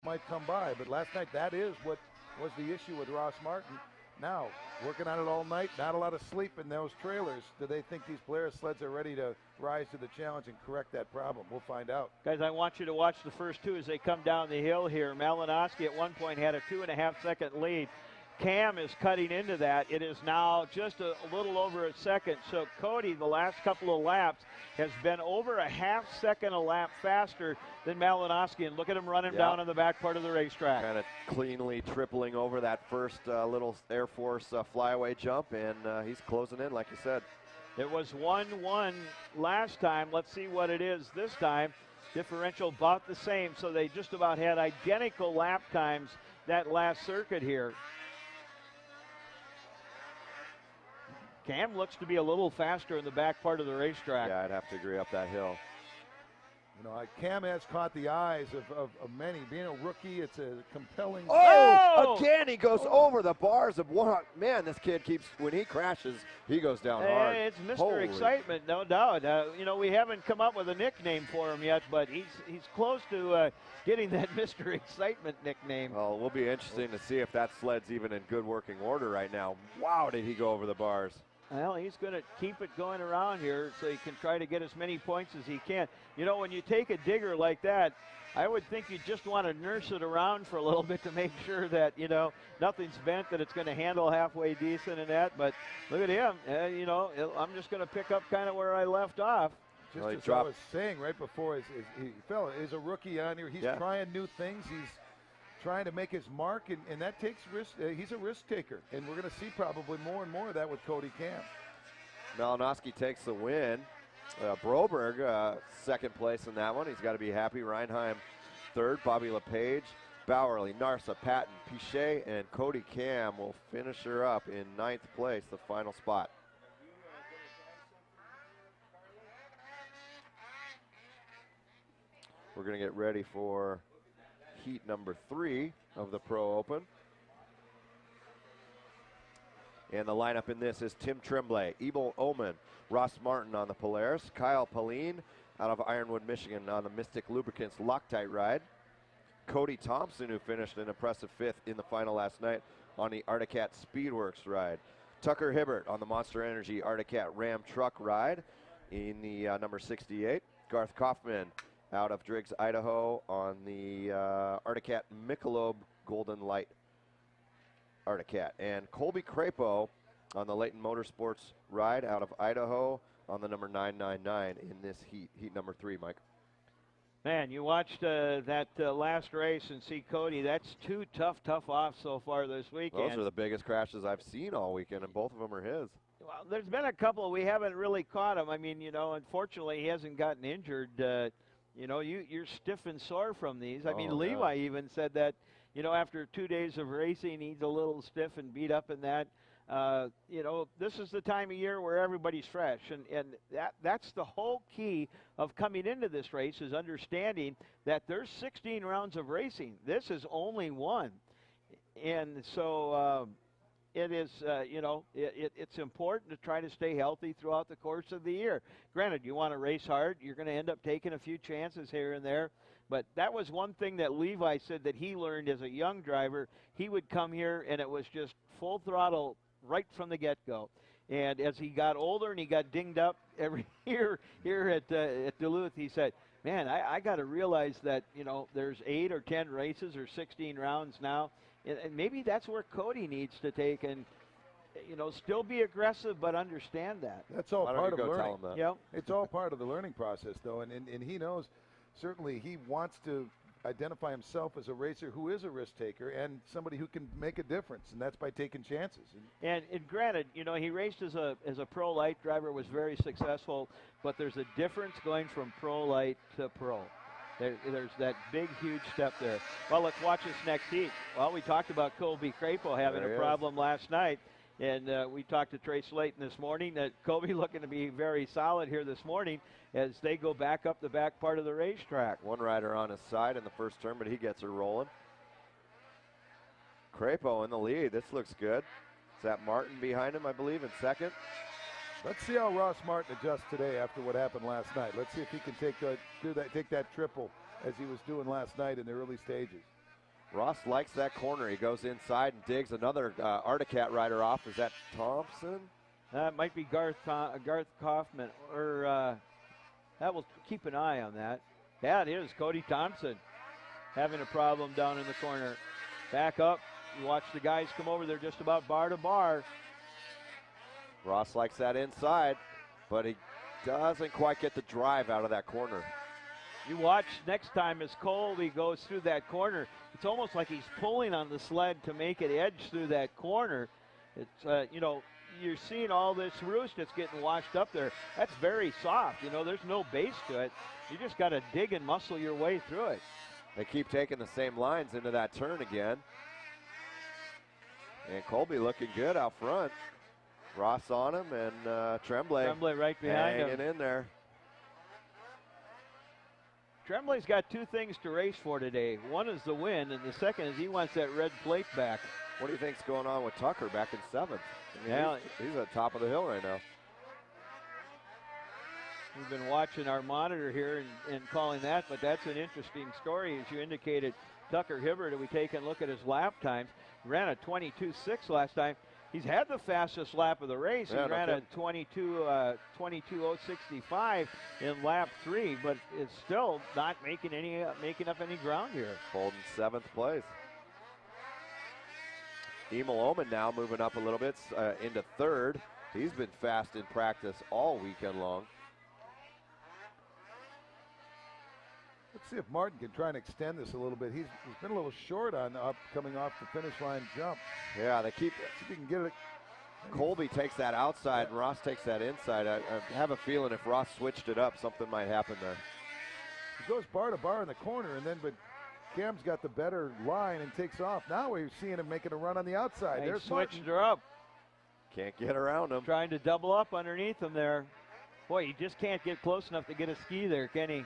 might come by. But last night, that is what was the issue with Ross Martin. Now, working on it all night, not a lot of sleep in those trailers. Do they think these Polaris sleds are ready to rise to the challenge and correct that problem? We'll find out. Guys, I want you to watch the first two as they come down the hill here. Malinowski at one point had a 2.5-second lead. Cam is cutting into that. It is now just a little over a second. So Cody, the last couple of laps, has been over a half second a lap faster than Malinowski. And look at him running down on the back part of the racetrack. Kind of cleanly tripling over that first little Air Force flyaway jump, and he's closing in, like you said. It was 1-1 last time. Let's see what it is this time. Differential about the same, so they just about had identical lap times that last circuit here. Cam looks to be a little faster in the back part of the racetrack. Yeah, I'd have to agree up that hill. You know, Cam has caught the eyes of many. Being a rookie, it's a compelling. Oh! Again, he goes over the bars of one. Man, this kid keeps, when he crashes, he goes down hard. It's Mr. Excitement, no doubt. You know, we haven't come up with a nickname for him yet, but he's close to getting that Mr. Excitement nickname. Well, it will be interesting to see if that sled's even in good working order right now. Wow, did he go over the bars. Well, he's going to keep it going around here so he can try to get as many points as he can. You know, when you take a digger like that, I would think you just want to nurse it around for a little bit to make sure that, you know, nothing's bent, that it's going to handle halfway decent and that. But look at him. You know, I'm just going to pick up kind of where I left off. Just as I was saying right before, he fell. He's a rookie on here. He's trying new things. He's trying to make his mark, and that takes risk. He's a risk taker, and we're going to see probably more and more of that with Cody Cam. Malinowski takes the win. Broberg, second place in that one. He's got to be happy. Reinheim, third. Bobby LePage, Bowerly, Narsa, Patton, Pichet, and Cody Cam will finish her up in ninth place, the final spot. We're going to get ready for heat number 3 of the Pro Open. And the lineup in this is Tim Tremblay, Ebel Oman, Ross Martin on the Polaris, Kyle Pauline out of Ironwood, Michigan on the Mystic Lubricants Loctite ride, Cody Thompson, who finished an impressive 5th in the final last night on the Articat Speedworks ride, Tucker Hibbert on the Monster Energy Articat Ram Truck ride in the number 68, Garth Kaufman out of Driggs, Idaho on the Articat Michelob Golden Light Articat. And Colby Crapo on the Layton Motorsports ride out of Idaho on the number 999 in this heat number 3, Mike. Man, you watched that last race and see Cody. That's 2 tough offs so far this weekend. Those are the biggest crashes I've seen all weekend, and both of them are his. Well, there's been a couple we haven't really caught him. I mean, you know, unfortunately he hasn't gotten injured. You know, you're stiff and sore from these. I mean, Levi even said that, you know, after 2 days of racing, he's a little stiff and beat up in that. You know, this is the time of year where everybody's fresh, and that's the whole key of coming into this race, is understanding that there's 16 rounds of racing. This is only one. And so it is, you know, it's important to try to stay healthy throughout the course of the year. Granted, you want to race hard. You're going to end up taking a few chances here and there. But that was one thing that Levi said that he learned as a young driver. He would come here, and it was just full throttle right from the get-go. And as he got older and he got dinged up every year here at Duluth, he said, man, I got to realize that, you know, there's 8 or 10 races or 16 rounds now. And maybe that's where Cody needs to take and, you know, still be aggressive, but understand that. That's all part of learning. Tell him that. Yep. It's all part of the learning process, though, and he knows. Certainly, he wants to identify himself as a racer who is a risk taker and somebody who can make a difference, and that's by taking chances. And granted, you know, he raced as a pro light driver, was very successful, but there's a difference going from pro light to pro. There's that big, huge step there. Well, let's watch this next heat. Well, we talked about Colby Crapo having a problem last night, and we talked to Trey Slayton this morning. That Colby looking to be very solid here this morning as they go back up the back part of the racetrack. One rider on his side in the first turn, but he gets her rolling. Crapo in the lead. This looks good. Is that Martin behind him, I believe, in second? Let's see how Ross Martin adjusts today after what happened last night. Let's see if he can take that triple as he was doing last night in the early stages. Ross likes that corner. He goes inside and digs another Articat rider off. Is that Thompson? That might be Garth Kaufman, or that will keep an eye on that. Yeah, it is Cody Thompson having a problem down in the corner. Back up. You watch the guys come over. They're just about bar to bar. Ross likes that inside, but he doesn't quite get the drive out of that corner. You watch next time as Colby goes through that corner. It's almost like he's pulling on the sled to make it edge through that corner. It's, you know, you're seeing all this roost that's getting washed up there. That's very soft. You know, there's no base to it. You just got to dig and muscle your way through it. They keep taking the same lines into that turn again. And Colby looking good out front. Ross on him, and Tremblay right behind him. hanging in there. Tremblay's got two things to race for today. One is the win, and the second is he wants that red plate back. What do you think's going on with Tucker back in 7th? I mean, yeah, he's at the top of the hill right now. We've been watching our monitor here and calling that, but that's an interesting story. As you indicated, Tucker Hibbert, we take a look at his lap times, ran a 22.6 last time. He's had the fastest lap of the race. Yeah, he ran a 22.065 in lap 3, but it's still not making up any ground here. Holding 7th place. Emil Oman now moving up a little bit into 3rd. He's been fast in practice all weekend long. Let's see if Martin can try and extend this a little bit. He's been a little short on coming off the finish line jump. Yeah, they keep. See if he can get it. Colby takes that outside, and Ross takes that inside. I have a feeling if Ross switched it up, something might happen there. He goes bar to bar in the corner, and then but Cam's got the better line and takes off. Now we're seeing him making a run on the outside. They There's switched Martin. her up. Can't get around him. Trying to double up underneath him there. Boy, you just can't get close enough to get a ski there, can he?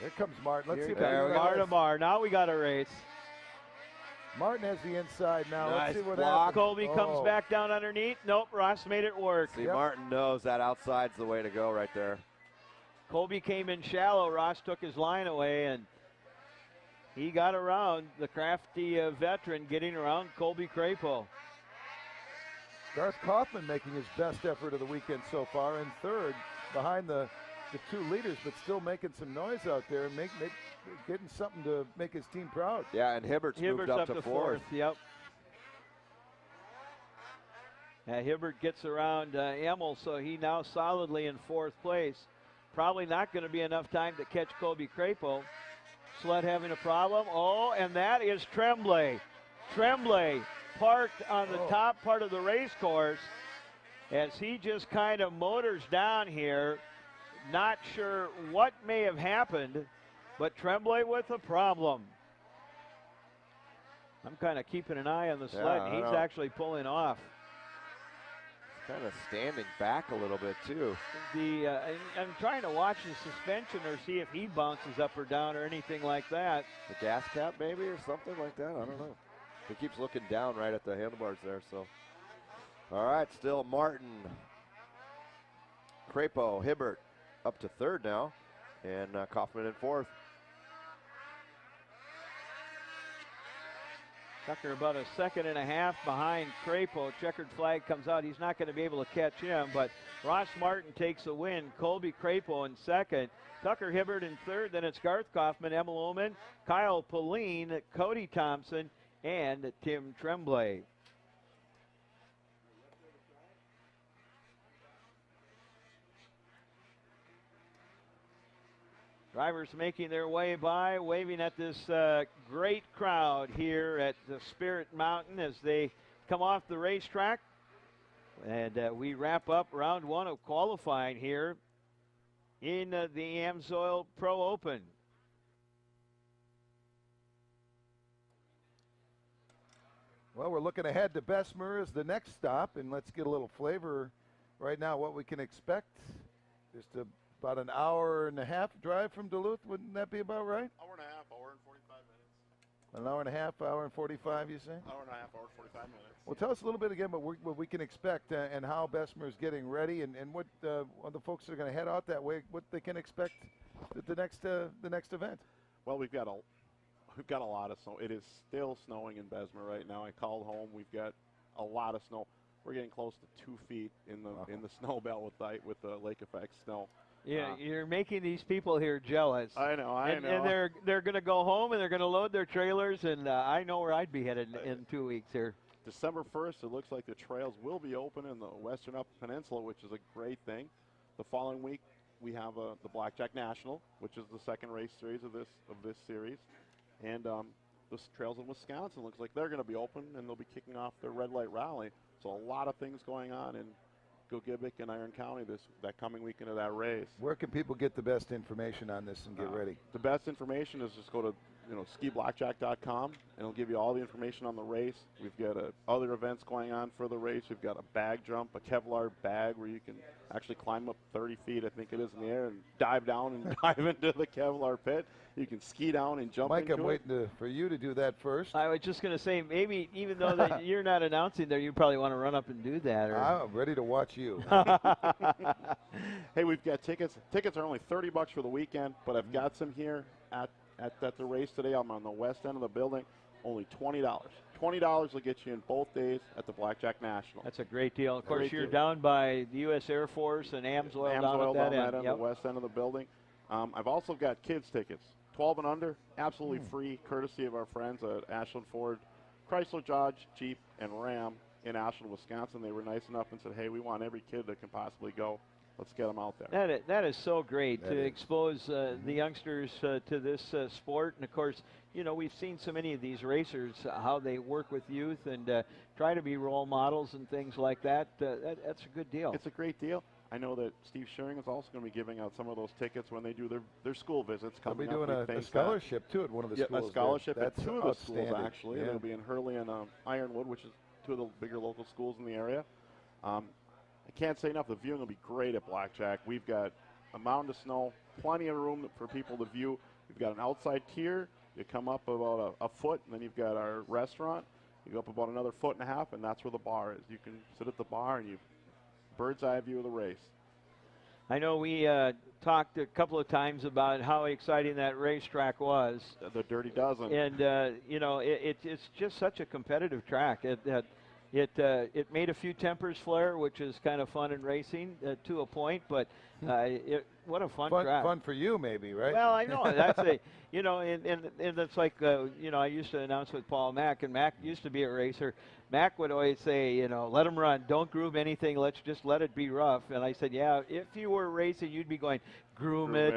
Here comes Martin. Let's see if there, bar to bar. Now we got a race. Martin has the inside now. Nice Let's see what block. happens. Colby comes back down underneath. Nope, Ross made it work. See, Martin knows that outside's the way to go right there. Colby came in shallow. Ross took his line away, and he got around the crafty veteran getting around Colby Crapo. Garth Kaufman making his best effort of the weekend so far in 3rd behind the 2 leaders, but still making some noise out there and getting something to make his team proud. Yeah, and Hibbert's moved up to 4th. Yep. Hibbert gets around Emil, so he now solidly in 4th place. Probably not going to be enough time to catch Colby Crapo. Sled having a problem. Oh, and that is Tremblay. Tremblay parked on the top part of the race course as he just kind of motors down here. Not sure what may have happened, but Tremblay with a problem. I'm kind of keeping an eye on the sled. Yeah, He's actually pulling off. Kind of standing back a little bit, too. I'm trying to watch the suspension or see if he bounces up or down or anything like that. The gas cap maybe or something like that. I don't know. He keeps looking down right at the handlebars there. So, all right, still Martin, Crapo, Hibbert up to 3rd now, and Kaufman in 4th. Tucker about a 2.5 seconds behind Crapo. Checkered flag comes out. He's not going to be able to catch him, but Ross Martin takes the win. Colby Crapo in 2nd. Tucker Hibbert in 3rd. Then it's Garth Kaufman, Emil Oman, Kyle Pauline, Cody Thompson, and Tim Tremblay. Drivers making their way by, waving at this great crowd here at the Spirit Mountain as they come off the racetrack. And we wrap up round 1 of qualifying here in the AMSOIL Pro Open. Well, we're looking ahead to Bessemer as the next stop, and let's get a little flavor right now what we can expect. Just about an 1.5 hour drive from Duluth. Wouldn't that be about right? Hour and a half, hour and 45 minutes. An hour and a half, hour and 45, you say? Hour and a half, hour, 45 minutes. Well, tell us a little bit again about what we can expect and how Bessemer is getting ready, and what the folks that are going to head out that way, what they can expect at the next event. Well, we've got We've got a lot of snow. It is still snowing in Bessemer right now. I called home. We've got a lot of snow. We're getting close to 2 feet in the snow belt with the lake effect snow. Yeah, you're making these people here jealous. I know. And they're going to go home and they're going to load their trailers, and I know where I'd be headed in 2 weeks here. December 1st, it looks like the trails will be open in the Western Upper Peninsula, which is a great thing. The following week, we have the Blackjack National, which is the second race series of this series, and the trails in Wisconsin looks like they're going to be open, and they'll be kicking off their red light rally. So a lot of things going on in Gogebic and Iron County that coming weekend of that race. Where can people get the best information on this and get ready? The best information is just go to skiblackjack.com, and it'll give you all the information on the race. We've got other events going on for the race. We've got a bag jump, a Kevlar bag where you can actually climb up 30 feet, I think it is, in the air and dive down and dive into the Kevlar pit. You can ski down and jump Mike, into I'm waiting for you to do that first. I was just going to say, maybe even though that you're not announcing there, you probably want to run up and do that. I'm ready to watch you. Hey, we've got tickets. Tickets are only $30 for the weekend, but I've got some here at the race today. I'm on the west end of the building. Only $20. $20 will get you in both days at the Blackjack National. That's a great deal. Of course, you're down by the U.S. Air Force and AMSOIL down at that end. The west end of the building. I've also got kids tickets. 12 and under, absolutely free, courtesy of our friends at Ashland Ford, Chrysler, Dodge, Jeep, and Ram in Ashland, Wisconsin. They were nice enough and said, hey, we want every kid that can possibly go. Let's get them out there. That is so great to expose the youngsters to this sport. And, of course, we've seen so many of these racers, how they work with youth and try to be role models and things like that. That's a good deal. It's a great deal. I know that Steve Shearing is also going to be giving out some of those tickets when they do their school visits. They'll be doing a scholarship, too, at one of the schools. A scholarship at two of the schools, actually. They'll be in Hurley and Ironwood, which is two of the bigger local schools in the area. I can't say enough. The viewing will be great at Blackjack. We've got a mountain of snow, plenty of room for people to view. We've got an outside tier. You come up about a foot, and then you've got our restaurant. You go up about another foot and a half, and that's where the bar is. You can sit at the bar, and you bird's eye view of the race. I know we talked a couple of times about how exciting that racetrack was. The Dirty Dozen. And, it's just such a competitive track. It made a few tempers flare, which is kind of fun in racing to a point, but what a fun track. Fun for you, maybe, right? Well, I know. That's and it's like, I used to announce with Paul Mack, and Mack used to be a racer. Mack would always say, let him run. Don't groom anything. Let's just let it be rough. And I said, yeah, if you were racing, you'd be going, groom it.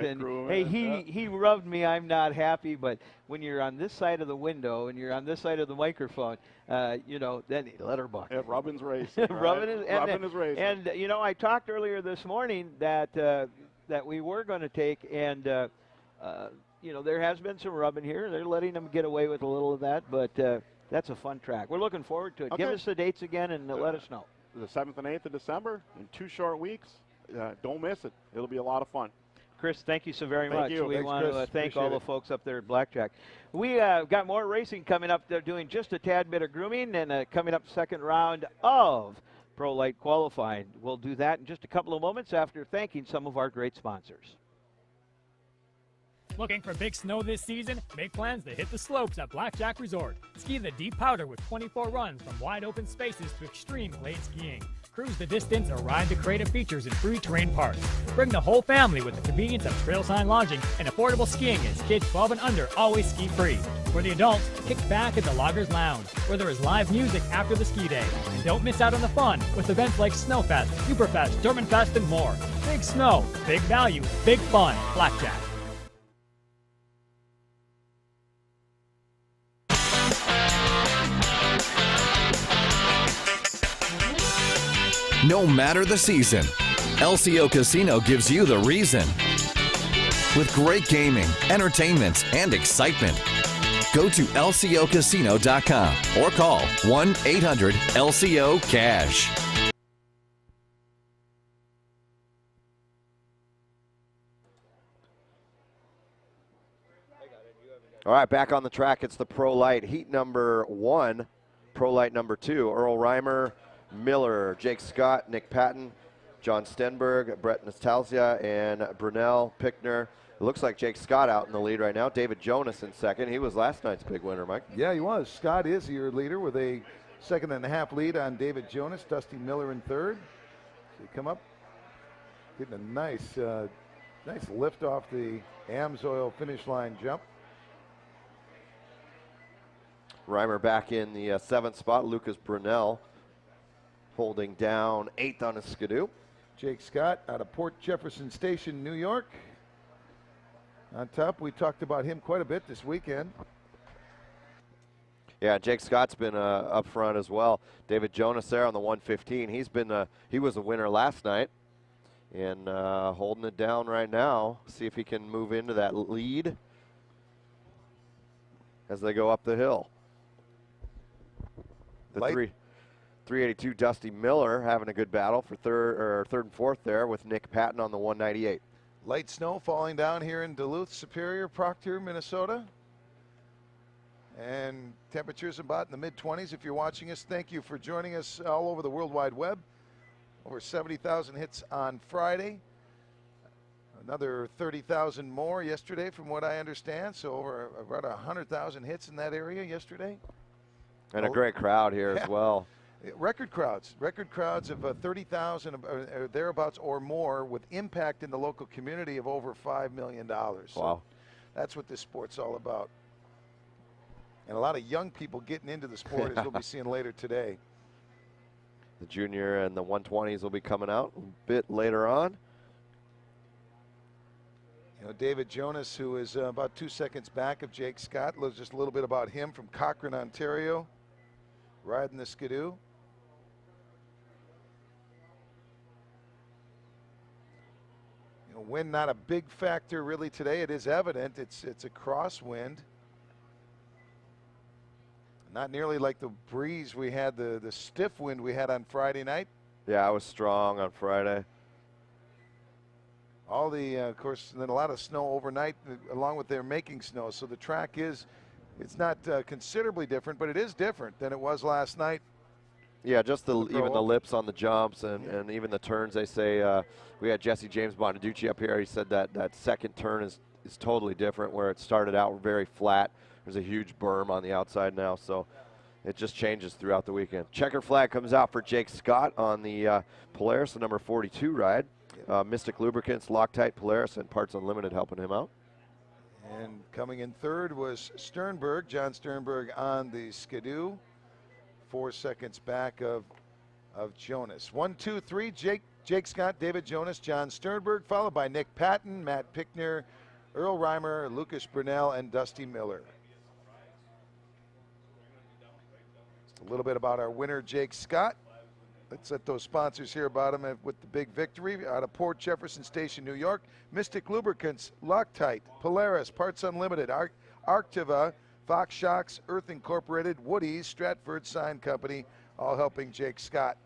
Hey, he rubbed me. I'm not happy. But when you're on this side of the window and you're on this side of the microphone, then let her buck. Yeah, Rubbin's racing. Rubbin is racing. And, I talked earlier this morning that we were going to take, and, there has been some rubbing here. They're letting them get away with a little of that, but that's a fun track. We're looking forward to it. Okay. Give us the dates again and let us know. The 7th and 8th of December in 2 short weeks. Don't miss it. It'll be a lot of fun. Chris, thank you so very much. You. We Thanks, want Chris. to thank all Appreciate the folks up there at Blackjack. We got more racing coming up. They're doing just a tad bit of grooming, and coming up second round of Pro Lite qualifying. We'll do that in just a couple of moments after thanking some of our great sponsors. Looking for big snow this season? Make plans to hit the slopes at Blackjack Resort. Ski the deep powder with 24 runs from wide open spaces to extreme glade skiing. Cruise the distance or ride the creative features in free terrain parks. Bring the whole family with the convenience of trailside lodging and affordable skiing, as kids 12 and under always ski free. For the adults, kick back at the Loggers Lounge, where there is live music after the ski day. And don't miss out on the fun with events like Snowfest, Superfest, Germanfest, and more. Big snow, big value, big fun. Blackjack. No matter the season, LCO Casino gives you the reason. With great gaming, entertainment, and excitement. Go to lcocasino.com or call 1-800-LCO-CASH. All right, back on the track. It's the Pro Lite heat number 1, Pro Lite number 2. Earl Reimer, Miller, Jake Scott, Nick Patton, John Stenberg, Brett Nastalsia, and Brunel Pickner. It looks like Jake Scott out in the lead right now. David Jonas in second. He was last night's big winner, Mike. Yeah, he was. Scott is your leader with a 2.5 lead on David Jonas. Dusty Miller in third. So you come up, getting a nice lift off the AMSOIL finish line jump. Reimer back in the 7th spot. Lucas Brunel holding down 8th on his skidoo. Jake Scott out of Port Jefferson Station, New York. On top, we talked about him quite a bit this weekend. Yeah, Jake Scott's been up front as well. David Jonas there on the 115. He was a winner last night, and holding it down right now. See if he can move into that lead as they go up the hill. The 382 Dusty Miller having a good battle for third and fourth there with Nick Patton on the 198. Light snow falling down here in Duluth, Superior, Proctor, Minnesota. And temperatures about in the mid-20s. If you're watching us, thank you for joining us all over the World Wide Web. Over 70,000 hits on Friday. Another 30,000 more yesterday from what I understand. So over about 100,000 hits in that area yesterday. And a great crowd here as well. Record crowds of 30,000 or thereabouts or more, with impact in the local community of over $5 million. Wow. So that's what this sport's all about. And a lot of young people getting into the sport, as we'll be seeing later today. The junior and the 120s will be coming out a bit later on. You know, David Jonas, who is about 2 seconds back of Jake Scott. Just a little bit about him from Cochrane, Ontario, riding the skidoo. Wind not a big factor really today. It is evident it's a crosswind. Not nearly like the breeze we had, the stiff wind we had on Friday night. Yeah, it was strong on Friday. All the, of course, and then a lot of snow overnight along with their making snow. So the track it's not considerably different, but it is different than it was last night. Yeah, just even the lips on the jumps and even the turns. They say we had Jesse James Bonaducci up here. He said that second turn is totally different, where it started out very flat. There's a huge berm on the outside now, so it just changes throughout the weekend. Checker flag comes out for Jake Scott on the Polaris, the number 42 ride. Mystic Lubricants, Loctite, Polaris, and Parts Unlimited helping him out. And coming in third was Sternberg, John Sternberg on the skidoo. 4 seconds back of Jonas. 1, 2, 3, Jake Scott, David Jonas, John Sternberg, followed by Nick Patton, Matt Pickner, Earl Reimer, Lucas Brunel, and Dusty Miller. Just a little bit about our winner, Jake Scott. Let's let those sponsors hear about him with the big victory. Out of Port Jefferson Station, New York, Mystic Lubricants, Loctite, Polaris, Parts Unlimited, Arctiva, Fox Shocks, Earth Incorporated, Woody's, Stratford Sign Company, all helping Jake Scott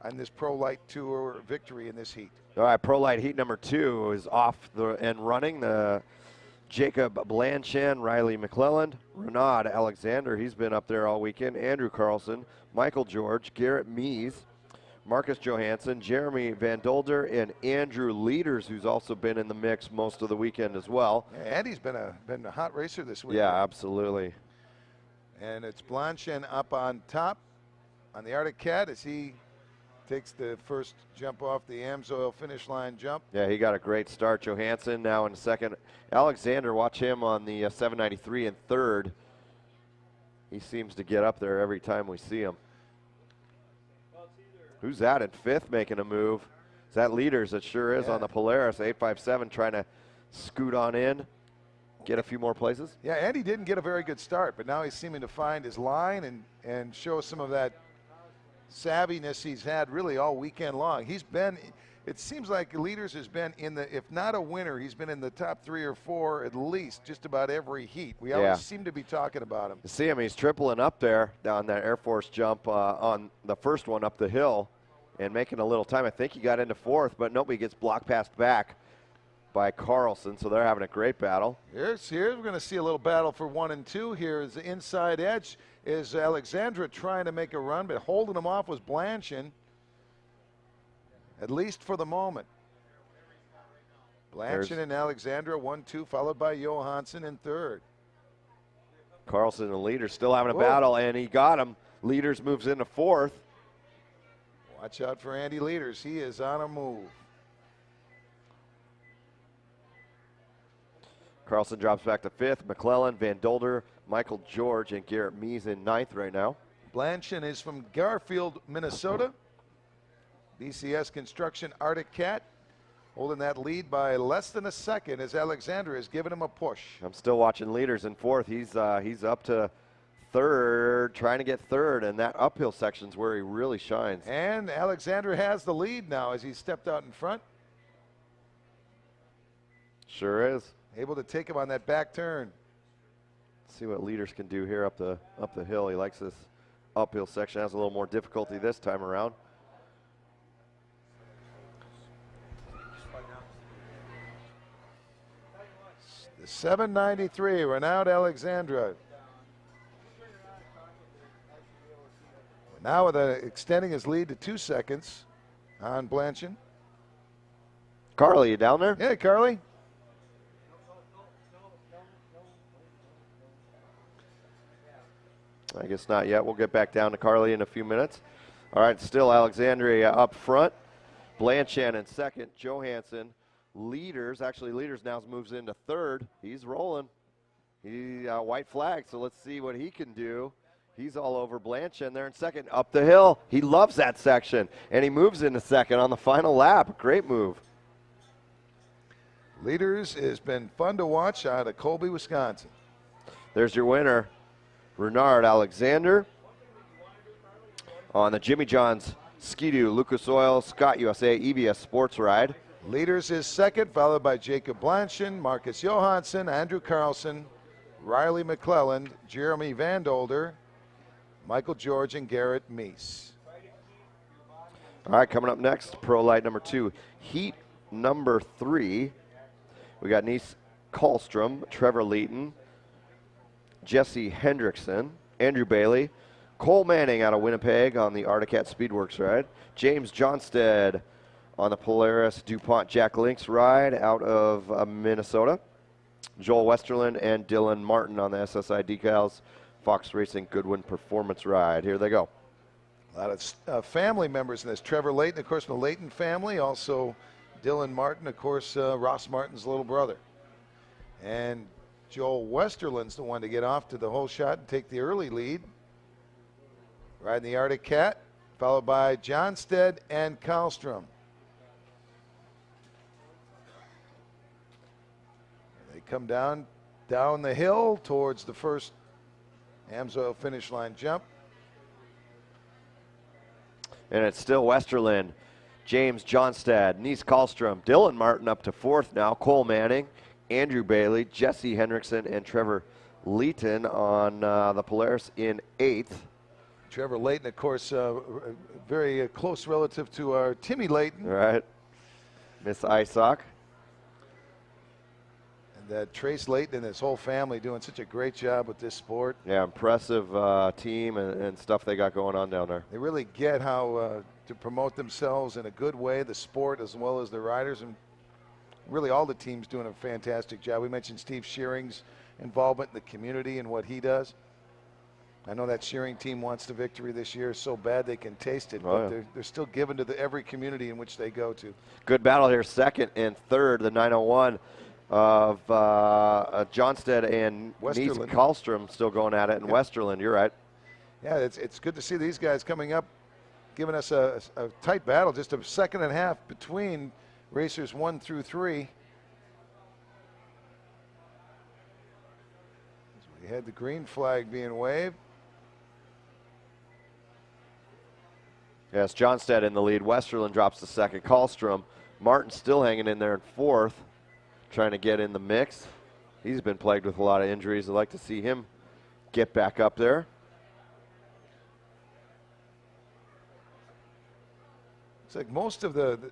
on this Pro Lite Tour victory in this heat. All right, Pro Lite heat number 2 is off and running. The Jacob Blanchan, Riley McClelland, Renaud Alexander, he's been up there all weekend, Andrew Carlson, Michael George, Garrett Mees, Marcus Johansson, Jeremy Van Dolder, and Andrew Leaders, who's also been in the mix most of the weekend as well. Yeah, Andy's been a hot racer this week. Yeah, absolutely. And it's Blanchan up on top on the Arctic Cat as he takes the first jump off the AMSOIL finish line jump. Yeah, he got a great start. Johansson now in second. Alexander, watch him on the 793 in third. He seems to get up there every time we see him. Who's that in fifth making a move? Is that Leaders? It sure is on the Polaris. 857 trying to scoot on in, get a few more places. Yeah, Andy didn't get a very good start, but now he's seeming to find his line and show some of that savviness he's had really all weekend long. He's been, it seems like Leaders has been in the, if not a winner, he's been in the top 3 or 4 at least just about every heat. We always seem to be talking about him. You see him, he's tripling up there down that Air Force jump on the first one up the hill and making a little time. I think he got into fourth, but nobody gets block passed back by Carlson, so they're having a great battle. Here's we're going to see a little battle for 1 and 2 here. Is the inside edge is Alexandra trying to make a run, but holding him off was Blanchan, at least for the moment. Blanchard and Alexandra 1-2, followed by Johansson in third. Carlson and Leaders still having a battle, and he got him. Leaders moves into fourth. Watch out for Andy Leaders. He is on a move. Carlson drops back to fifth. McClellan, Van Dolder, Michael George, and Garrett Mees in ninth right now. Blanchard is from Garfield, Minnesota. BCS Construction Arctic Cat holding that lead by less than a second as Alexandra is giving him a push. I'm still watching Leaders in fourth. He's up to third, trying to get third, and that uphill section's where he really shines. And Alexandra has the lead now as he stepped out in front. Sure is. Able to take him on that back turn. Let's see what Leaders can do here up the hill. He likes this uphill section. Has a little more difficulty this time around. The 793, Renaud Alexandra. Now with extending his lead to 2 seconds on Blanchard. Carly, you down there? Yeah, Carly. I guess not yet. We'll get back down to Carly in a few minutes. All right, still Alexandria up front. Blanchard in second. Johansson. Leaders now moves into third. He's rolling. He white flag, so let's see what he can do. He's all over Blanchard there in second. Up the hill. He loves that section, and he moves into second on the final lap. Great move. Leaders has been fun to watch out of Colby, Wisconsin. There's your winner, Renaud Alexander. On the Jimmy John's Ski-Doo, Lucas Oil, Scott USA, EBS Sports Ride. Leaders is second, followed by Jacob Blanchard, Marcus Johansson, Andrew Carlson, Riley McClelland, Jeremy Van Dolder, Michael George, and Garrett Meese. All right, coming up next, Pro Light number 2. Heat number 3. We got Nice Kallstrom, Trevor Leighton, Jesse Hendrickson, Andrew Bailey, Cole Manning out of Winnipeg on the Articat Speedworks ride, James Johnstead on the Polaris DuPont Jack Links ride out of Minnesota, Joel Westerland and Dylan Martin on the SSI Decals Fox Racing Goodwin Performance ride. Here they go. A lot of family members in this. Trevor Leighton, of course, from the Leighton family. Also Dylan Martin, of course, Ross Martin's little brother. And Joel Westerland's the one to get off to the whole shot and take the early lead. Riding the Arctic Cat, followed by Johnstead and Kallstrom. They come down the hill towards the first AMSOIL finish line jump. And it's still Westerland, James Johnstead, Nice Kallstrom, Dylan Martin up to fourth now, Cole Manning, Andrew Bailey, Jesse Hendrickson, and Trevor Leighton on the Polaris in eighth. Trevor Leighton, of course, very close relative to our Timmy Leighton. Right. Miss Isock. And Trace Leighton and his whole family doing such a great job with this sport. Yeah, impressive team and stuff they got going on down there. They really get how to promote themselves in a good way, the sport as well as the riders, and really all the teams doing a fantastic job. We mentioned Steve Shearing's involvement in the community and what he does. I know that Shearing team wants the victory this year so bad they can taste it, but they're still given to every community in which they go to. Good battle here, second and third, the 901 of Johnstead and Nice Kallstrom still going at it, and Westerland, you're right. Yeah, it's good to see these guys coming up, giving us a tight battle, just a second and a half between racers 1 through 3. We had the green flag being waved. Yes, Johnstead in the lead. Westerland drops to second. Kallstrom. Martin still hanging in there in fourth, trying to get in the mix. He's been plagued with a lot of injuries. I'd like to see him get back up there. It's like most of we've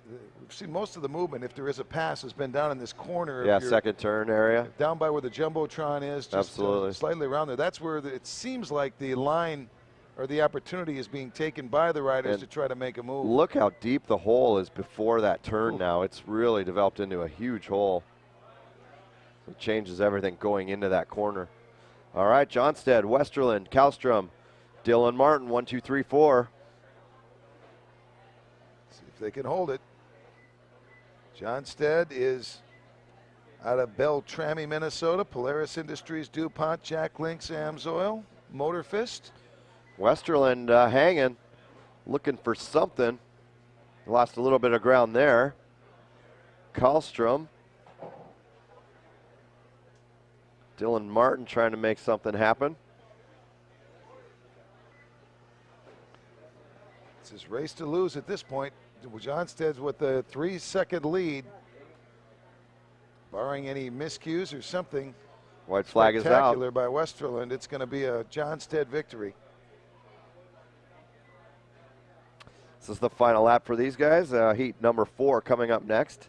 seen most of the movement, if there is a pass, has been down in this corner. Yeah, second turn area. Down by where the Jumbotron is, just absolutely slightly around there. That's where it seems like the line or the opportunity is being taken by the riders And to try to make a move. Look how deep the hole is before that turn now. It's really developed into a huge hole. It changes everything going into that corner. All right, Johnstead, Westerland, Kallstrom, Dylan Martin, 1, 2, 3, 4. See if they can hold it. Johnstead is out of Beltrami, Minnesota. Polaris Industries, DuPont, Jack Links, AMSOIL, Motorfist. Westerland hanging, looking for something. Lost a little bit of ground there. Kallstrom. Dylan Martin trying to make something happen. It's his race to lose at this point. Johnstead's with a 3-second lead. Barring any miscues or something White flag is out. spectacular by Westerland, it's going to be a Johnstead victory. This is the final lap for these guys. Heat number 4 coming up next.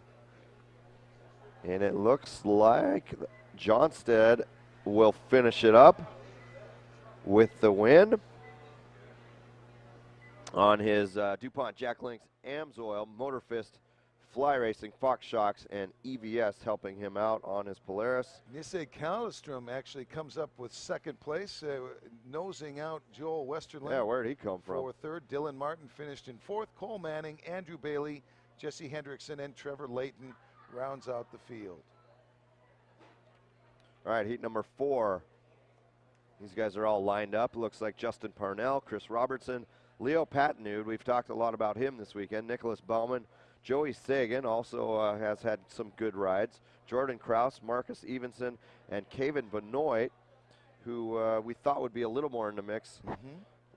And it looks like Johnstead will finish it up with the win on his DuPont, Jack Links, AMSOIL, Motorfist, Fly Racing, Fox Shocks, and EVS helping him out on his Polaris. Nisse Kallstrom actually comes up with second place, nosing out Joel Westerland. Yeah, where'd he come from? For third, Dylan Martin finished in fourth. Cole Manning, Andrew Bailey, Jesse Hendrickson, and Trevor Layton rounds out the field. All right, heat number 4. These guys are all lined up. Looks like Justin Parnell, Chris Robertson, Leo Patnude. We've talked a lot about him this weekend. Nicholas Bauman, Joey Sagan also has had some good rides. Jordan Kraus, Marcus Evenson, and Kevin Benoit, who we thought would be a little more in the mix.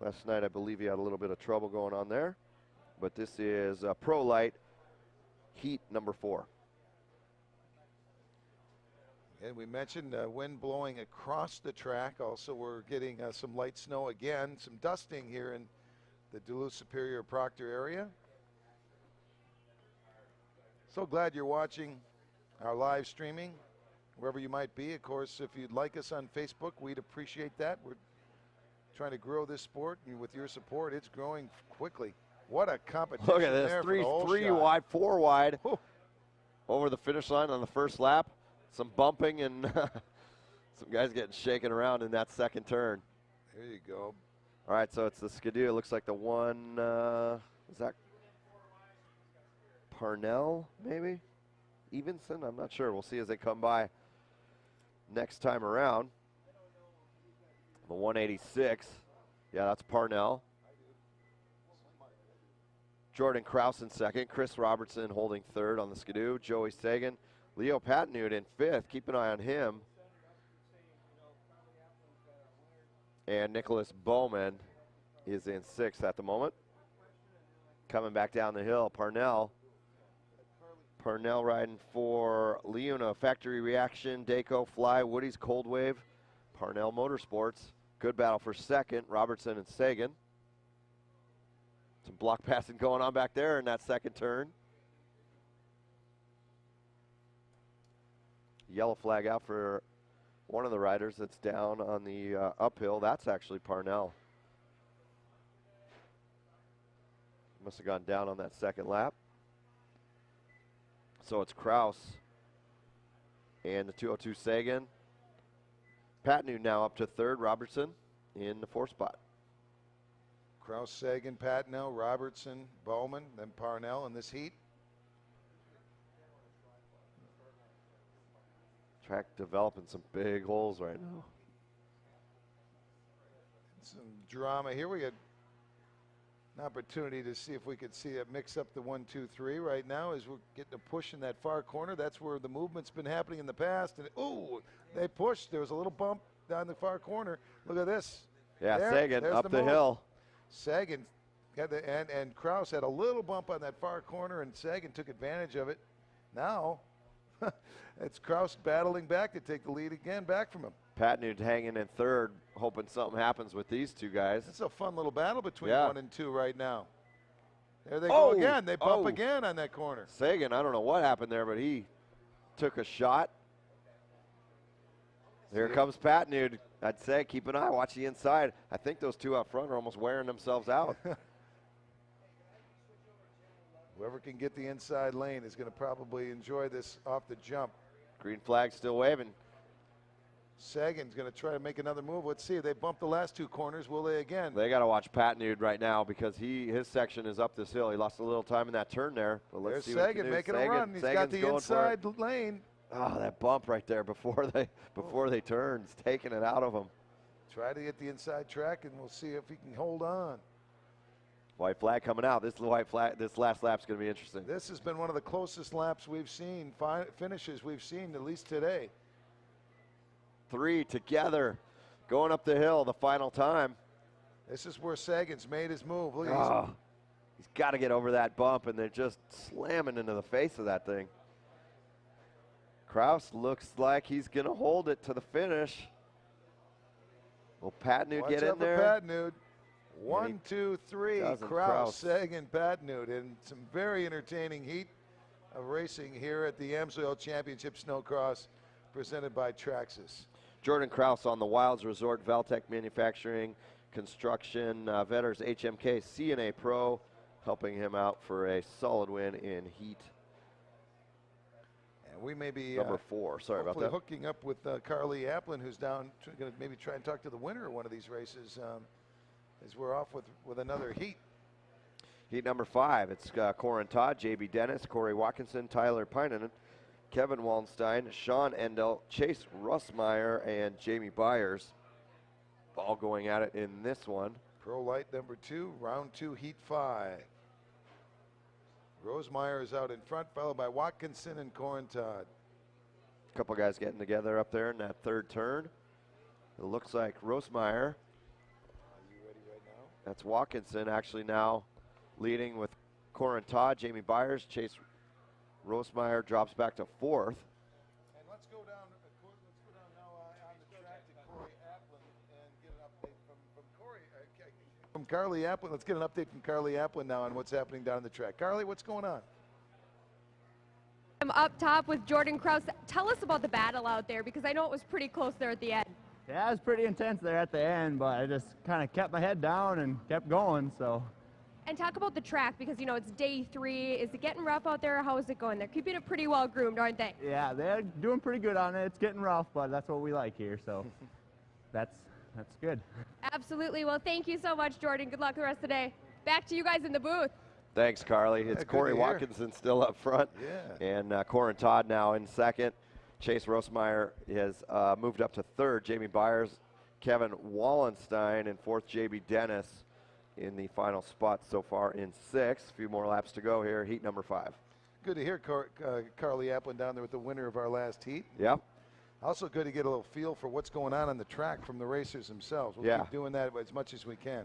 Last night, I believe he had a little bit of trouble going on there. But this is Pro Lite heat number 4. And we mentioned wind blowing across the track. Also, we're getting some light snow again, some dusting here in the Duluth Superior Proctor area. So glad you're watching our live streaming, wherever you might be. Of course, if you'd like us on Facebook, we'd appreciate that. We're trying to grow this sport, and with your support, it's growing quickly. What a competition. Look at this, there for the whole three shot. wide, 4 wide. Whew. Over the finish line on the first lap. Some bumping and some guys getting shaken around in that second turn. There you go. All right, so it's the Skidoo. It looks like the one, is that Parnell, maybe? Evenson? I'm not sure. We'll see as they come by next time around. The 186. Yeah, that's Parnell. Jordan Kraus in second. Chris Robertson holding third on the Skidoo. Joey Sagan. Leo Patnude in 5th. Keep an eye on him. And Nicholas Bowman is in 6th at the moment. Coming back down the hill, Parnell. Parnell riding for Leuna, Factory Reaction, Dayco, Fly, Woody's Cold Wave, Parnell Motorsports. Good battle for second, Robertson and Sagan. Some block passing going on back there in that second turn. Yellow flag out for one of the riders that's down on the uphill. That's actually Parnell. Must have gone down on that second lap. So it's Kraus and the 202 Sagan. Patnu now up to 3rd, Robertson in the 4th spot. Kraus, Sagan, Patno, Robertson, Bowman, then Parnell in this heat. Track developing some big holes right now. Some drama here. We got an opportunity to see if we could see it mix up the 1, 2, 3 right now as we're getting a push in that far corner. That's where the movement's been happening in the past. And ooh, they pushed. There was a little bump down the far corner. Look at this. Yeah, there, Sagan up the hill. Sagan had the, and Kraus had a little bump on that far corner, and Sagan took advantage of it. Now it's Kraus battling back to take the lead again back from him. Patnude hanging in 3rd, hoping something happens with these two guys. It's a fun little battle between 1 and 2 right now. There they Oh, go again. They bump oh. again on that corner. Sagan, I don't know what happened there, but he took a shot. Here comes Pat Nude. I'd say keep an eye, watch the inside. I think those two up front are almost wearing themselves out. Whoever can get the inside lane is going to probably enjoy this off the jump. Green flag still waving. Sagan's going to try to make another move. Let's see. They bumped the last two corners. Will they again? They got to watch Pat Nude right now because his section is up this hill. He lost a little time in that turn there. But let's see what he can Sagan do. making a run. He's got the inside lane. Oh, that bump right there before they turn. It's taking it out of him. Try to get the inside track, and we'll see if he can hold on. White flag coming out. This last lap's going to be interesting. This has been one of the closest laps we've seen, finishes we've seen, at least today. 3 together, going up the hill the final time. This is where Sagan's made his move. Look, he's got to get over that bump, and they're just slamming into the face of that thing. Kraus looks like he's going to hold it to the finish. Will Pat Nude get in there? Pat Nude. 1, 2, 3. Kraus, Sagan, Pat Nude, and some very entertaining heat of racing here at the AMSOIL Championship Snocross, presented by Traxxas. Jordan Kraus on the Wilds Resort, Valtech Manufacturing, Construction, Vetters, HMK, CNA Pro, helping him out for a solid win in heat. And we may be number 4. Sorry about that. Hooking up with Carly Applin, who's down, going to maybe try and talk to the winner of one of these races, as we're off with another heat. Heat number 5. It's Corin Todd, JB Dennis, Corey Watkinson, Tyler Pinen, Kevin Wallenstein, Sean Endel, Chase Russmeyer, and Jamie Byers, all going at it in this one. Pro Light number 2, round 2, heat 5. Rosemeyer is out in front, followed by Watkinson and Corin Todd. A couple guys getting together up there in that third turn. It looks like Rosemeyer. Are you ready right now? That's Watkinson actually now leading with Corin Todd, Jamie Byers, Chase Rosemeyer drops back to 4th. And let's go down now on the track to Corey Applin and get an update from Carly Applin. Let's get an update from Carly Applin now on what's happening down the track. Carly, what's going on? I'm up top with Jordan Kraus. Tell us about the battle out there, because I know it was pretty close there at the end. Yeah, it was pretty intense there at the end, but I just kind of kept my head down and kept going, so. And talk about the track, because, you know, it's day 3. Is it getting rough out there? How is it going? They're keeping it pretty well groomed, aren't they? Yeah, they're doing pretty good on it. It's getting rough, but that's what we like here, so that's good. Absolutely. Well, thank you so much, Jordan. Good luck the rest of the day. Back to you guys in the booth. Thanks, Carly. It's Corey Watkinson still up front. Yeah. And Corin Todd now in second. Chase Rosemeyer has moved up to 3rd. Jamie Byers, Kevin Wallenstein, and 4th, JB Dennis in the final spot so far in 6th. A few more laps to go here, heat number 5. Good to hear Carly Applin down there with the winner of our last heat. Yep. Also good to get a little feel for what's going on the track from the racers themselves. We'll keep doing that as much as we can.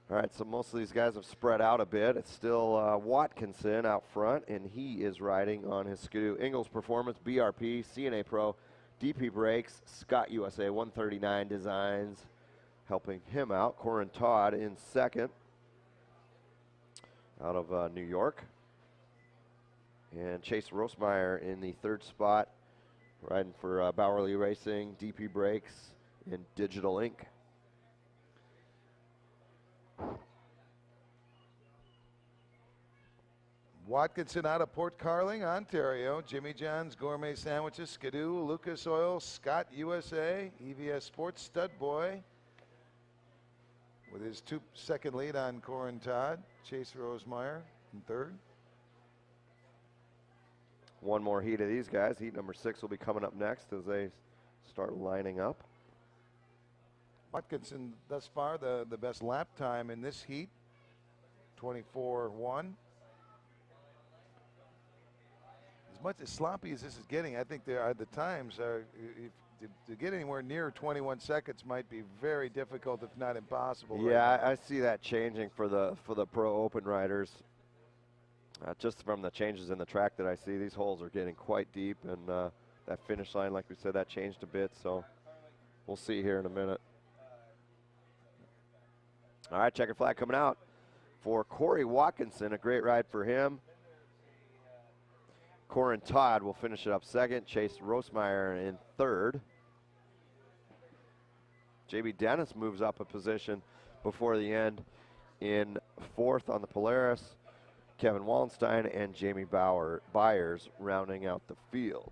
All right, so most of these guys have spread out a bit. It's still Watkinson out front, and he is riding on his Skidoo. Ingles Performance, BRP, CNA Pro, DP Brakes, Scott USA 139 Designs, helping him out. Corin Todd in second out of New York. And Chase Rosemeyer in the 3rd spot, riding for Bowerly Racing, DP Brakes, and Digital Inc. Watkinson out of Port Carling, Ontario. Jimmy John's Gourmet Sandwiches, Skidoo, Lucas Oil, Scott USA, EVS Sports Stud Boy. With his second lead on Corin Todd, Chase Rosemeyer in 3rd. One more heat of these guys. Heat number 6 will be coming up next as they start lining up. Watkinson thus far the best lap time in this heat, 24-1. As much as sloppy as this is getting, I think the times are, to get anywhere near 21 seconds might be very difficult, if not impossible. Yeah, I see that changing for the Pro Open riders. Just from the changes in the track that I see, these holes are getting quite deep, and that finish line, like we said, that changed a bit, so we'll see here in a minute. All right, checkered flag coming out for Corey Watkinson, a great ride for him. Corin Todd will finish it up second. Chase Rosemeyer in third. JB Dennis moves up a position before the end in fourth on the Polaris. Kevin Wallenstein and Jamie Byers rounding out the field.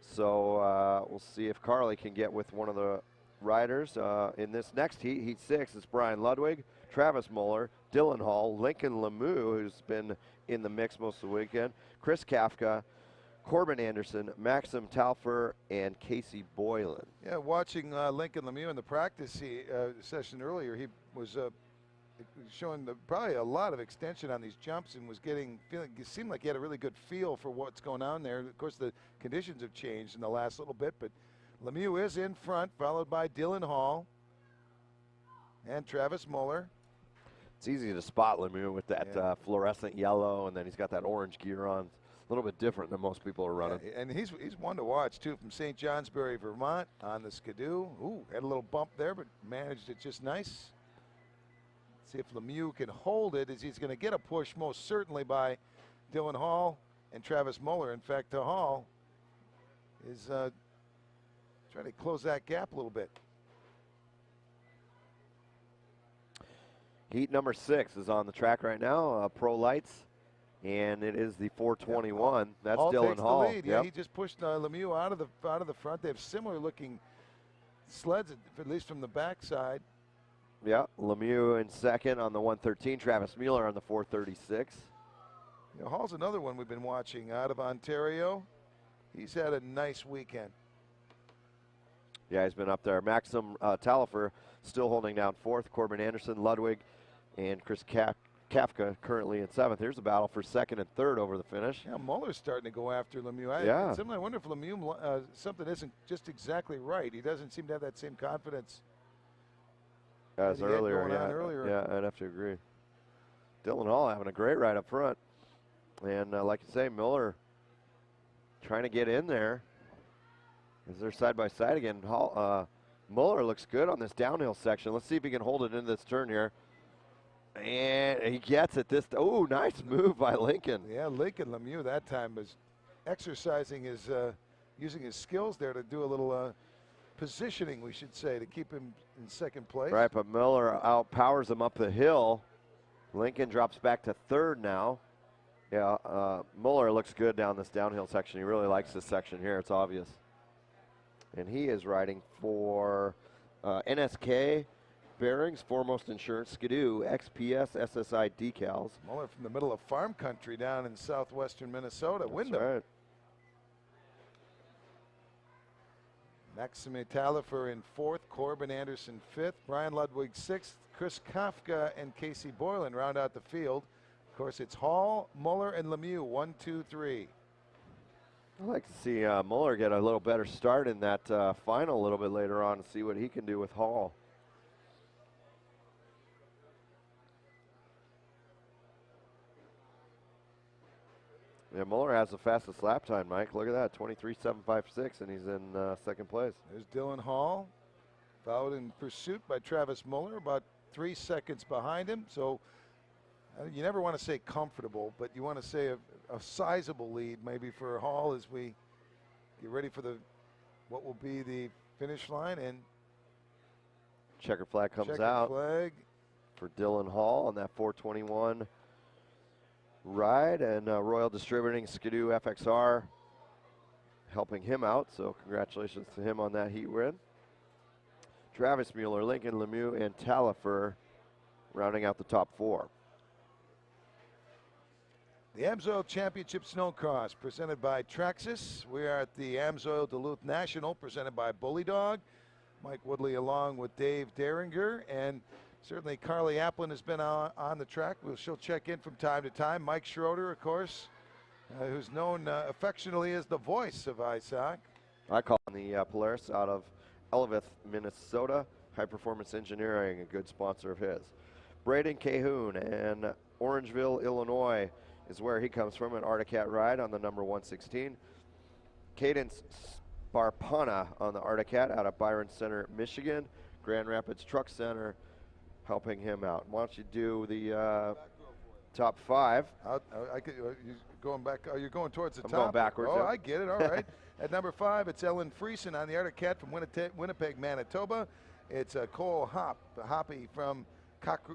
So we'll see if Carly can get with one of the riders. In this next heat, Heat 6, is Brian Ludwig, Travis Muller, Dylan Hall, Lincoln Lemieux, who's been in the mix most of the weekend, Chris Kafka, Corbin Anderson, Maxim Talfer, and Casey Boylan. Yeah, watching Lincoln Lemieux in the practice session earlier, he was showing probably a lot of extension on these jumps and was it seemed like he had a really good feel for what's going on there. Of course, the conditions have changed in the last little bit, but Lemieux is in front, followed by Dylan Hall and Travis Muller. It's easy to spot Lemieux with that fluorescent yellow, and then he's got that orange gear on. A little bit different than most people are running. Yeah, and he's one to watch, too, from St. Johnsbury, Vermont, on the Skidoo. Ooh, had a little bump there, but managed it just nice. See if Lemieux can hold it, as he's going to get a push most certainly by Dylan Hall and Travis Muller. In fact, Hall is trying to close that gap a little bit. Heat number 6 is on the track right now, Pro Lights, and it is the 421. Yep. That's Hall Dylan takes Hall. The lead. Yeah, he just pushed Lemieux out of the front. They have similar looking sleds, at least from the backside. Yeah, Lemieux in second on the 113. Travis Mueller on the 436. You know, Hall's another one we've been watching out of Ontario. He's had a nice weekend. Yeah, he's been up there. Maxim Talfer still holding down fourth. Corbin Anderson, Ludwig, and Chris Kafka currently in seventh. Here's a battle for second and third over the finish. Yeah, Muller's starting to go after Lemieux. I wonder if Lemieux, something isn't just exactly right. He doesn't seem to have that same confidence as earlier. Earlier. Yeah, I'd have to agree. Dylan Hall having a great ride up front. And like you say, Miller trying to get in there. As they're side by side again. Muller looks good on this downhill section. Let's see if he can hold it into this turn here. And he gets it this. Oh, nice move by Lincoln. Yeah, Lincoln Lemieux that time was exercising his, using his skills there to do a little positioning, we should say, to keep him in second place. Right, but Miller outpowers him up the hill. Lincoln drops back to third now. Yeah, Muller looks good down this downhill section. He really likes this section here. It's obvious. And he is riding for NSK Bearings, Foremost Insurance, Skidoo, XPS, SSI decals. Muller from the middle of farm country down in southwestern Minnesota. Wyndham. Right. Maxime Tallifer in fourth, Corbin Anderson fifth, Brian Ludwig sixth, Chris Kafka and Casey Boylan round out the field. Of course, it's Hall, Muller, and Lemieux, 1, 2, 3. I'd like to see Muller get a little better start in that final a little bit later on and see what he can do with Hall. Yeah, Muller has the fastest lap time, Mike. Look at that, 23.756, and he's in second place. There's Dylan Hall, followed in pursuit by Travis Muller, about 3 seconds behind him. So you never want to say comfortable, but you want to say a sizable lead maybe for Hall as we get ready for what will be the finish line. And checker flag comes checker out flag for Dylan Hall on that 421 ride, and Royal Distributing Skidoo FXR helping him out, so congratulations to him on that heat win. Travis Mueller, Lincoln Lemieux, and Tallifer rounding out the top 4. The AMSOIL Championship Snowcross presented by Traxxas. We are at the AMSOIL Duluth National presented by Bully Dog. Mike Woodley along with Dave Derringer, and certainly Carly Applin has been on the track. She'll check in from time to time. Mike Schroeder, of course, who's known affectionately as the voice of ISOC. I call him the Polaris out of Elvith, Minnesota. High Performance Engineering, a good sponsor of his. Braden Cahoon and Orangeville, Illinois is where he comes from, an Arctic Cat ride on the number 116. Cadence Sparpana on the Arctic Cat out of Byron Center, Michigan. Grand Rapids Truck Center helping him out. Why don't you do the top 5. I could, you're going back. Oh, you're going towards the I'm top. going backwards. Oh, yeah. I get it. All right. At number 5, it's Ellen Friesen on the Arctic Cat from Winnipeg, Manitoba. It's Cole Hoppy from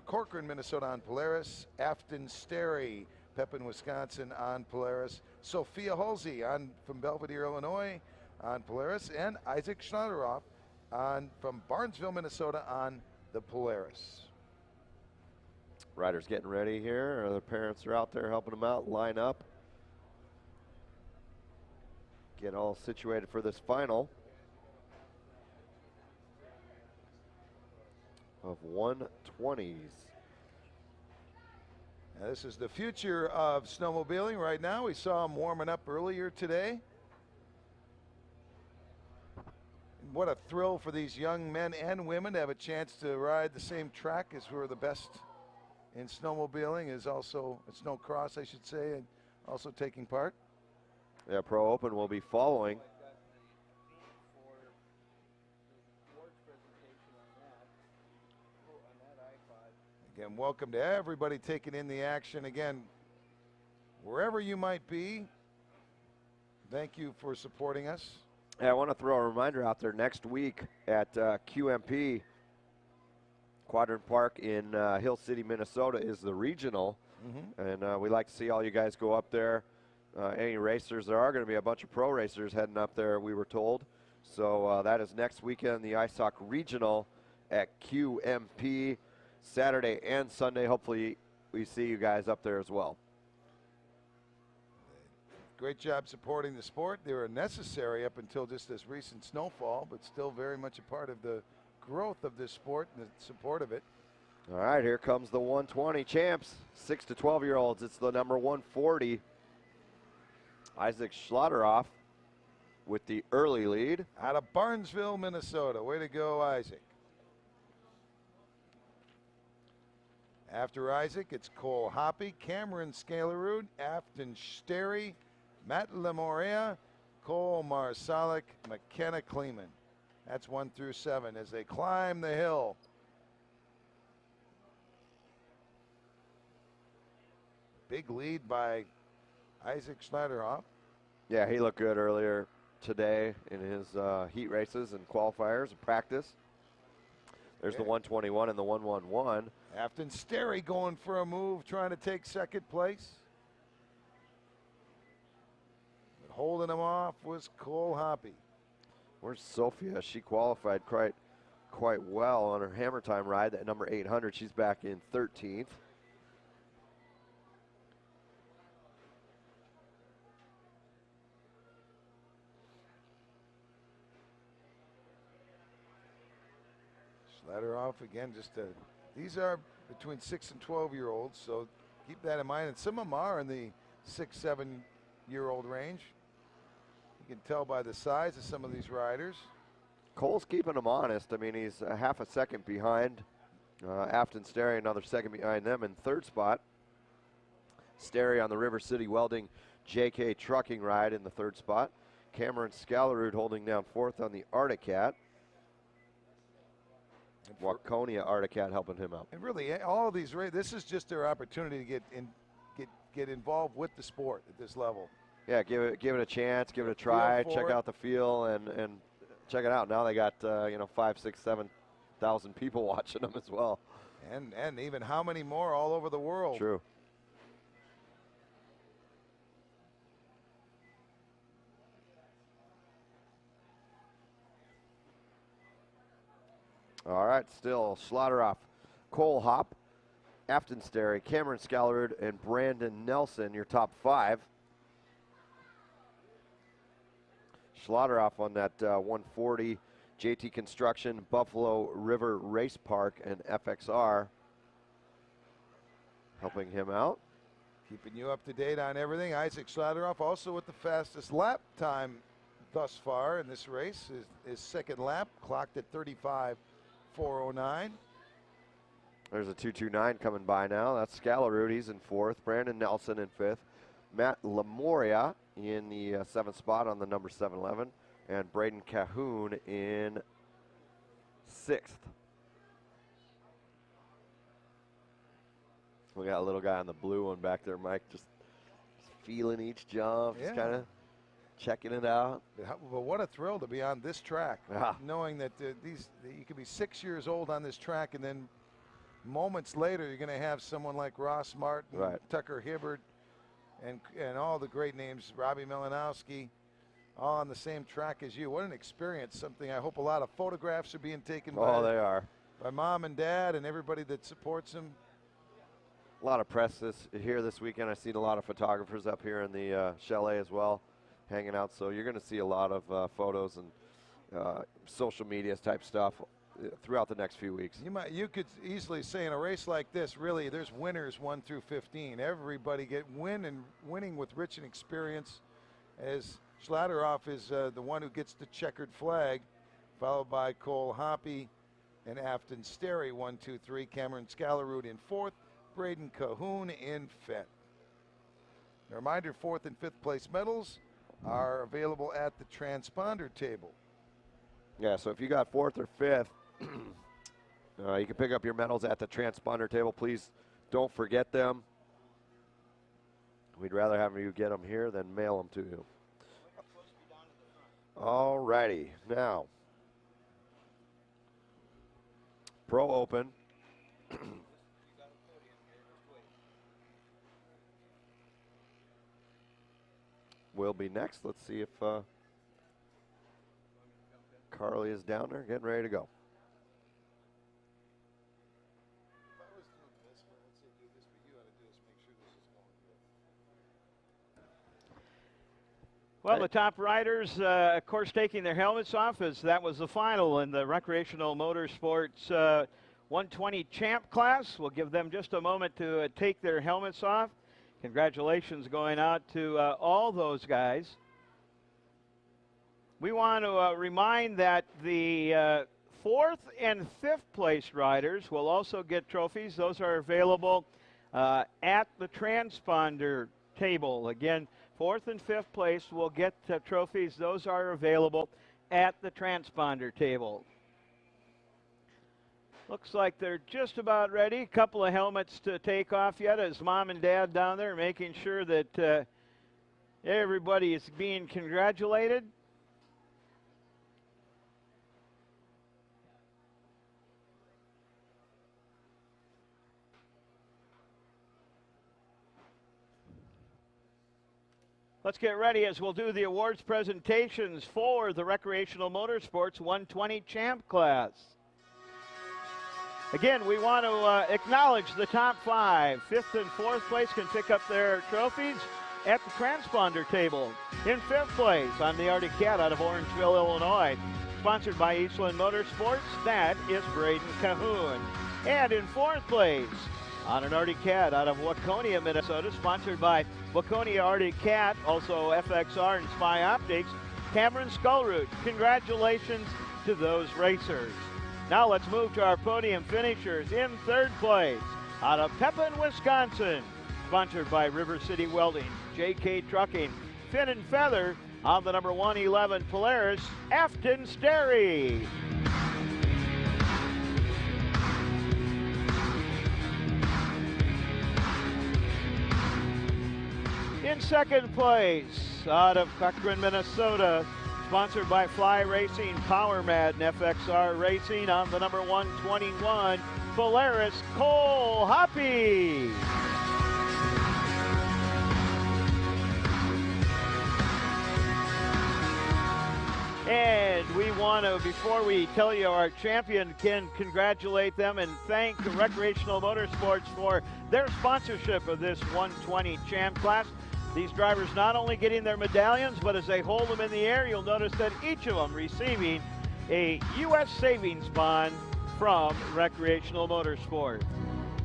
Corcoran, Minnesota on Polaris. Afton Sterry, Pepin, Wisconsin on Polaris. Sophia Halsey from Belvedere, Illinois on Polaris. And Isaac Schneideroff from Barnesville, Minnesota on the Polaris. Riders getting ready here. Their parents are out there helping them out, line up. Get all situated for this final of 120s. Now, this is the future of snowmobiling right now. We saw them warming up earlier today. And what a thrill for these young men and women to have a chance to ride the same track as who are the best in snowmobiling, is also Snocross, I should say, and also taking part. Yeah, Pro Open will be following. Again, welcome to everybody taking in the action. Again, wherever you might be, thank you for supporting us. Yeah, I want to throw a reminder out there next week at QMP. Quadrant Park in Hill City, Minnesota is the regional. And we like to see all you guys go up there. Any racers, there are going to be a bunch of pro racers heading up there, we were told. So that is next weekend, the ISOC Regional at QMP, Saturday and Sunday. Hopefully we see you guys up there as well. Great job supporting the sport. They were necessary up until just this recent snowfall, but still very much a part of the growth of this sport and the support of it. All right, here comes the 120 champs, 6 to 12-year-olds. It's the number 140. Isaac Schlotteroff with the early lead. Out of Barnesville, Minnesota. Way to go, Isaac. After Isaac, it's Cole Hoppy, Cameron Scalarud, Afton Sterry, Matt Lemoria, Cole Marsalik, McKenna Kleeman. That's 1 through 7 as they climb the hill. Big lead by Isaac Schneideroff. Yeah, he looked good earlier today in his heat races and qualifiers and practice. There's the 121 and the 111. Afton Sterry going for a move, trying to take second place. But holding him off was Cole Hoppy. Where's Sophia? She qualified quite well on her hammer time ride at number 800. She's back in 13th. Schlotteroff again, these are between 6 and 12-year-olds, so keep that in mind. And some of them are in the 6, 7-year-old range. You can tell by the size of some of these riders. Cole's keeping him honest. I mean, he's a half a second behind Afton Sterry, another second behind them in third spot. Sterry on the River City Welding JK Trucking ride in the third spot. Cameron Scalarud holding down fourth on the Arctic Cat. Waconia Arctic Cat helping him out. And really, all of these races, this is just their opportunity to get involved with the sport at this level. Yeah, give it a chance, give it a try, check out the feel, and check it out. Now they got 5, 6, 7,000 people watching them as well. And even how many more all over the world. True. All right, still Schlotteroff, Cole Hop, Afton Sterry, Cameron Scalarud, and Brandon Nelson, your top 5. Schlotteroff on that 140, JT Construction, Buffalo River Race Park, and FXR helping him out. Keeping you up to date on everything. Isaac Schlotteroff also with the fastest lap time thus far in this race. His second lap clocked at 35.409. There's a 229 coming by now. That's Scalarud, he's in fourth. Brandon Nelson in fifth. Matt Lemoria in the seventh spot on the number 711. And Braden Cahoon in sixth. We got a little guy on the blue one back there, Mike, just feeling each jump, just kind of checking it out. But what a thrill to be on this track, Yeah. knowing that you could be 6 years old on this track, and then moments later you're going to have someone like Ross Martin, Tucker Hibbert, and all the great names, Robbie Melanowski, all on the same track as you. What an experience! Something I hope a lot of photographs are being taken They are. by mom and dad and everybody that supports them. A lot of press here this weekend. I've seen a lot of photographers up here in the chalet as well, hanging out. So you're going to see a lot of photos and social media type stuff throughout the next few weeks. You could easily say in a race like this, really, there's winners 1 through 15. Everybody winning with rich and experience, as Schladeroff is the one who gets the checkered flag, followed by Cole Hoppy and Afton Sterry, 1, 2, 3. Cameron Scalarud in 4th. Braden Cahoon in 5th. A reminder, 4th and 5th place medals are available at the transponder table. Yeah, so if you got 4th or 5th, you can pick up your medals at the transponder table. Please don't forget them. We'd rather have you get them here than mail them to you. All righty, now, Pro Open. Will be next. Let's see if Carly is down there getting ready to go. Well, the top riders, of course, taking their helmets off, as that was the final in the recreational motorsports 120 champ class. We'll give them just a moment to take their helmets off. Congratulations going out to all those guys. We want to remind that the 4th and 5th place riders will also get trophies. Those are available at the transponder table. Again, 4th and 5th place will get trophies. Those are available at the transponder table. Looks like they're just about ready. A couple of helmets to take off yet, as mom and dad down there making sure that everybody is being congratulated. Let's get ready as we'll do the awards presentations for the recreational motorsports 120 champ class. Again, we want to acknowledge the top 5. 5th and 4th place can pick up their trophies at the transponder table. In 5th place on the Arctic Cat out of Orangeville, Illinois, sponsored by Eastland Motorsports, that is Braden Cahoon. And in 4th place on an Arctic Cat out of Waconia, Minnesota, sponsored by Waconia Arctic Cat, also FXR and Spy Optics, Cameron Scalarud. Congratulations to those racers. Now let's move to our podium finishers. In 3rd place, out of Pepin, Wisconsin, sponsored by River City Welding, JK Trucking, Fin and Feather, on the number 111 Polaris, Afton Sterry. In 2nd place, out of Cochrane, Minnesota, sponsored by Fly Racing, Power Mad, and FXR Racing, on the number 121 Polaris, Cole Hoppy. And we want to, before we tell you our champion, can congratulate them and thank Recreational Motorsports for their sponsorship of this 120 champ class. These drivers not only getting their medallions, but as they hold them in the air, you'll notice that each of them receiving a U.S. savings bond from Recreational Motorsport.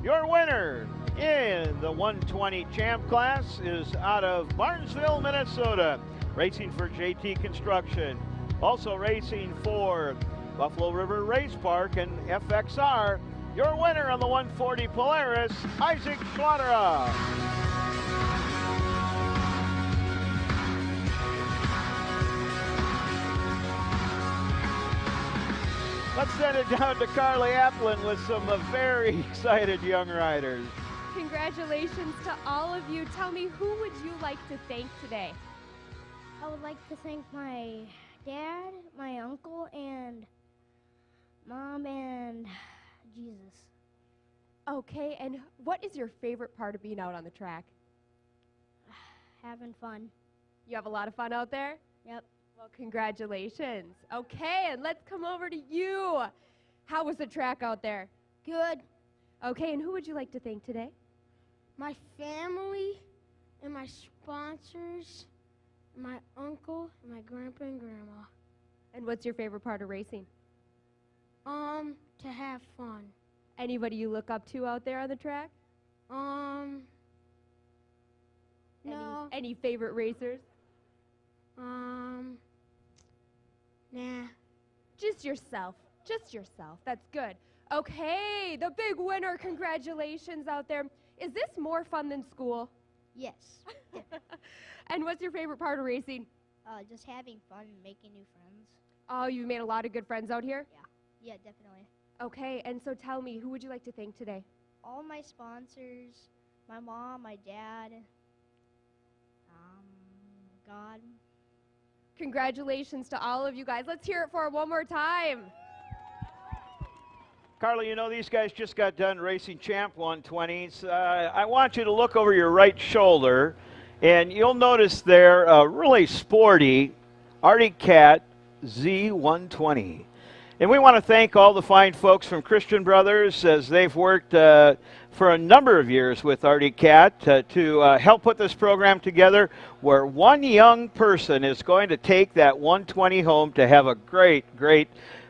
Your winner in the 120 champ class is out of Martinsville, Minnesota, racing for JT Construction. Also racing for Buffalo River Race Park and FXR. Your winner on the 140 Polaris, Isaac Schladeroff. Let's send it down to Carly Applin with some very excited young riders. Congratulations to all of you. Tell me, who would you like to thank today? I would like to thank my dad, my uncle, and mom, and Jesus. Okay, and what is your favorite part of being out on the track? Having fun. You have a lot of fun out there? Yep. Well, congratulations. Okay, and let's come over to you. How was the track out there? Good. Okay, and who would you like to thank today? My family and my sponsors, my uncle, and my grandpa and grandma. And what's your favorite part of racing? To have fun. Anybody you look up to out there on the track? No. Any favorite racers? Nah. Just yourself. Just yourself. That's good. Okay, the big winner. Congratulations out there. Is this more fun than school? Yes. And what's your favorite part of racing? Just having fun and making new friends. Oh, you made a lot of good friends out here? Yeah, definitely. Okay, and so tell me, who would you like to thank today? All my sponsors, my mom, my dad, God. Congratulations to all of you guys. Let's hear it for one more time. Carla, you know, these guys just got done racing Champ 120s. I want you to look over your right shoulder, and you'll notice there a really sporty Arctic Cat Z120. And we want to thank all the fine folks from Christian Brothers as they've worked for a number of years with Arctic Cat to help put this program together, where one young person is going to take that 120 home to have a great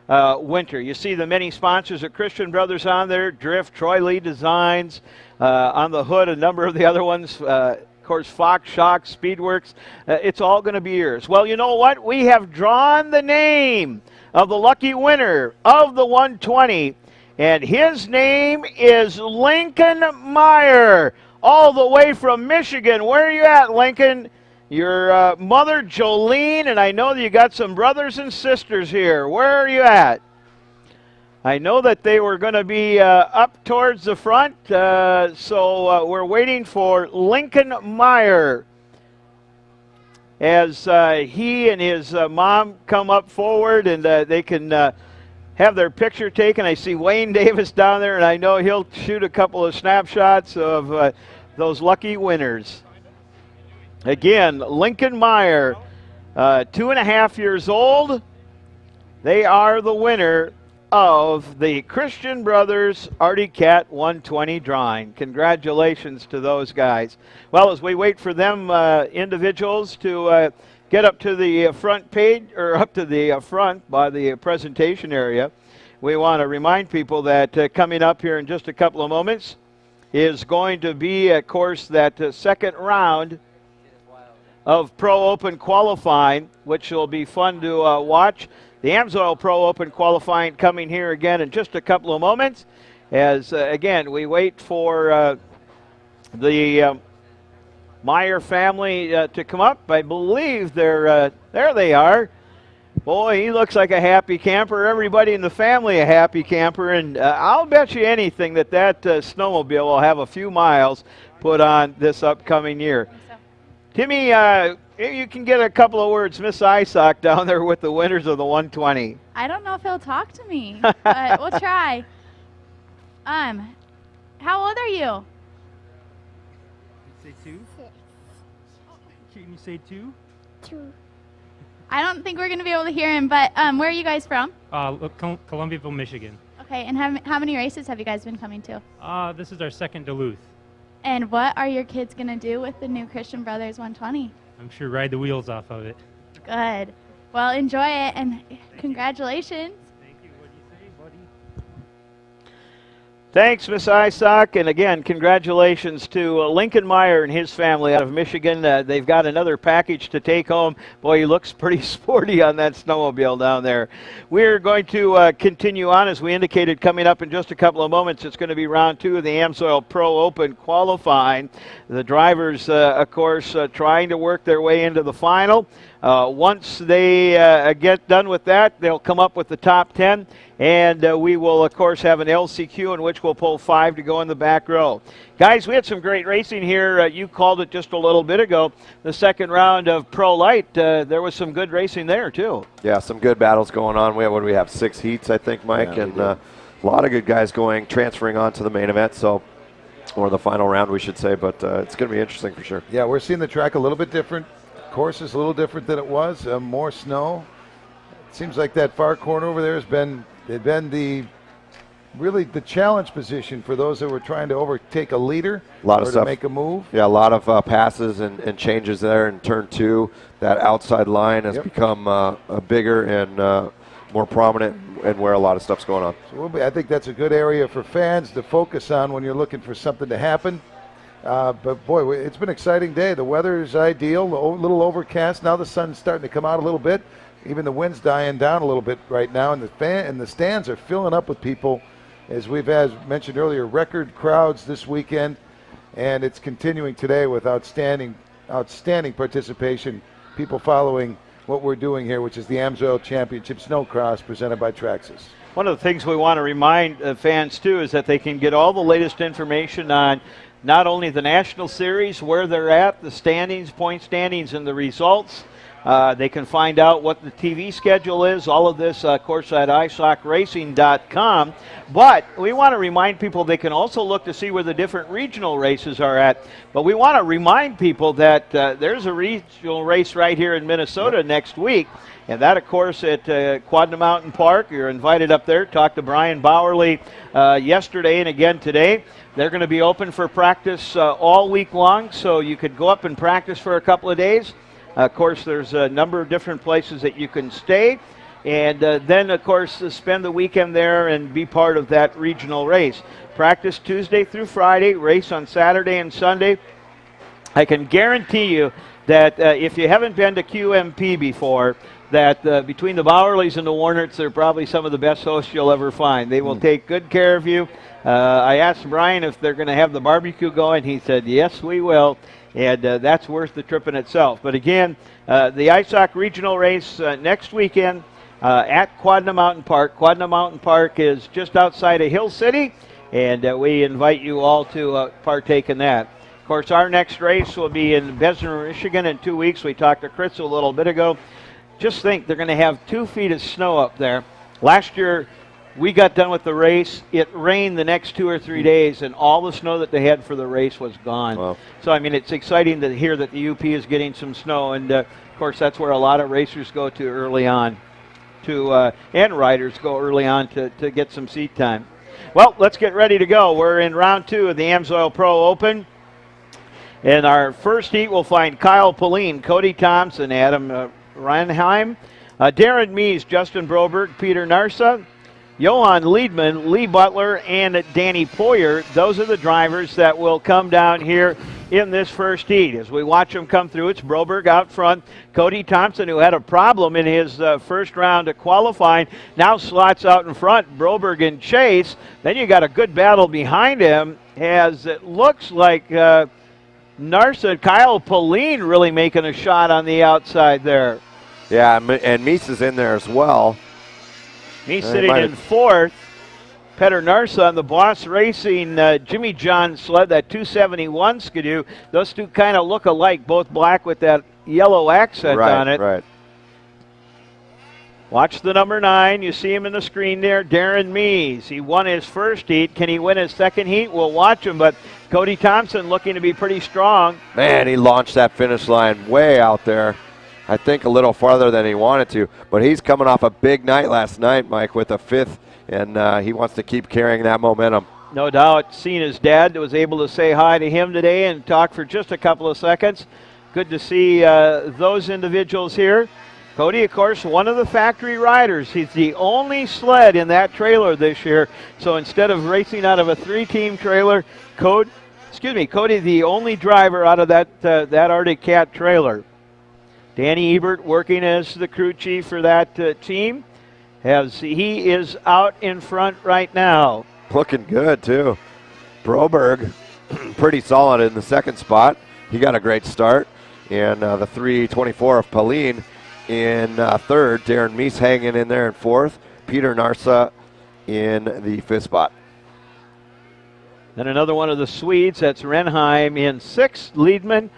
winter. You see the many sponsors of Christian Brothers on there: Drift, Troy Lee Designs, on the hood a number of the other ones, of course Fox Shock, Speedworks. It's all going to be yours. Well, you know what? We have drawn the name of the lucky winner of the 120, and his name is Lincoln Meyer, all the way from Michigan. Where are you at, Lincoln? Your mother, Jolene, and I know that you got some brothers and sisters here. Where are you at? I know that they were going to be up towards the front, so we're waiting for Lincoln Meyer as he and his mom come up forward, and they can have their picture taken. I see Wayne Davis down there, and I know he'll shoot a couple of snapshots of those lucky winners. Again, Lincoln Meyer, 2.5 years old. They are the winner of the Christian Brothers Arctic Cat 120 drawing. Congratulations to those guys. Well, as we wait for them individuals to get up to the front page, or up to the front by the presentation area, we want to remind people that coming up here in just a couple of moments is going to be, of course, that second round of Pro Open qualifying, which will be fun to watch. The AMSOIL Pro Open qualifying coming here again in just a couple of moments, as again we wait for the Meyer family to come up. I believe they're there. They are. Boy, he looks like a happy camper. Everybody in the family a happy camper, and I'll bet you anything that snowmobile will have a few miles put on this upcoming year. Timmy, you can get a couple of words. Miss Isock down there with the winners of the 120. I don't know if he'll talk to me, but we'll try. How old are you? Say 2. 6. Can you say 2? 2. I don't think we're going to be able to hear him, but where are you guys from? Columbiaville, Michigan. Okay, and how many races have you guys been coming to? This is our second Duluth. And what are your kids going to do with the new Christian Brothers 120? I'm sure ride the wheels off of it. Good. Well, enjoy it, and congratulations. Thank you. What do you say, buddy? Thanks, Miss Isock, and again, congratulations to Lincoln Meyer and his family out of Michigan. They've got another package to take home. Boy, he looks pretty sporty on that snowmobile down there. We're going to continue on, as we indicated, coming up in just a couple of moments. It's going to be round 2 of the AMSOIL Pro Open qualifying. The drivers, of course, trying to work their way into the final. Once they get done with that, they'll come up with the top 10, and we will, of course, have an LCQ in which we'll pull 5 to go in the back row. Guys, we had some great racing here. You called it just a little bit ago. The second round of Pro Lite, there was some good racing there, too. Yeah, some good battles going on. What do we have, 6 heats, I think, Mike? And a lot of good guys transferring on to the main event, or the final round, we should say. But it's going to be interesting for sure. Yeah, we're seeing the track a little bit different. Course is a little different than it was. More snow. It seems like that far corner over there has been really the challenge position for those that were trying to overtake a leader or to make a move. Yeah, a lot of passes and changes there in turn 2. That outside line has become bigger and more prominent, and where a lot of stuff's going on. So I think that's a good area for fans to focus on when you're looking for something to happen. But boy, it's been an exciting day. The weather is ideal, a little overcast. Now the sun's starting to come out a little bit. Even the wind's dying down a little bit right now, and the stands are filling up with people. As we've mentioned earlier, record crowds this weekend, and it's continuing today with outstanding participation. People following what we're doing here, which is the AMSOIL Championship Snocross presented by Traxxas. One of the things we want to remind fans, too, is that they can get all the latest information on not only the National Series, where they're at, the standings, point standings, and the results. They can find out what the TV schedule is, all of this, of course, at isocracing.com. But we want to remind people they can also look to see where the different regional races are at. But we want to remind people that there's a regional race right here in Minnesota next week. And that, of course, at Quadna Mountain Park. You're invited up there. Talked to Brian Bowerly yesterday and again today. They're going to be open for practice all week long, so you could go up and practice for a couple of days. Of course, there's a number of different places that you can stay. And then, of course, spend the weekend there and be part of that regional race. Practice Tuesday through Friday, race on Saturday and Sunday. I can guarantee you that if you haven't been to QMP before, that between the Bowerleys and the Warnerts, they're probably some of the best hosts you'll ever find. They will take good care of you. I asked Brian if they're going to have the barbecue going. He said, yes, we will. And that's worth the trip in itself. But again, the ISOC regional race next weekend at Quadna Mountain Park. Quadna Mountain Park is just outside of Hill City, and we invite you all to partake in that. Of course, our next race will be in Bessemer, Michigan in 2 weeks. We talked to Chris a little bit ago. Just think, they're going to have 2 feet of snow up there. Last year, we got done with the race. It rained the next 2 or 3 days, and all the snow that they had for the race was gone. Wow. So, I mean, it's exciting to hear that the UP is getting some snow, and, of course, that's where a lot of racers go to early on, and riders go early on to get some seat time. Well, let's get ready to go. We're in round 2 of the AMSOIL Pro Open. In our first heat, we'll find Kyle Pauline, Cody Thompson, Adam Reinheim, Darren Mees, Justin Broberg, Peter Narsa, Johan Liedman, Lee Butler, and Danny Poyer. Those are the drivers that will come down here in this first heat. As we watch them come through, it's Broberg out front. Cody Thompson, who had a problem in his first round of qualifying, now slots out in front. Broberg in chase. Then you got a good battle behind him, as it looks like Narsa, Kyle Pauline really making a shot on the outside there. Yeah, and Meese is in there as well. Meese sitting in fourth. Peter Narsa on the Boss Racing Jimmy John sled, that 271 Skidoo. Those two kind of look alike, both black with that yellow accent on it. Right. Watch the number 9. You see him in the screen there, Darren Mees. He won his first heat. Can he win his second heat? We'll watch him, but Cody Thompson looking to be pretty strong. Man, he launched that finish line way out there. I think a little farther than he wanted to, but he's coming off a big night last night, Mike, with a 5th, and he wants to keep carrying that momentum. No doubt. Seeing his dad, was able to say hi to him today and talk for just a couple of seconds. Good to see those individuals here. Cody, of course, one of the factory riders. He's the only sled in that trailer this year. So instead of racing out of a 3-team trailer, Cody, the only driver out of that Arctic Cat trailer. Danny Ebert working as the crew chief for that team, as he is out in front right now. Looking good, too. Broberg, pretty solid in the second spot. He got a great start. And the 324 of Pauline in third. Darren Meese hanging in there in fourth. Peter Narsa in the fifth spot. Then another one of the Swedes, that's Renheim in sixth. Liedman,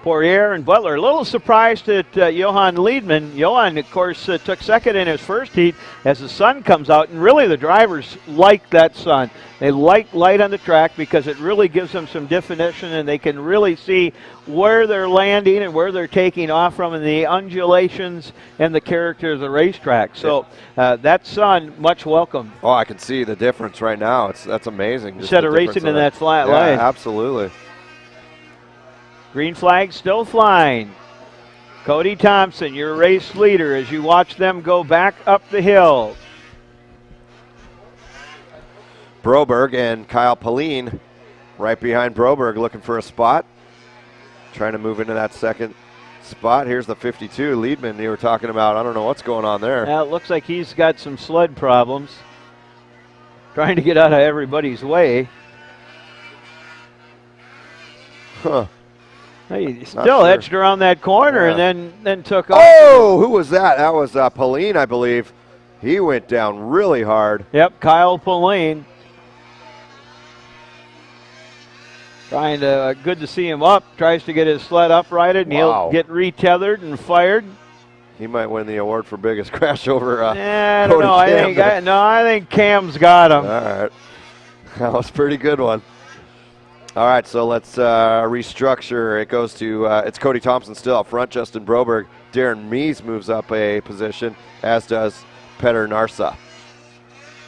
Poirier, and Butler. A little surprised at Johan Liedman. Johan, of course, took second in his first heat as the sun comes out, and really the drivers like that sun. They like light on the track because it really gives them some definition, and they can really see where they're landing and where they're taking off from, and the undulations and the character of the racetrack. So that sun, much welcome. Oh, I can see the difference right now. That's amazing. Instead of racing in that flat line. Absolutely. Green flag still flying. Cody Thompson, your race leader, as you watch them go back up the hill. Broberg and Kyle Pauline right behind Broberg looking for a spot. Trying to move into that second spot. Here's the 52, Liedman you were talking about. I don't know what's going on there. It looks like he's got some sled problems. Trying to get out of everybody's way. Huh. He still edged around that corner and then took off. Oh, who was that? That was Pauline, I believe. He went down really hard. Yep, Kyle Pauline. Trying to, good to see him up. Tries to get his sled uprighted, and he'll get retethered and fired. He might win the award for biggest crash over I don't know. I think Cam's got him. All right. That was a pretty good one. All right, so let's restructure. It goes to, it's Cody Thompson still up front, Justin Broberg. Darren Meese moves up a position, as does Petter Narsa.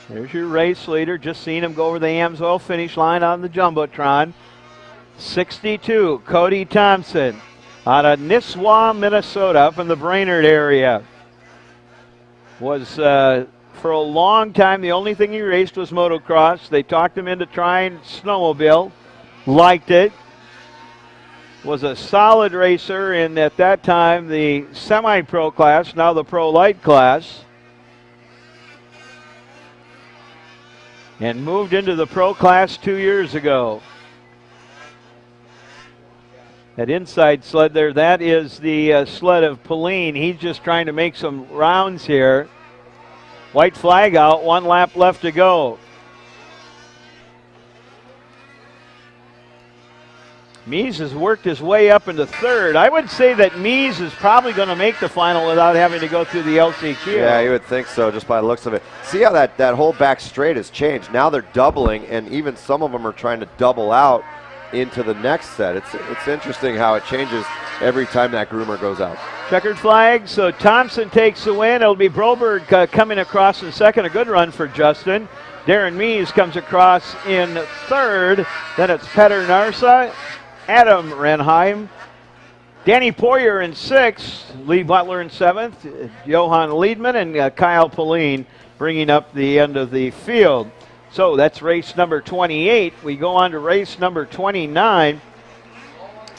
There's your race leader. Just seen him go over the AMSOIL finish line on the Jumbotron. 62, Cody Thompson out of Nisswa, Minnesota, up in the Brainerd area. Was, for a long time, the only thing he raced was motocross. They talked him into trying snowmobile. Liked it. Was a solid racer in, at that time, the semi-pro class, now the pro light class. And moved into the pro class 2 years ago. That inside sled there, that is the sled of Pauline. He's just trying to make some rounds here. White flag out, 1 lap left to go. Meese has worked his way up into third. I would say that Meese is probably going to make the final without having to go through the LCQ. Yeah, you would think so, just by the looks of it. See how that whole back straight has changed. Now they're doubling, and even some of them are trying to double out into the next set. It's interesting how it changes every time that groomer goes out. Checkered flag, so Thompson takes the win. It'll be Broberg coming across in second. A good run for Justin. Darren Meese comes across in third. Then it's Petter Narsa, Adam Renheim, Danny Poirier in sixth, Lee Butler in seventh, Johan Liedman, and Kyle Pauline bringing up the end of the field. So that's race number 28. We go on to race number 29,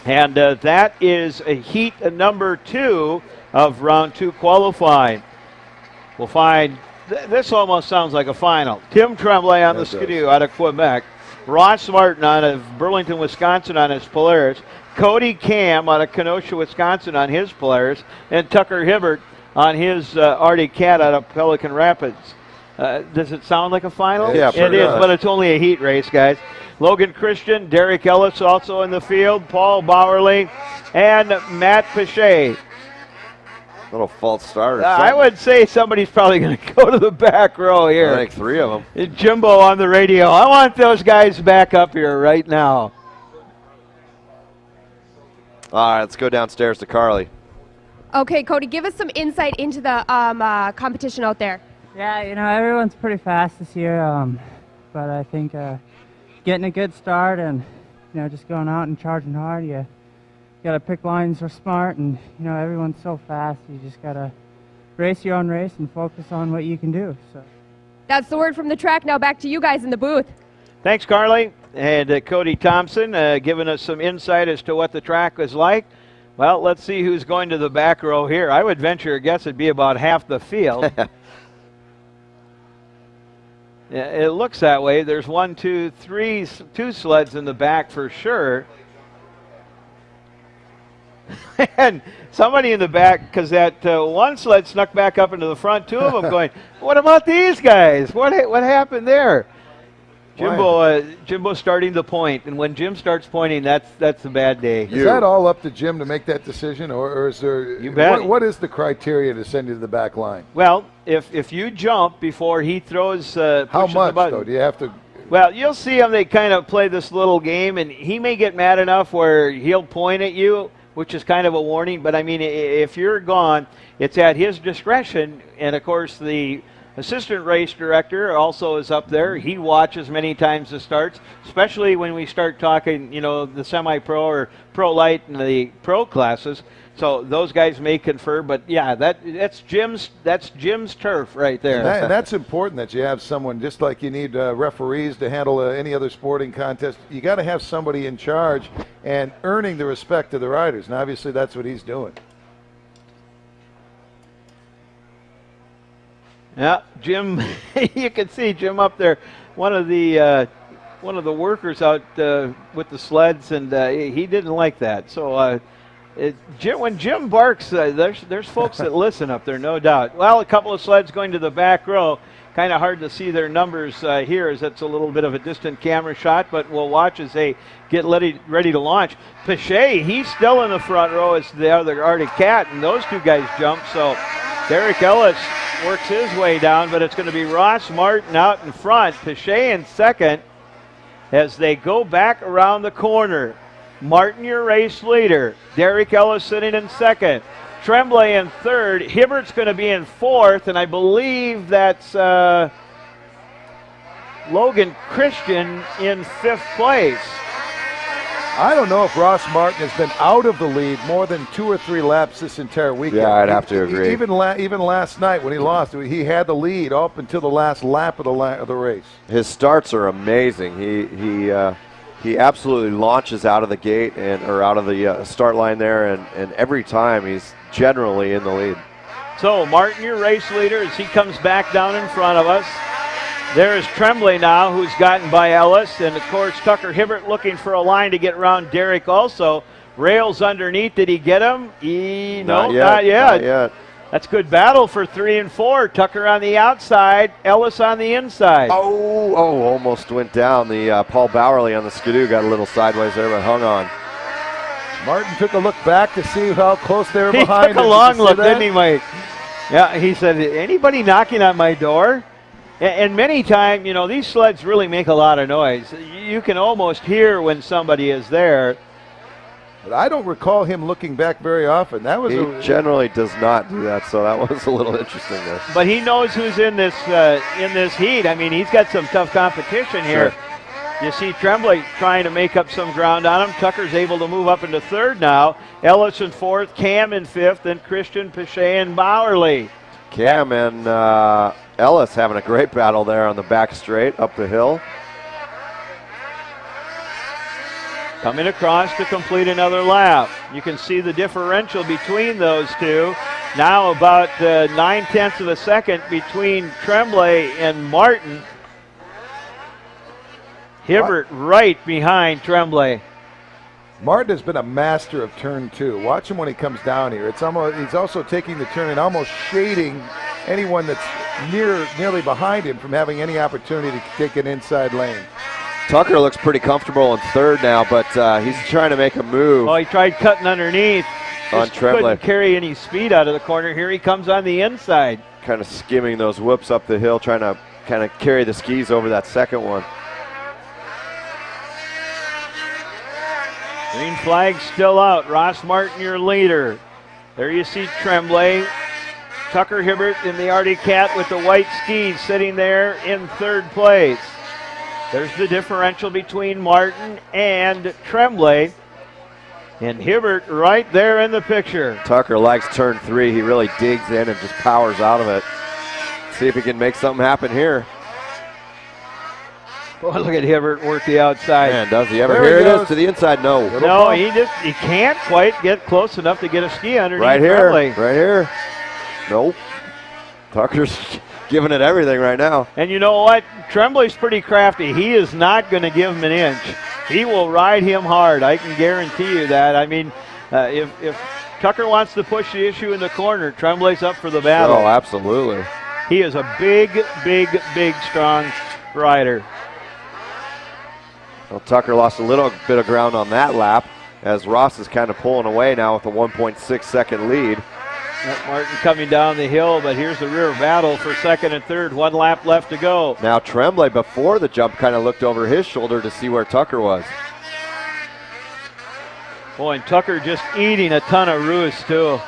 and that is a heat number 2 of round 2 qualifying. We'll find, this almost sounds like a final. Tim Tremblay on the Skidoo out of Quebec. Ross Martin out of Burlington, Wisconsin on his Polaris. Cody Cam out of Kenosha, Wisconsin on his Polaris. And Tucker Hibbert on his Arctic Cat out of Pelican Rapids. Does it sound like a final? Yeah, it is, but it's only a heat race, guys. Logan Christian, Derek Ellis also in the field, Paul Bowerly, and Matt Pichet. Little false start. I would say somebody's probably going to go to the back row here. I think 3 of them. Jimbo on the radio. I want those guys back up here right now. All right, let's go downstairs to Carly. Okay, Cody, give us some insight into the competition out there. Yeah, everyone's pretty fast this year, but I think getting a good start and, just going out and charging hard, you got to pick lines for smart, and, everyone's so fast, you just got to race your own race and focus on what you can do. So that's the word from the track. Now back to you guys in the booth. Thanks, Carly. And Cody Thompson giving us some insight as to what the track was like. Well, let's see who's going to the back row here. I would venture a guess it'd be about half the field. Yeah, it looks that way. There's 1, 2, 3, 2 sleds in the back for sure. And somebody in the back, because that one sled snuck back up into the front, two of them going, what about these guys? What happened there? Jimbo starting to point, and when Jim starts pointing, that's a bad day. Is that all up to Jim to make that decision, or is there? You bet. What is the criteria to send you to the back line? Well, if you jump before he throws, how much though? Do you have to? Well, you'll see him. They kind of play this little game, and he may get mad enough where he'll point at you, which is kind of a warning. But I mean, if you're gone, it's at his discretion, and of course the assistant race director also is up there. He watches many times the starts, especially when we start talking, the semi-pro or pro light and the pro classes. So those guys may confer, but yeah, that's Jim's turf right there. And that's important that you have someone, just like you need referees to handle any other sporting contest. You got to have somebody in charge and earning the respect of the riders. And obviously that's what he's doing. Yeah, Jim, you can see Jim up there, one of the workers out with the sleds, and he didn't like that. So when Jim barks, there's folks that listen up there, no doubt. Well, a couple of sleds going to the back row. Kind of hard to see their numbers here, as it's a little bit of a distant camera shot, but we'll watch as they get ready to launch. Pache, he's still in the front row as the other Arctic Cat, and those two guys jump. So Derek Ellis works his way down, but it's going to be Ross Martin out in front. Pache in second as they go back around the corner. Martin, your race leader. Derek Ellis sitting in second. Tremblay in third. Hibbert's going to be in fourth, and I believe that's Logan Christian in fifth place. I don't know if Ross Martin has been out of the lead more than 2 or 3 laps this entire weekend. Yeah, I'd have to agree. Even last night when he lost, he had the lead up until the last lap of the race. His starts are amazing. He absolutely launches out of the gate or out of the start line there, and every time he's generally in the lead. So Martin, your race leader, as he comes back down in front of us. There is Tremblay now, who's gotten by Ellis, and of course Tucker Hibbert looking for a line to get around Derek also. Rails underneath, did he get him? Not yet. That's good battle for 3 and 4. Tucker on the outside, Ellis on the inside. Oh, almost went down. The Paul Bowerly on the skidoo got a little sideways there, but hung on. Martin took a look back to see how close they were behind. He took a long look, didn't he, Mike? Yeah, he said, anybody knocking on my door? And many times, these sleds really make a lot of noise. You can almost hear when somebody is there. But I don't recall him looking back very often. He generally does not do that, so that was a little interesting there. But he knows who's in this heat. I mean, he's got some tough competition here. Sure. You see Tremblay trying to make up some ground on him. Tucker's able to move up into third now. Ellis in fourth, Cam in fifth, and Christian, Pache, and Bowerly. Cam and Ellis having a great battle there on the back straight up the hill. Coming across to complete another lap. You can see the differential between those two. Now about 9/10 of a second between Tremblay and Martin. Hibbert right behind Tremblay. Martin has been a master of turn 2. Watch him when he comes down here. He's also taking the turn and almost shading anyone that's nearly behind him from having any opportunity to take an inside lane. Tucker looks pretty comfortable in third now, but he's trying to make a move. Oh, he tried cutting underneath. On Tremblay. Couldn't carry any speed out of the corner. Here he comes on the inside. Kind of skimming those whoops up the hill, trying to kind of carry the skis over that second one. Green flag still out. Ross Martin, your leader. There you see Tremblay. Tucker Hibbert in the Arctic Cat with the white skis sitting there in third place. There's the differential between Martin and Tremblay. And Hibbert right there in the picture. Tucker likes turn 3. He really digs in and just powers out of it. See if he can make something happen here. Boy, look at Hibbert work the outside. Man, does he ever? Here it is to the inside. No. No, he can't quite get close enough to get a ski underneath Tremblay. Right here. Nope. Tucker's giving it everything right now. And you know what? Tremblay's pretty crafty. He is not going to give him an inch. He will ride him hard. I can guarantee you that. I mean, if Tucker wants to push the issue in the corner. Tremblay's up for the battle. Oh, absolutely. He is a big, strong rider. Well, Tucker lost a little bit of ground on that lap as Ross is kind of pulling away now with a 1.6 second lead. Martin coming down the hill, but here's the rear battle for second and third. 1 lap left to go. Now Tremblay before the jump kind of looked over his shoulder to see where Tucker was. Boy, and Tucker just eating a ton of roost too.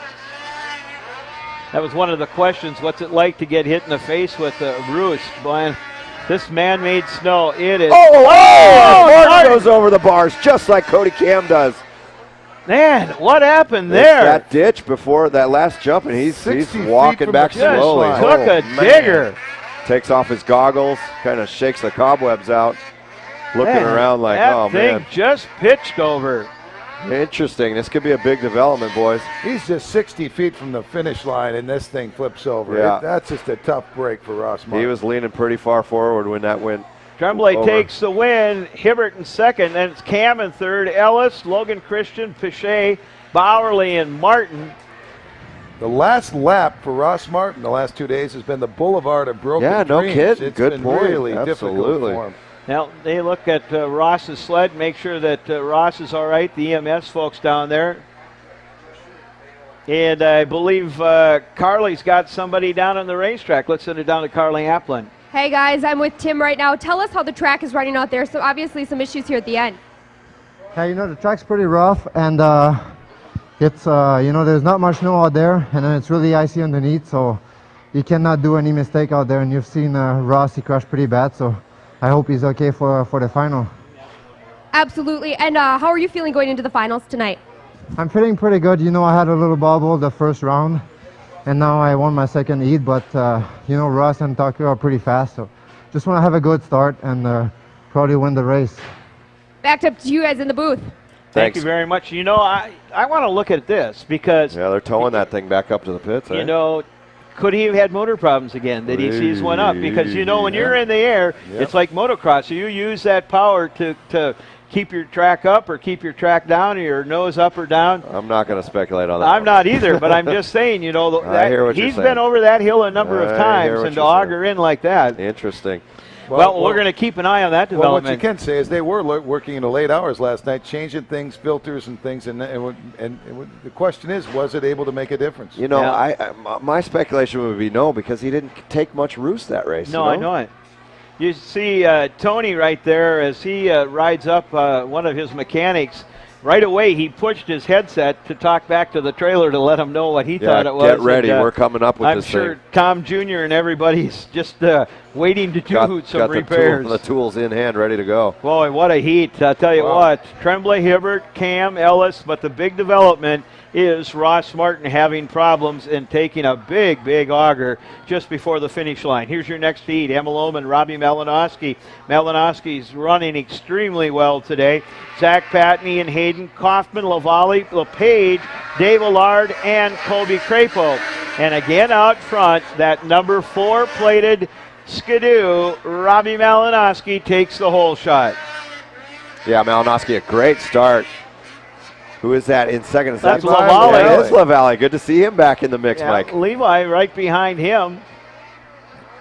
That was one of the questions. What's it like to get hit in the face with a roost? Boy, this man-made snow, it is. Martin goes over the bars just like Cody Cam does. Man, what happened It's there? that ditch before that last jump, and he's walking back slowly. Took a digger. Takes off his goggles, kind of shakes the cobwebs out, looking around like, oh, man. That thing just pitched over. Interesting. This could be a big development, boys. He's just 60 feet from the finish line, and this thing flips over. Yeah. That's just a tough break for Ross Martin. He was leaning pretty far forward when that went Tremblay over. takes the win. Hibbert in second. Then it's Cam in third. Ellis, Logan Christian, Pichet, Bowerly, and Martin. The last lap for Ross Martin the last 2 days has been the boulevard of broken dreams. no kidding. It's Good been point. really difficult for him. Now, they look at Ross's sled, make sure that Ross is all right, the EMS folks down there. And I believe Carly's got somebody down on the racetrack. Let's send it down to Carly Applin. Hey guys, I'm with Tim right now. Tell us how the track is running out there. So obviously some issues here at the end. Yeah, the track's pretty rough, and it's there's not much snow out there, and then it's really icy underneath, so you cannot do any mistake out there. And you've seen Ross, he crashed pretty bad, so I hope he's okay for the final. Absolutely. And how are you feeling going into the finals tonight? I'm feeling pretty good. I had a little bobble the first round, and now I won my second heat, but Ross and Tucker are pretty fast, so just want to have a good start and probably win the race. Back up to you guys in the booth. Thank you very much. I want to look at this because they're towing that thing back up to the pits. Could he have had motor problems again? Did he seize one up? Because when you're in the air, it's like motocross. So you use that power to keep your track up or keep your track down or your nose up or down. I'm not going to speculate on that. I'm not either, but I'm just saying, I hear what you're he's saying. been over that hill a number of times, and to auger in like that. Interesting. Well, we're going to keep an eye on that development. Well, what you can say is they were working in the late hours last night, changing things, filters and things, and the question is, was it able to make a difference? My speculation would be no, because he didn't take much roost that race. No, I know it. You see Tony right there as he rides up one of his mechanics. Right away, he pushed his headset to talk back to the trailer to let him know what he thought it was. Get ready. We're coming up with this thing. I'm sure Tom Jr. and everybody's just waiting to do some repairs. The tools in hand, ready to go. Boy, what a heat. I'll tell you what. Tremblay, Hibbert, Cam, Ellis, but the big development is Ross Martin having problems and taking a big auger just before the finish line. Here's your next heat. Emil Oman, Robbie Malinowski. Malinowski's running extremely well today. Zach Patney and Hayden Kaufman, Lavallee, LePage, Dave Allard, and Colby Crapo. And again out front, that number 4 plated Skidoo, Robbie Malinowski takes the whole shot. Yeah, Malinowski, a great start. Who is that in second? That's Lavallee. Yeah, it is Lavallee. Good to see him back in the mix, Mike. Levi right behind him.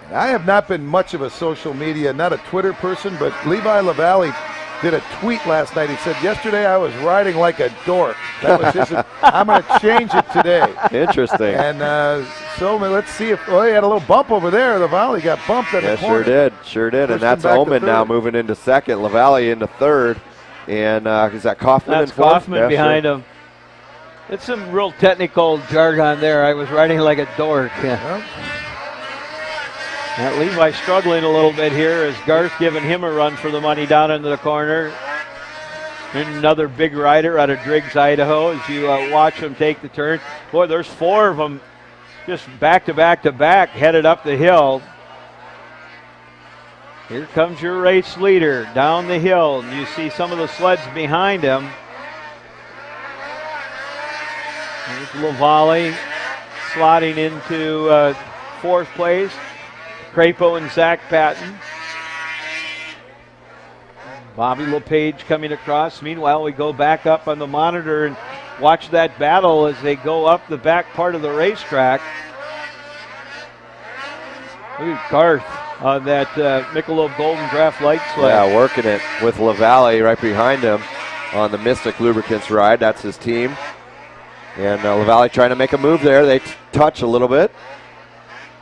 I have not been much of a social media, not a Twitter person, but Levi Lavallee did a tweet last night. He said, yesterday I was riding like a dork. That was his, I'm going to change it today. Interesting. And so let's see if, he had a little bump over there. Lavallee got bumped at the corner. Sure did. And that's Oman now moving into second. Lavallee into third. And is that Kaufman? That's Kaufman behind him. It's some real technical jargon there. I was riding like a dork. Yeah. Now Levi struggling a little bit here as Garth giving him a run for the money down into the corner. And another big rider out of Driggs, Idaho, as you watch him take the turn. Boy, there's 4 of them just back to back headed up the hill. Here comes your race leader down the hill. And you see some of the sleds behind him. There's Lavallee slotting into 4th place. Crapo and Zach Patton. Bobby LePage coming across. Meanwhile, we go back up on the monitor, and watch that battle as they go up the back part of the racetrack. Look at Garth on that Michelob Golden Draft Light sled. Yeah, working it with LaValle right behind him on the Mystic Lubricants ride. That's his team. And LaValle trying to make a move there. They touch a little bit.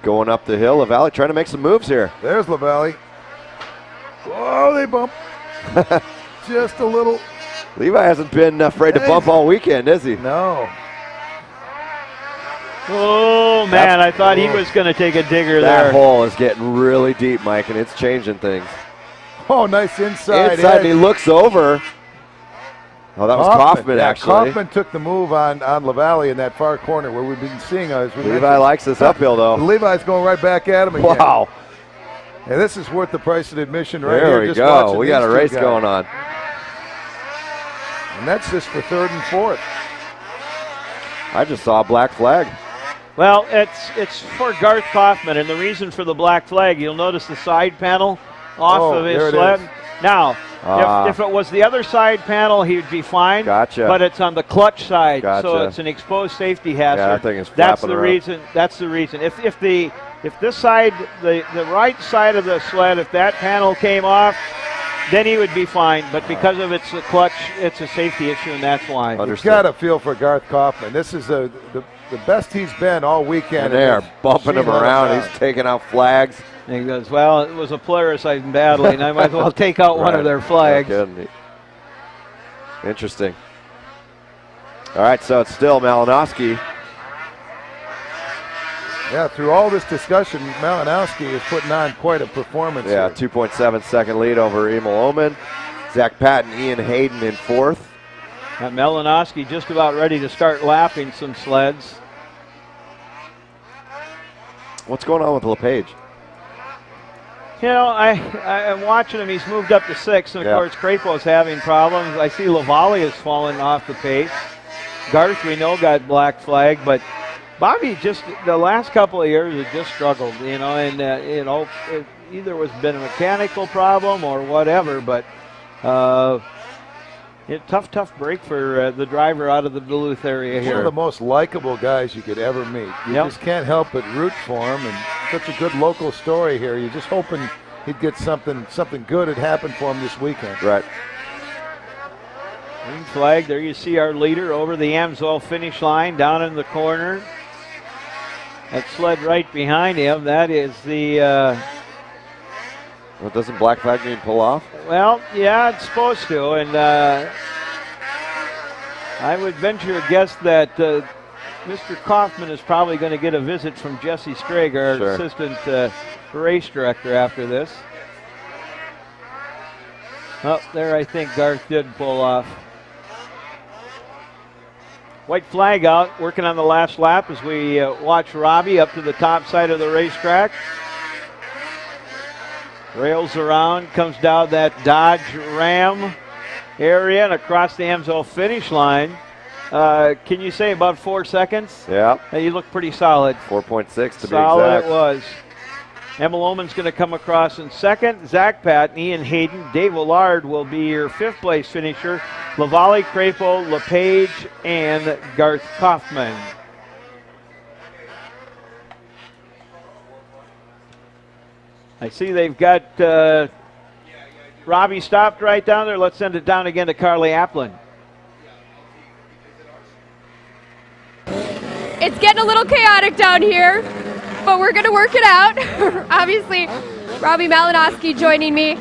Going up the hill. LaValle trying to make some moves here. There's LaValle. Oh, they bump. Just a little. Levi hasn't been afraid to bump all weekend, is he? No. Oh, man, I thought he was going to take a digger there. That hole is getting really deep, Mike, and it's changing things. Oh, nice inside. And he looks over. Oh, that was Kaufman, actually. Kaufman took the move on LaValle in that far corner where we've been seeing us. Levi likes this uphill, though. Levi's going right back at him again. Wow. And this is worth the price of admission right there here. There we go. We got a race going on. And that's just for third and fourth. I just saw a black flag. Well, it's for Garth Kaufman, and the reason for the black flag, you'll notice the side panel off of his sled. Now, if it was the other side panel, he would be fine. Gotcha. But it's on the clutch side, Gotcha. So it's an exposed safety hazard. Yeah, that thing is That's flapping the around. reason. That's the reason. If this side, the right side of the sled, if that panel came off, then he would be fine. But because of it's the clutch, it's a safety issue, and that's why. You've got to feel for Garth Kaufman. This is the best he's been all weekend. And they're bumping him around. He's taking out flags. And he goes, well, it was a Polaris I'm battling. I might as well take out one of their flags. Interesting. All right, so it's still Malinowski. Yeah, through all this discussion, Malinowski is putting on quite a performance. Yeah, here. 2.7 second lead over Emil Oman. Zach Patton, Ian Hayden in fourth. And Malinowski just about ready to start lapping some sleds. What's going on with LePage? You know, I'm watching him. He's moved up to sixth, and of course, Crapo's having problems. I see LaValle has fallen off the pace. Garth, we know, got black flag, but Bobby just the last couple of years has just struggled. You know, and it either was been a mechanical problem or whatever, but. Tough break for the driver out of the Duluth area here. One of the most likable guys you could ever meet. You just can't help but root for him, and such a good local story here. You're just hoping he'd get something good had happened for him this weekend. Right. Green flag. There you see our leader over the AMSOIL finish line down in the corner. That sled right behind him. That is the. Well, doesn't black flag mean pull off? Well, yeah, it's supposed to, and I would venture a guess that Mr. Kaufman is probably going to get a visit from Jesse Strigg, our assistant race director, after this. Oh, there I think Garth did pull off. White flag out, working on the last lap as we watch Robbie up to the top side of the racetrack. Rails around, comes down that Dodge Ram area and across the AMSOIL finish line. Can you say about 4 seconds? Yeah. You look pretty solid. 4.6 to be exact. Solid it was. Emil Oman's going to come across in second. Zach Patton, Ian Hayden, Dave Allard will be your fifth place finisher. LaValle, Crapo, LePage, and Garth Kaufman. I see they've got Robbie stopped right down there. Let's send it down again to Carly Applin. It's getting a little chaotic down here, but we're going to work it out. Obviously, Robbie Malinowski joining me.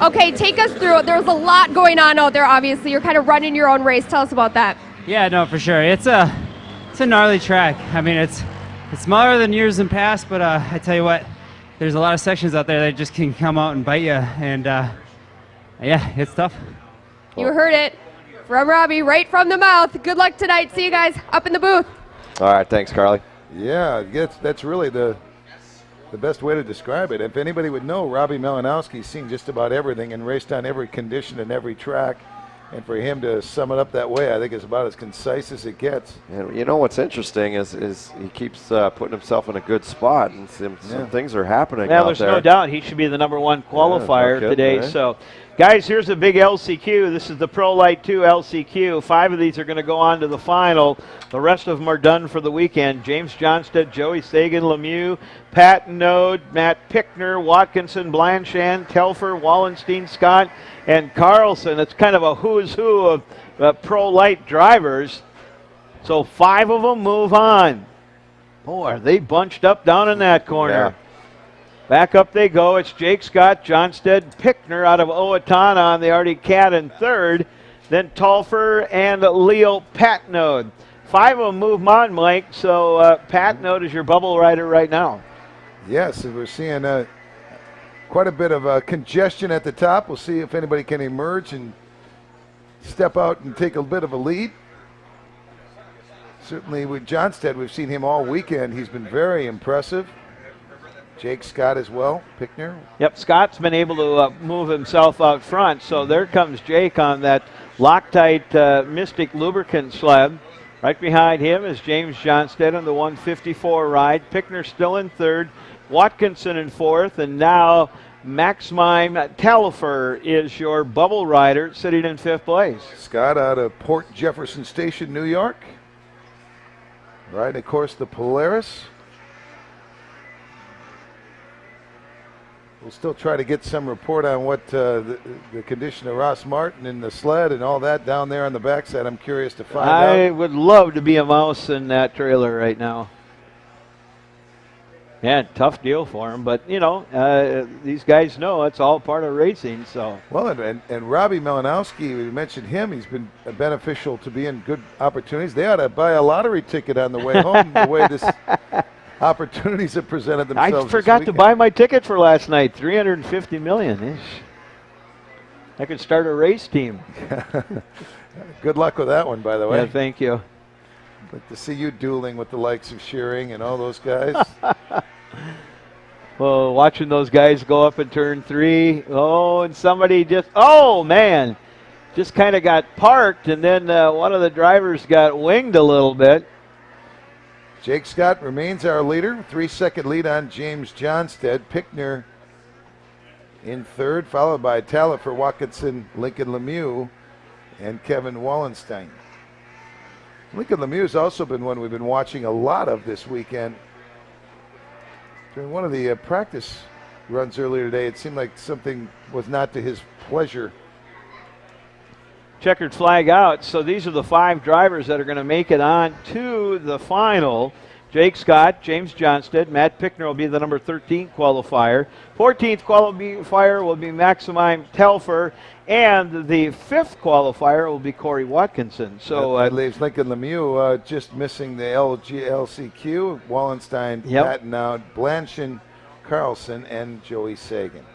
Okay, take us through it. There's a lot going on out there, obviously. You're kind of running your own race. Tell us about that. Yeah, no, for sure. It's a gnarly track. I mean, it's smaller than years in past, but I tell you what, there's a lot of sections out there that just can come out and bite you, and yeah, it's tough. You heard it from Robbie, right from the mouth. Good luck tonight. See you guys up in the booth. All right, thanks, Carly. Yeah, that's really the best way to describe it. If anybody would know, Robbie Malinowski's seen just about everything and raced on every condition and every track. And for him to sum it up that way, I think is about as concise as it gets. And you know what's interesting is he keeps putting himself in a good spot, and some things are happening out there's there. no doubt he should be the #1 qualifier today. Right? So Guys, here's a big LCQ. This is the Pro Lite 2 LCQ. 5 of these are going to go on to the final. The rest of them are done for the weekend. James Johnstead, Joey Sagan, Lemieux, Pat Node, Matt Pickner, Watkinson, Blanchard, Telfer, Wallenstein, Scott, and Carlson. It's kind of a who's who of Pro Lite drivers. So 5 of them move on. Boy, are they bunched up down in that corner. Yeah. Back up they go. It's Jake Scott, Johnstead, Pickner out of Owatonna on the Arctic Cat in third. Then Telfer and Leo Patnode. 5 of them move on, Mike. So Patnode is your bubble rider right now. Yes, and we're seeing quite a bit of congestion at the top. We'll see if anybody can emerge and step out and take a bit of a lead. Certainly with Johnstead, we've seen him all weekend. He's been very impressive. Jake Scott as well, Pickner. Yep, Scott's been able to move himself out front. So there comes Jake on that Loctite Mystic lubricant sled. Right behind him is James Johnstead on the 154 ride. Pickner still in third. Watkinson in fourth. And now Maxime Telfer is your bubble rider sitting in 5th place. Scott out of Port Jefferson Station, New York. Right, of course, the Polaris. We'll still try to get some report on what the condition of Ross Martin and the sled and all that down there on the backside. I'm curious to find out. I would love to be a mouse in that trailer right now. Yeah, tough deal for him, but you know, these guys know it's all part of racing. So well, and Robbie Malinowski, we mentioned him. He's been beneficial to be in good opportunities. They ought to buy a lottery ticket on the way home. The way this opportunities have presented themselves. I forgot to buy my ticket for last night. $350 million. I could start a race team. Good luck with that one, by the way. Yeah, thank you. But to see you dueling with the likes of Shearing and all those guys. Well, watching those guys go up in turn 3. Oh, and somebody just, oh, man, just kind of got parked, and then one of the drivers got winged a little bit. Jake Scott remains our leader. 3-second lead on James Johnstead. Pickner in third, followed by Telfer, Watkinson, Lincoln Lemieux, and Kevin Wallenstein. Lincoln Lemieux has also been one we've been watching a lot of this weekend. During one of the practice runs earlier today, it seemed like something was not to his pleasure. Checkered flag out. So these are the 5 drivers that are going to make it on to the final. Jake Scott, James Johnstead, Matt Pickner will be the number 13 qualifier. 14th qualifier will be Maxime Telfer, and the 5th qualifier will be Corey Watkinson. So that leaves Lincoln Lemieux just missing the LCQ. Wallenstein, Patton out, Blanchard, Carlson, and Joey Sagan.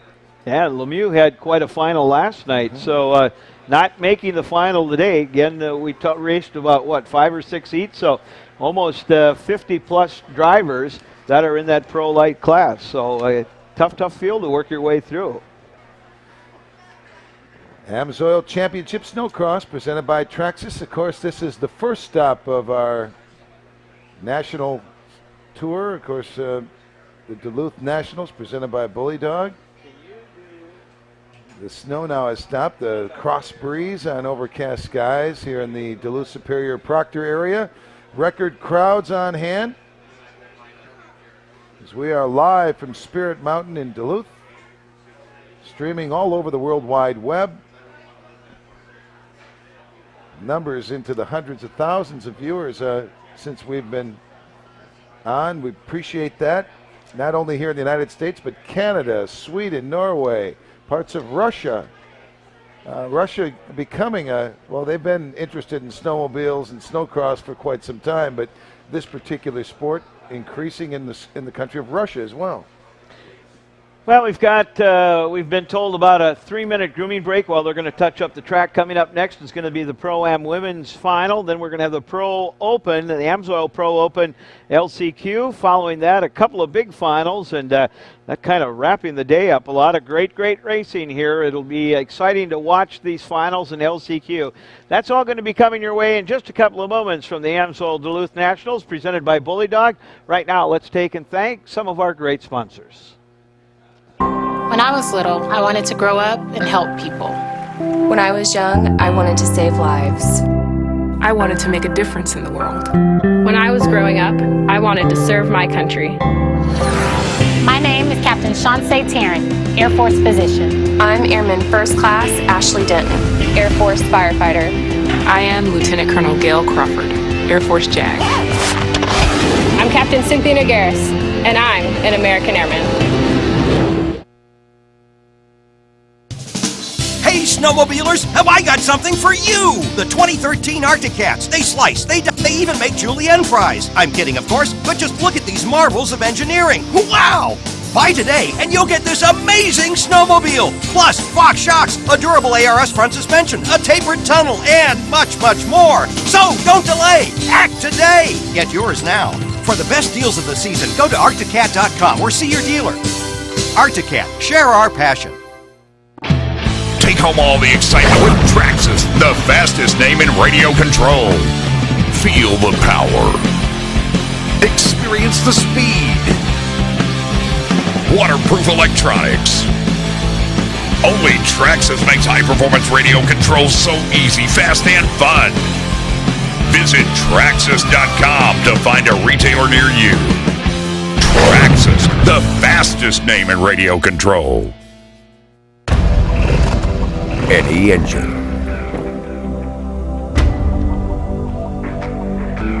Yeah, Lemieux had quite a final last night. So not making the final today. Again, we raced about, 5 or 6 heats, so almost 50-plus drivers that are in that Pro Lite class. So a tough field to work your way through. AMSOIL Championship Snocross presented by Traxxas. Of course, this is the first stop of our national tour. Of course, the Duluth Nationals presented by Bully Dog. The snow now has stopped. The cross breeze on overcast skies here in the Duluth Superior Proctor area. Record crowds on hand as we are live from Spirit Mountain in Duluth, streaming all over the World Wide Web. Numbers into the hundreds of thousands of viewers since we've been on. We appreciate that. Not only here in the United States, but Canada, Sweden, Norway, parts of Russia. Russia becoming they've been interested in snowmobiles and snowcross for quite some time, but this particular sport increasing in the country of Russia as well. Well, we've been told about a 3-minute grooming break while they're going to touch up the track. Coming up next is going to be the Pro-Am Women's Final. Then we're going to have the Pro Open, the AMSOIL Pro Open LCQ. Following that, a couple of big finals, and that kind of wrapping the day up. A lot of great racing here. It'll be exciting to watch these finals in LCQ. That's all going to be coming your way in just a couple of moments from the AMSOIL Duluth Nationals presented by Bully Dog. Right now, let's take and thank some of our great sponsors. When I was little, I wanted to grow up and help people. When I was young, I wanted to save lives. I wanted to make a difference in the world. When I was growing up, I wanted to serve my country. My name is Captain Chauncey Tarrant, Air Force physician. I'm Airman First Class Ashley Denton, Air Force firefighter. I am Lieutenant Colonel Gail Crawford, Air Force JAG. I'm Captain Cynthia Nagaris, and I'm an American Airman. Hey, snowmobilers, have I got something for you? The 2013 Arctic Cats. They slice, they even make julienne fries. I'm kidding, of course, but just look at these marvels of engineering. Wow! Buy today, and you'll get this amazing snowmobile. Plus, Fox shocks, a durable ARS front suspension, a tapered tunnel, and much, much more. So, don't delay. Act today. Get yours now. For the best deals of the season, go to arcticcat.com or see your dealer. Arctic Cat, share our passion. Take home all the excitement with Traxxas, the fastest name in radio control. Feel the power. Experience the speed. Waterproof electronics. Only Traxxas makes high-performance radio control so easy, fast, and fun. Visit Traxxas.com to find a retailer near you. Traxxas, the fastest name in radio control. Any engine,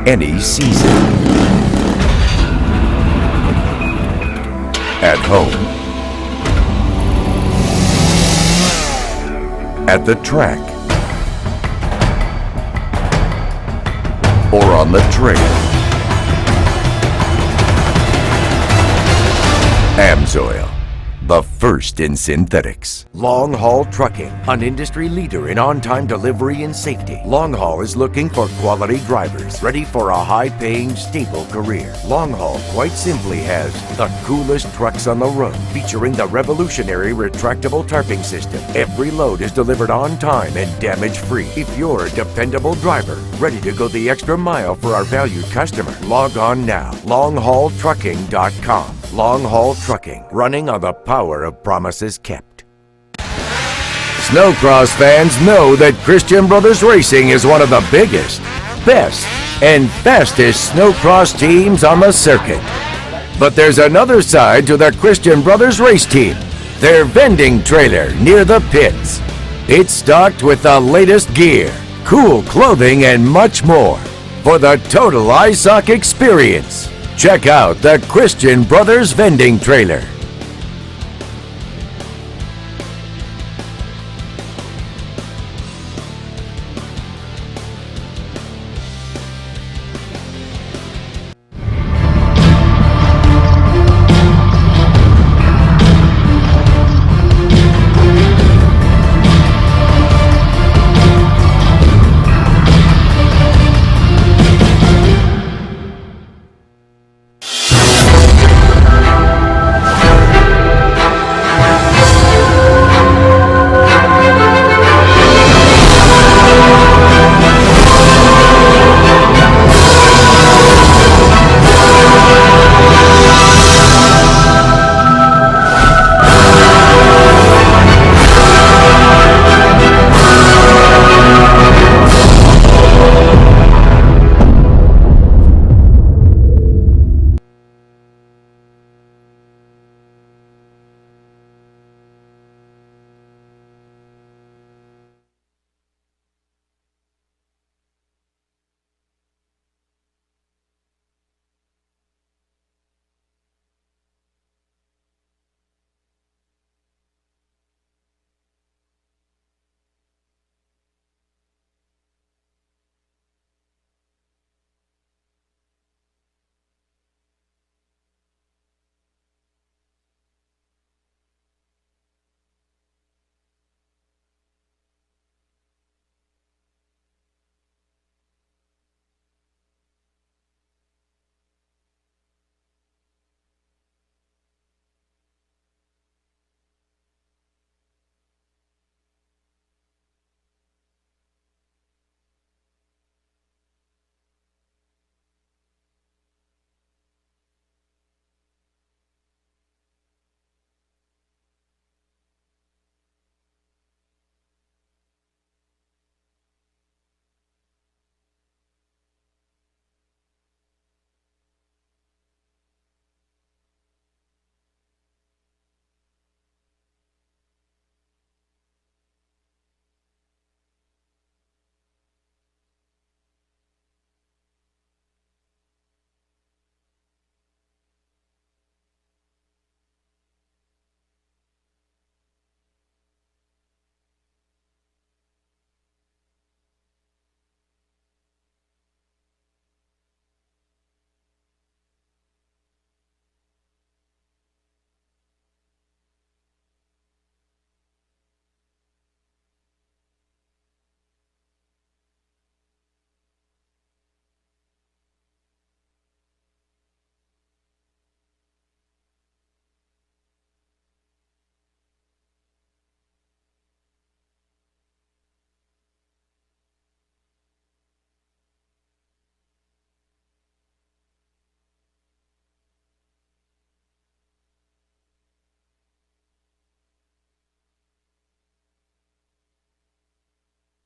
any season, at home, at the track, or on the trail. AMSOIL, the first in synthetics. Long Haul Trucking, an industry leader in on-time delivery and safety. Long Haul is looking for quality drivers ready for a high-paying, stable career. Long Haul quite simply has the coolest trucks on the road, featuring the revolutionary retractable tarping system. Every load is delivered on time and damage-free. If you're a dependable driver, ready to go the extra mile for our valued customer, log on now. LongHaulTrucking.com. Long Haul Trucking, running on the power of promises kept. Snocross fans know that Christian Brothers Racing is one of the biggest, best, and fastest snowcross teams on the circuit. But there's another side to the Christian Brothers race team, their vending trailer near the pits. It's stocked with the latest gear, cool clothing, and much more for the total ISOC experience. Check out the Christian Brothers vending trailer.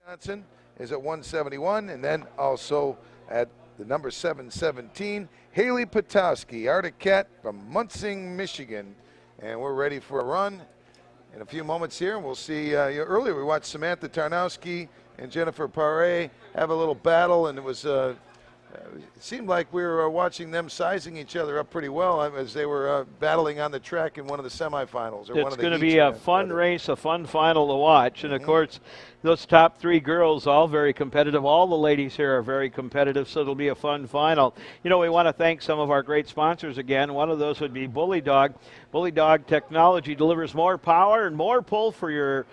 Johnson is at 171, and then also at the number 717, Haley Potowski, Arctic Cat from Muncie, Michigan. And we're ready for a run in a few moments here. We'll see, earlier we watched Samantha Tarnowski and Jennifer Paré have a little battle, and it was it seemed like we were watching them sizing each other up pretty well as they were battling on the track in one of the semifinals. It's going to be a fun race, a fun final to watch. And, of course, those top three girls, all very competitive. All the ladies here are very competitive, so it'll be a fun final. You know, we want to thank some of our great sponsors again. One of those would be Bully Dog. Bully Dog technology delivers more power and more pull for your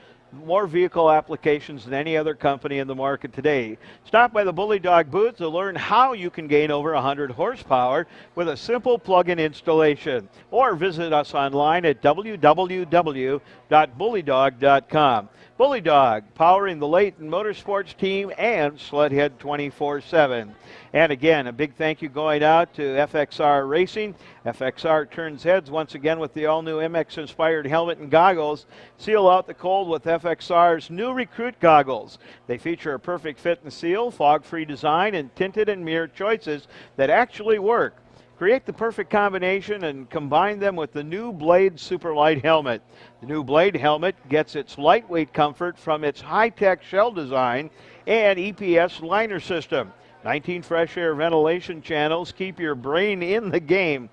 more vehicle applications than any other company in the market today. Stop by the Bully Dog booth to learn how you can gain over 100 horsepower with a simple plug-in installation. Or visit us online at www.bullydog.com. Bully Dog, powering the Layton Motorsports team and Sledhead 24/7. And again, a big thank you going out to FXR Racing. FXR turns heads once again with the all-new MX-inspired helmet and goggles. Seal out the cold with FXR's new Recruit goggles. They feature a perfect fit and seal, fog-free design, and tinted and mirror choices that actually work. Create the perfect combination and combine them with the new Blade Superlight helmet. The new Blade helmet gets its lightweight comfort from its high-tech shell design and EPS liner system. 19 fresh air ventilation channels keep your brain in the game.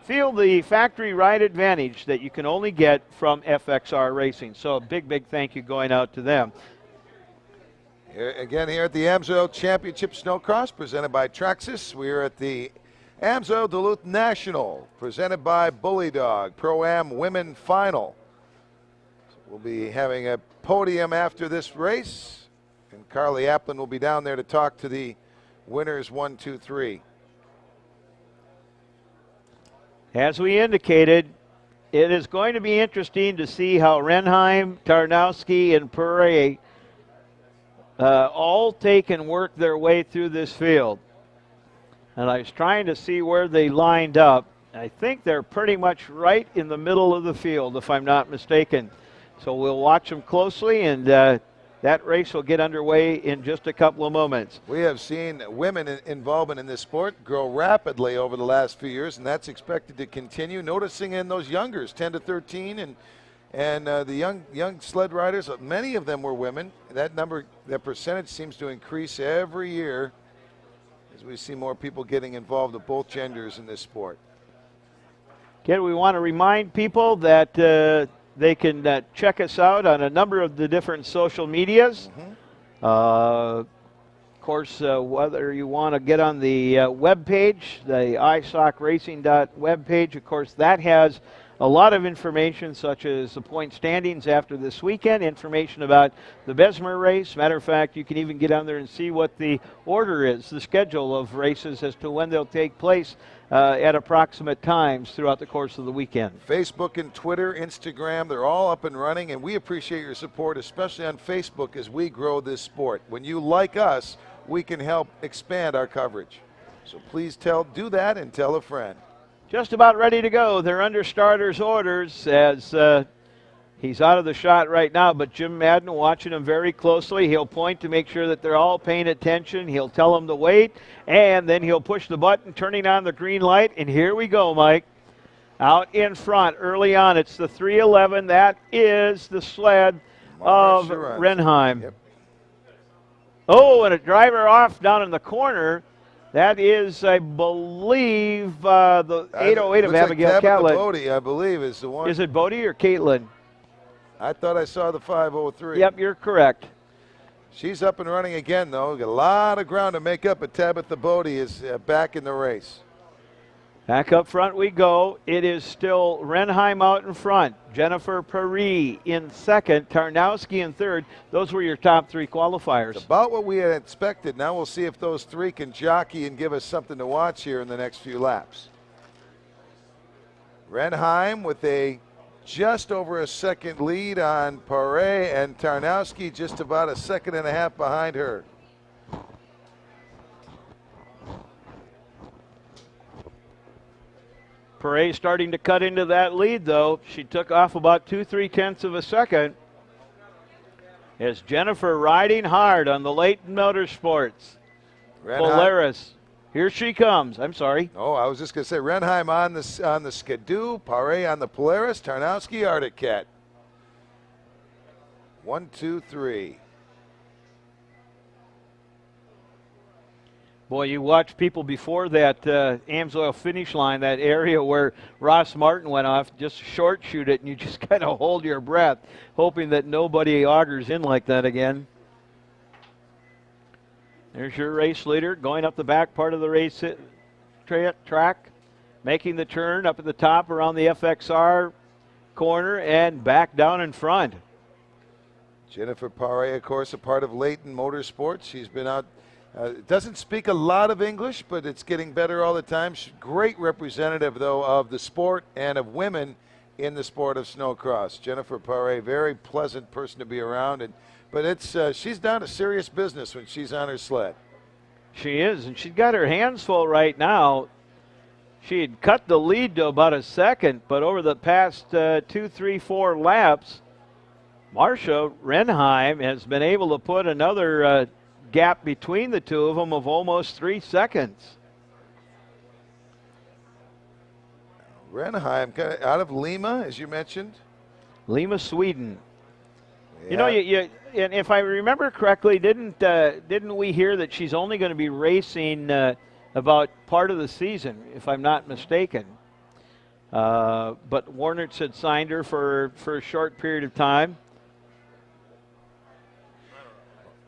Feel the factory ride advantage that you can only get from FXR Racing. So a big, big thank you going out to them. Here at the AMSOIL Championship Snocross, presented by Traxxas. We are at the AMSOIL Duluth National, presented by Bully Dog, Pro-Am Women Final. So we'll be having a podium after this race, and Carly Applin will be down there to talk to the winners 1, 2, 3. As we indicated, it is going to be interesting to see how Renheim, Tarnowski, and Perret all take and work their way through this field. And I was trying to see where they lined up. I think they're pretty much right in the middle of the field, if I'm not mistaken. So we'll watch them closely, and that race will get underway in just a couple of moments. We have seen women involvement in this sport grow rapidly over the last few years, and that's expected to continue. Noticing in those youngers, 10 to 13, and the young sled riders, many of them were women. That number, that percentage seems to increase every year as we see more people getting involved of both genders in this sport. Again, we want to remind people that they can check us out on a number of the different social medias. Of course, whether you want to get on the web page, the isocracing.web page, of course, that has a lot of information, such as the point standings after this weekend, information about the Bessemer race. Matter of fact, you can even get on there and see what the order is, the schedule of races as to when they'll take place at approximate times throughout the course of the weekend. Facebook and Twitter, Instagram, they're all up and running, and we appreciate your support, especially on Facebook, as we grow this sport. When you like us, we can help expand our coverage. So please do that and tell a friend. Just about ready to go. They're under starters' orders as he's out of the shot right now, but Jim Madden watching him very closely. He'll point to make sure that they're all paying attention. He'll tell them to wait, and then he'll push the button, turning on the green light, and here we go, Mike. Out in front early on, it's the 311. That is the sled of Renheim. Yep. Oh, and a driver off down in the corner. That is, I believe, the 808 of Abigail Catlett. Bodie, I believe, is the one. Is it Bodie or Caitlin? I thought I saw the 503. Yep, you're correct. She's up and running again, though. Got a lot of ground to make up, but Tabitha Bodie is back in the race. Back up front we go. It is still Renheim out in front. Jennifer Perret in second. Tarnowski in third. Those were your top three qualifiers. It's about what we had expected. Now we'll see if those three can jockey and give us something to watch here in the next few laps. Renheim with a just over a second lead on Perret, and Tarnowski just about a second and a half behind her. Perret starting to cut into that lead, though. She took off about 2-3 tenths of a second. As Jennifer riding hard on the Leighton Motorsports. Renheim. Polaris. Here she comes. I'm sorry. Oh, I was just going to say Renheim on the Skidoo, Paré on the Polaris, Tarnowski, Arctic Cat. 1, 2, 3. Boy, you watch people before that AMSOIL finish line, that area where Ross Martin went off, just short shoot it, and you just kind of hold your breath, hoping that nobody augers in like that again. There's your race leader going up the back part of the race track, making the turn up at the top around the FXR corner and back down in front. Jennifer Paré, of course, a part of Leighton Motorsports. She's been out. Doesn't speak a lot of English, but it's getting better all the time. She's a great representative, though, of the sport and of women in the sport of snowcross. Jennifer Paré, very pleasant person to be around, but she's down to serious business when she's on her sled. She is, and she's got her hands full right now. She had cut the lead to about a second, but over the past 2, 3, 4 laps, Marcia Renheim has been able to put another gap between the two of them of almost 3 seconds. Renheim, out of Lima, as you mentioned. Lima, Sweden. Yeah. You know, and if I remember correctly, didn't we hear that she's only going to be racing about part of the season, if I'm not mistaken? But Warnertz had signed her for a short period of time.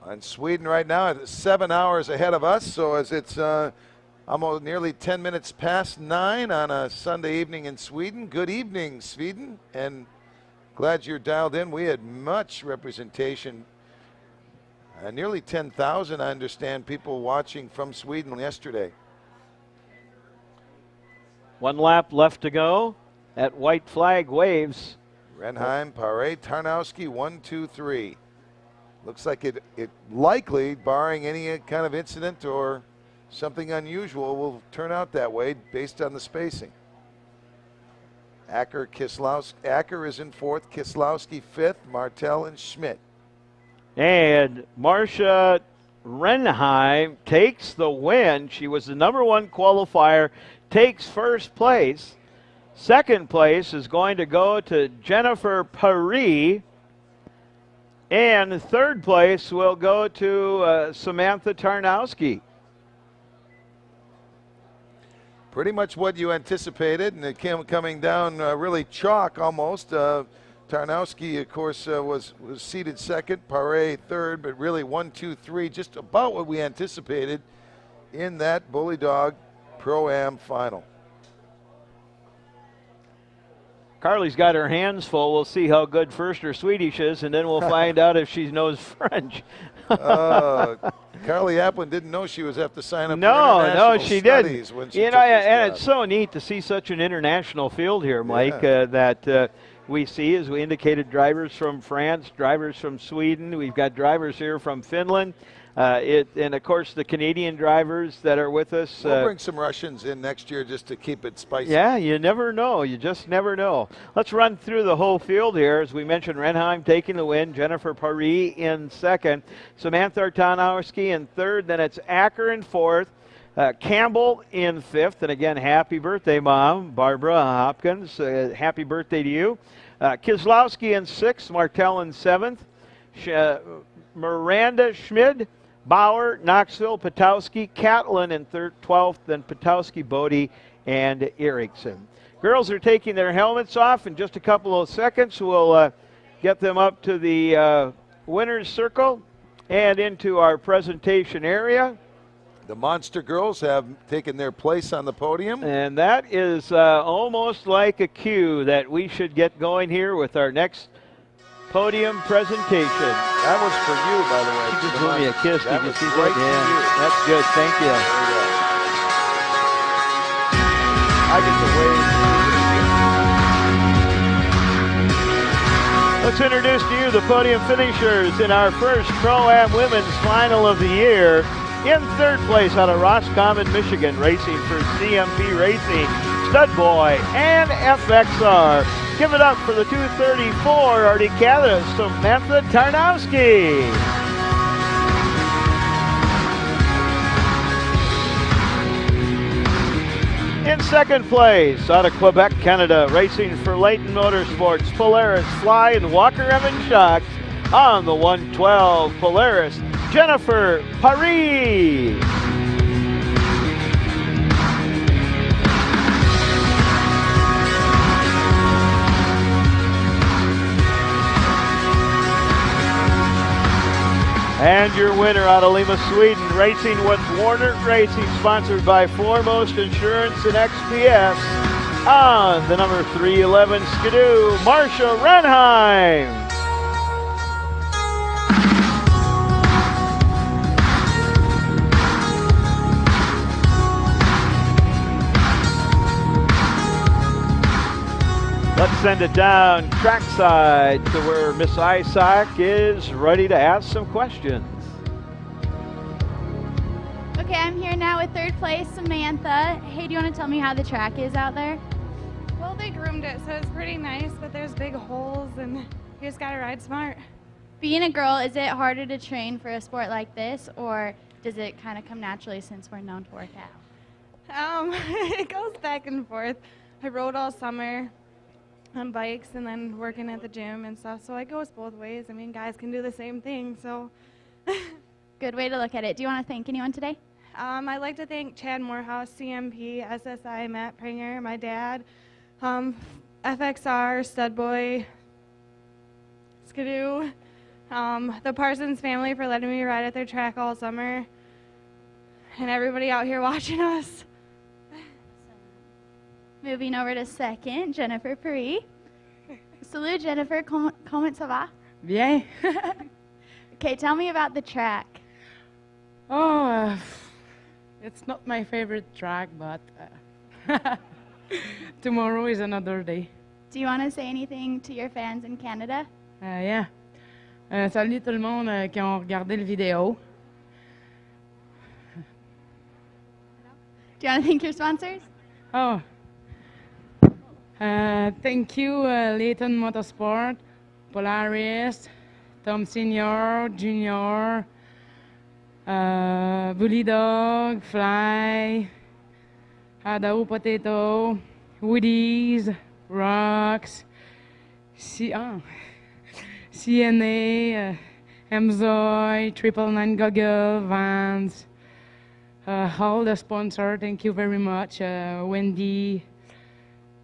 And Sweden right now is 7 hours ahead of us, so as it's almost nearly 10 minutes past 9 on a Sunday evening in Sweden. Good evening, Sweden, and glad you're dialed in. We had much representation, nearly 10,000, I understand, people watching from Sweden yesterday. 1 lap left to go. That white flag waves. Renheim, Paré, Tarnowski, 1, 2, 3. Looks like it likely, barring any kind of incident or something unusual, will turn out that way based on the spacing. Acker is in 4th, Kislowski 5th, Martel and Schmidt. And Marcia Renheim takes the win. She was the #1 qualifier, takes first place. Second place is going to go to Jennifer Paré. And third place will go to Samantha Tarnowski. Pretty much what you anticipated, and it came coming down really chalk almost. Tarnowski, of course, was seated second, Paré third, but really 1, 2, 3, just about what we anticipated in that Bully Dog Pro-Am final. Carly's got her hands full. We'll see how good first her Swedish is, and then we'll find out if she knows French. Carly Applin didn't know she was have to sign up for No, she studies didn't. when she You know, and it's so neat to see such an international field here, Mike, that we see, as we indicated, drivers from France, drivers from Sweden. We've got drivers here from Finland. And, of course, the Canadian drivers that are with us. We'll bring some Russians in next year just to keep it spicy. Yeah, you never know. You just never know. Let's run through the whole field here. As we mentioned, Renheim taking the win, Jennifer Paré in second, Samantha Tarnowski in third, then it's Acker in fourth, Campbell in fifth, and again, happy birthday, Mom, Barbara Hopkins. Happy birthday to you. Kislowski in sixth, Martel in seventh, Miranda Schmid, Bauer, Knoxville, Patowski, Catlin in 12th, then Patowski, Bodie, and Erickson. Girls are taking their helmets off in just a couple of seconds. We'll get them up to the winner's circle and into our presentation area. The Monster Girls have taken their place on the podium. And that is almost like a cue that we should get going here with our next podium presentation. That was for you, by the way. She just blew me a kiss. Did you see right that? Yeah, that's good. Thank you. I get to wave. Let's introduce to you the podium finishers in our first Pro-Am Women's Final of the year. In third place out of Roscommon, Michigan, racing for CMP Racing, Stud Boy and FXR. Give it up for the 234 Arctic Canada, Samantha Tarnowski. In second place, out of Quebec, Canada, racing for Leighton Motorsports, Polaris Fly and Walker Evans Shocks. On the 112 Polaris, Jennifer Paris. And your winner out of Lima, Sweden, racing with Warner Racing, sponsored by Foremost Insurance and XPS. On the number 311 Skidoo, Marsha Renheim. Let's send it down trackside to where Miss Isaac is ready to ask some questions. Okay, I'm here now with third place, Samantha. Hey, do you want to tell me how the track is out there? Well, they groomed it, so it's pretty nice, but there's big holes, and you just got to ride smart. Being a girl, is it harder to train for a sport like this, or does it kind of come naturally since we're known to work out? It goes back and forth. I rode all summer on bikes and then working at the gym and stuff, so it goes both ways. I mean, guys can do the same thing, so. Good way to look at it. Do you want to thank anyone today? I'd like to thank Chad Morehouse, CMP, SSI, Matt Pringer, my dad, FXR, Stud Boy, Skidoo, the Parsons family for letting me ride at their track all summer, and everybody out here watching us. Moving over to second, Jennifer Paris. Salut, Jennifer. Comment ça va? Bien. Okay, tell me about the track. Oh, it's not my favorite track, but tomorrow is another day. Do you want to say anything to your fans in Canada? Yeah. Salut tout le monde qui ont regardé le vidéo. Do you want to thank your sponsors? Oh. Thank you, Leighton Motorsport, Polaris, Tom Senior, Junior, Bully Dog, Fly, Adao Potato, Woody's, Rocks, CNA, AMSOIL, 999 Goggle, Vans, all the sponsors, thank you very much, Wendy,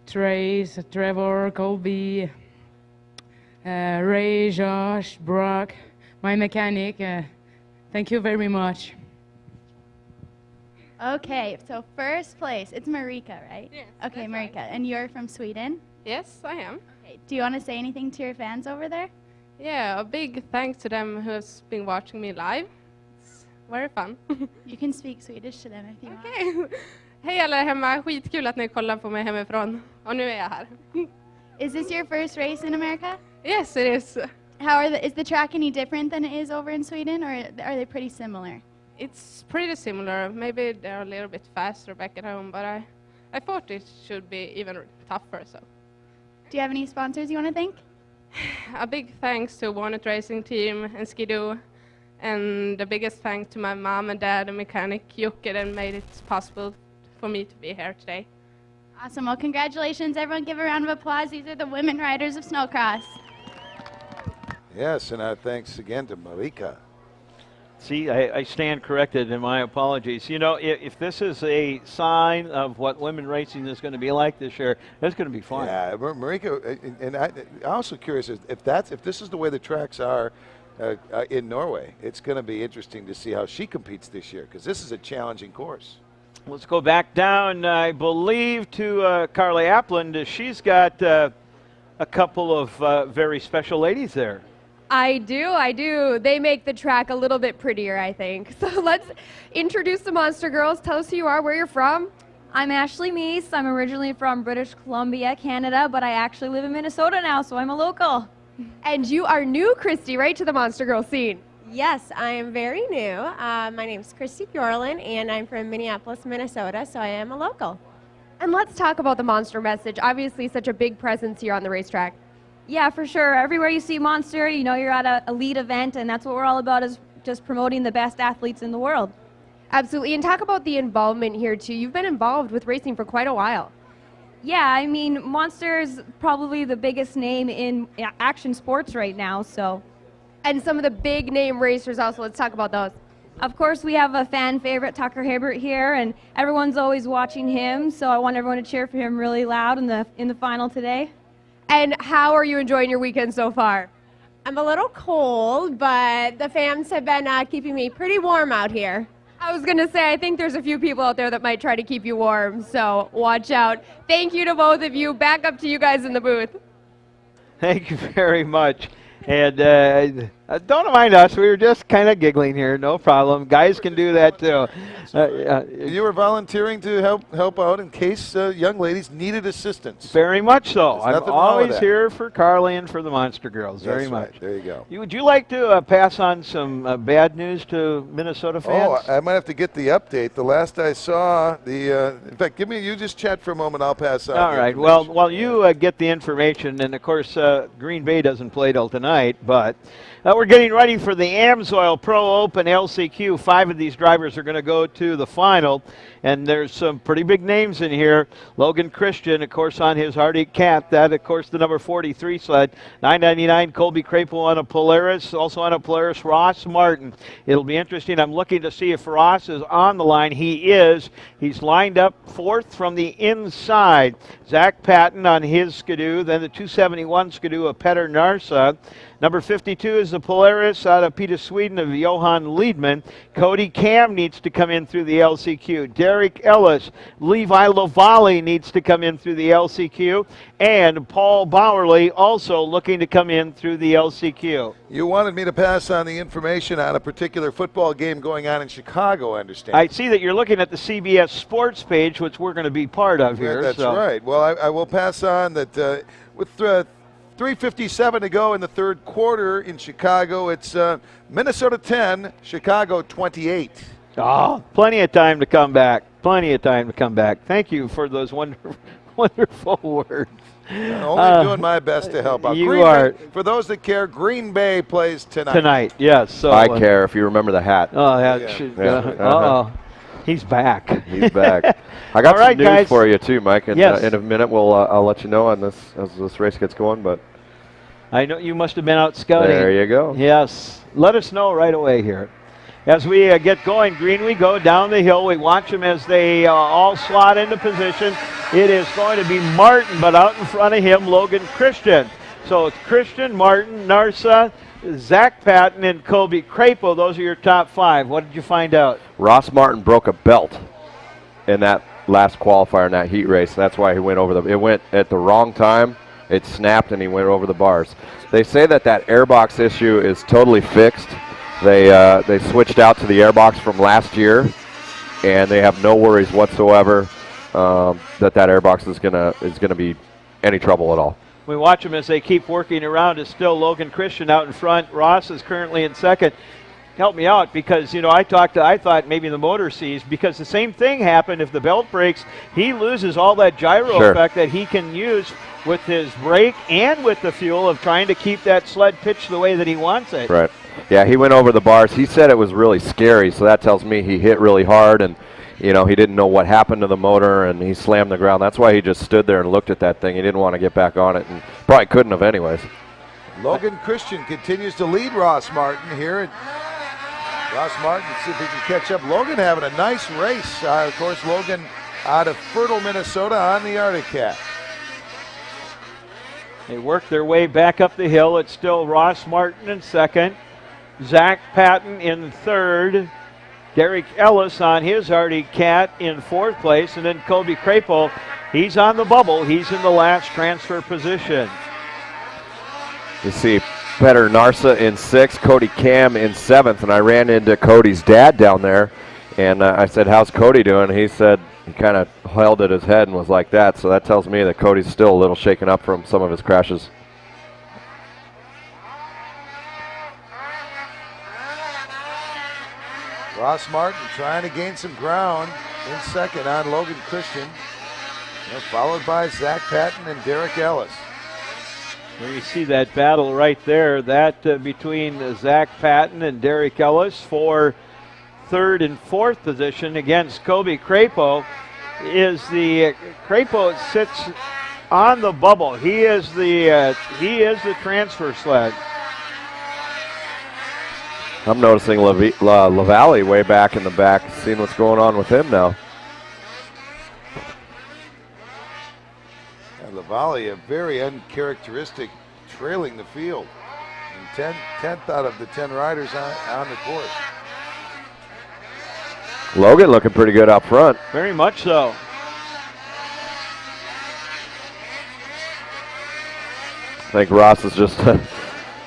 Trace, Trevor, Colby, Ray, Josh, Brock, my mechanic. Thank you very much. Okay, so first place, it's Marika, right? Yes. Okay, Marika, and you're from Sweden? Yes, I am. Okay, do you want to say anything to your fans over there? Yeah, a big thanks to them who's been watching me live. It's very fun. You can speak Swedish to them if you want. Okay. Hej alla hemma, skitkul att ni kollar på mig hemifrån. Och nu är jag här. Is this your first race in America? Yes, it is. Is the track any different than it is over in Sweden, or are they pretty similar? It's pretty similar. Maybe they're a little bit faster back at home, but I thought it should be even tougher. So. Do you have any sponsors you want to thank? A big thanks to Walnut Racing Team and Skidoo, and the biggest thanks to my mom and dad and mechanic Jocke that made it possible for me to be here today. Awesome. Well, congratulations. Everyone give a round of applause. These are the women riders of Snocross. Yes, and our thanks again to Marika. See, I stand corrected in my apologies. You know, if this is a sign of what women racing is going to be like this year, it's going to be fun. Yeah, Marika, and I'm also curious if this is the way the tracks are in Norway. It's going to be interesting to see how she competes this year, because this is a challenging course. Let's go back down, I believe, to Carly Apland. She's got a couple of very special ladies there. I do. They make the track a little bit prettier, I think. So let's introduce the Monster Girls. Tell us who you are, where you're from. I'm Ashley Meese. I'm originally from British Columbia, Canada, but I actually live in Minnesota now, so I'm a local. And you are new, Christy, right, to the Monster Girl scene? Yes, I am very new. My name is Christy Bjorlin, and I'm from Minneapolis, Minnesota, so I am a local. And let's talk about the Monster message. Obviously, such a big presence here on the racetrack. Yeah, for sure. Everywhere you see Monster, you know you're at an elite event, and that's what we're all about, is just promoting the best athletes in the world. Absolutely. And talk about the involvement here, too. You've been involved with racing for quite a while. Yeah, I mean, Monster's probably the biggest name in action sports right now, so. And some of the big name racers also. Let's talk about those. Of course, we have a fan favorite, Tucker Hibbert, here, and everyone's always watching him, so I want everyone to cheer for him really loud in the final today. And how are you enjoying your weekend so far? I'm a little cold, but the fans have been keeping me pretty warm out here. I was going to say, I think there's a few people out there that might try to keep you warm, so watch out. Thank you to both of you. Back up to you guys in the booth. Thank you very much. And don't mind us. We were just kind of giggling here. No problem. Guys can do that too. You were volunteering to help out in case young ladies needed assistance. Very much so. There's I'm always here for Carly and for the Monster Girls. Very much. Right. There you go. Would you like to pass on some bad news to Minnesota fans? Oh, I might have to get the update. The last I saw, in fact, you just chat for a moment. I'll pass on. All right. Well, while you get the information, and of course, Green Bay doesn't play till tonight, but we're getting ready for the AMSOIL Pro Open LCQ. 5 of these drivers are going to go to the final, and there's some pretty big names in here. Logan Christian, of course, on his Arctic Cat. That, of course, the number 43 sled. 999, Colby Crapo on a Polaris. Also on a Polaris, Ross Martin. It'll be interesting. I'm looking to see if Ross is on the line. He is. He's lined up 4th from the inside. Zach Patton on his Skidoo. Then the 271 Skidoo of Petter Narsa. Number 52 is the Polaris out of Peter Sweden of Johan Liedman. Cody Cam needs to come in through the LCQ. Derek Ellis, Levi Lavallee needs to come in through the LCQ. And Paul Bowerly also looking to come in through the LCQ. You wanted me to pass on the information on a particular football game going on in Chicago, I understand. I see that you're looking at the CBS Sports page, which we're going to be part of here. Yeah, that's right. Well, I will pass on that with 3:57 to go in the third quarter in Chicago. It's Minnesota 10, Chicago 28. Oh, plenty of time to come back. Plenty of time to come back. Thank you for those wonderful words. Only doing my best to help out. You are. For those that care, Green Bay plays tonight. Tonight, yes. So I care if you remember the hat. Oh, uh-oh. He's back. He's back. I got some news for you too, Mike. And yes. In a minute, I'll let you know on this as this race gets going. But I know you must have been out scouting. There you go. Yes. Let us know right away here. As we get going, Green, we go down the hill. We watch them as they all slot into position. It is going to be Martin, but out in front of him, Logan Christian. So it's Christian, Martin, Narsa, Zach Patton, and Colby Crapo. Those are your top 5. What did you find out? Ross Martin broke a belt in that last qualifier in that heat race. That's why he went over it went at the wrong time. It snapped and he went over the bars. They say that airbox issue is totally fixed. They switched out to the airbox from last year, and they have no worries whatsoever that airbox is gonna be any trouble at all. We watch them as they keep working around. It's still Logan Christian out in front. Ross is currently in second. Help me out, because I thought maybe the motor seized, because the same thing happened. If the belt breaks, he loses all that gyro effect that he can use with his brake and with the fuel of trying to keep that sled pitched the way that he wants it. Right. Yeah, he went over the bars. He said it was really scary, so that tells me he hit really hard, and he didn't know what happened to the motor, and he slammed the ground. That's why he just stood there and looked at that thing. He didn't want to get back on it, and probably couldn't have anyways. Logan Christian continues to lead Ross Martin here. Ross Martin, see if he can catch up. Logan having a nice race. Of course, Logan out of Fertile, Minnesota on the Arctic Cat. They work their way back up the hill. It's still Ross Martin in second. Zach Patton in third. Derek Ellis on his Arctic Cat in fourth place. And then Colby Crapo, he's on the bubble. He's in the last transfer position. You see Petter Narsa in sixth, Cody Cam in seventh. And I ran into Cody's dad down there. And I said, how's Cody doing? He said he kind of held at his head and was like that. So that tells me that Cody's still a little shaken up from some of his crashes. Ross Martin trying to gain some ground in second on Logan Christian. Followed by Zach Patton and Derek Ellis. There you see that battle right there, that between Zach Patton and Derek Ellis for third and fourth position against Kobe Crapo. Crapo sits on the bubble. He is the transfer sled. I'm noticing LaValle way back in the back, seeing what's going on with him now. LaValle, a very uncharacteristic trailing the field. And 10th out of the 10 riders on the course. Logan looking pretty good up front. Very much so. I think Ross is just going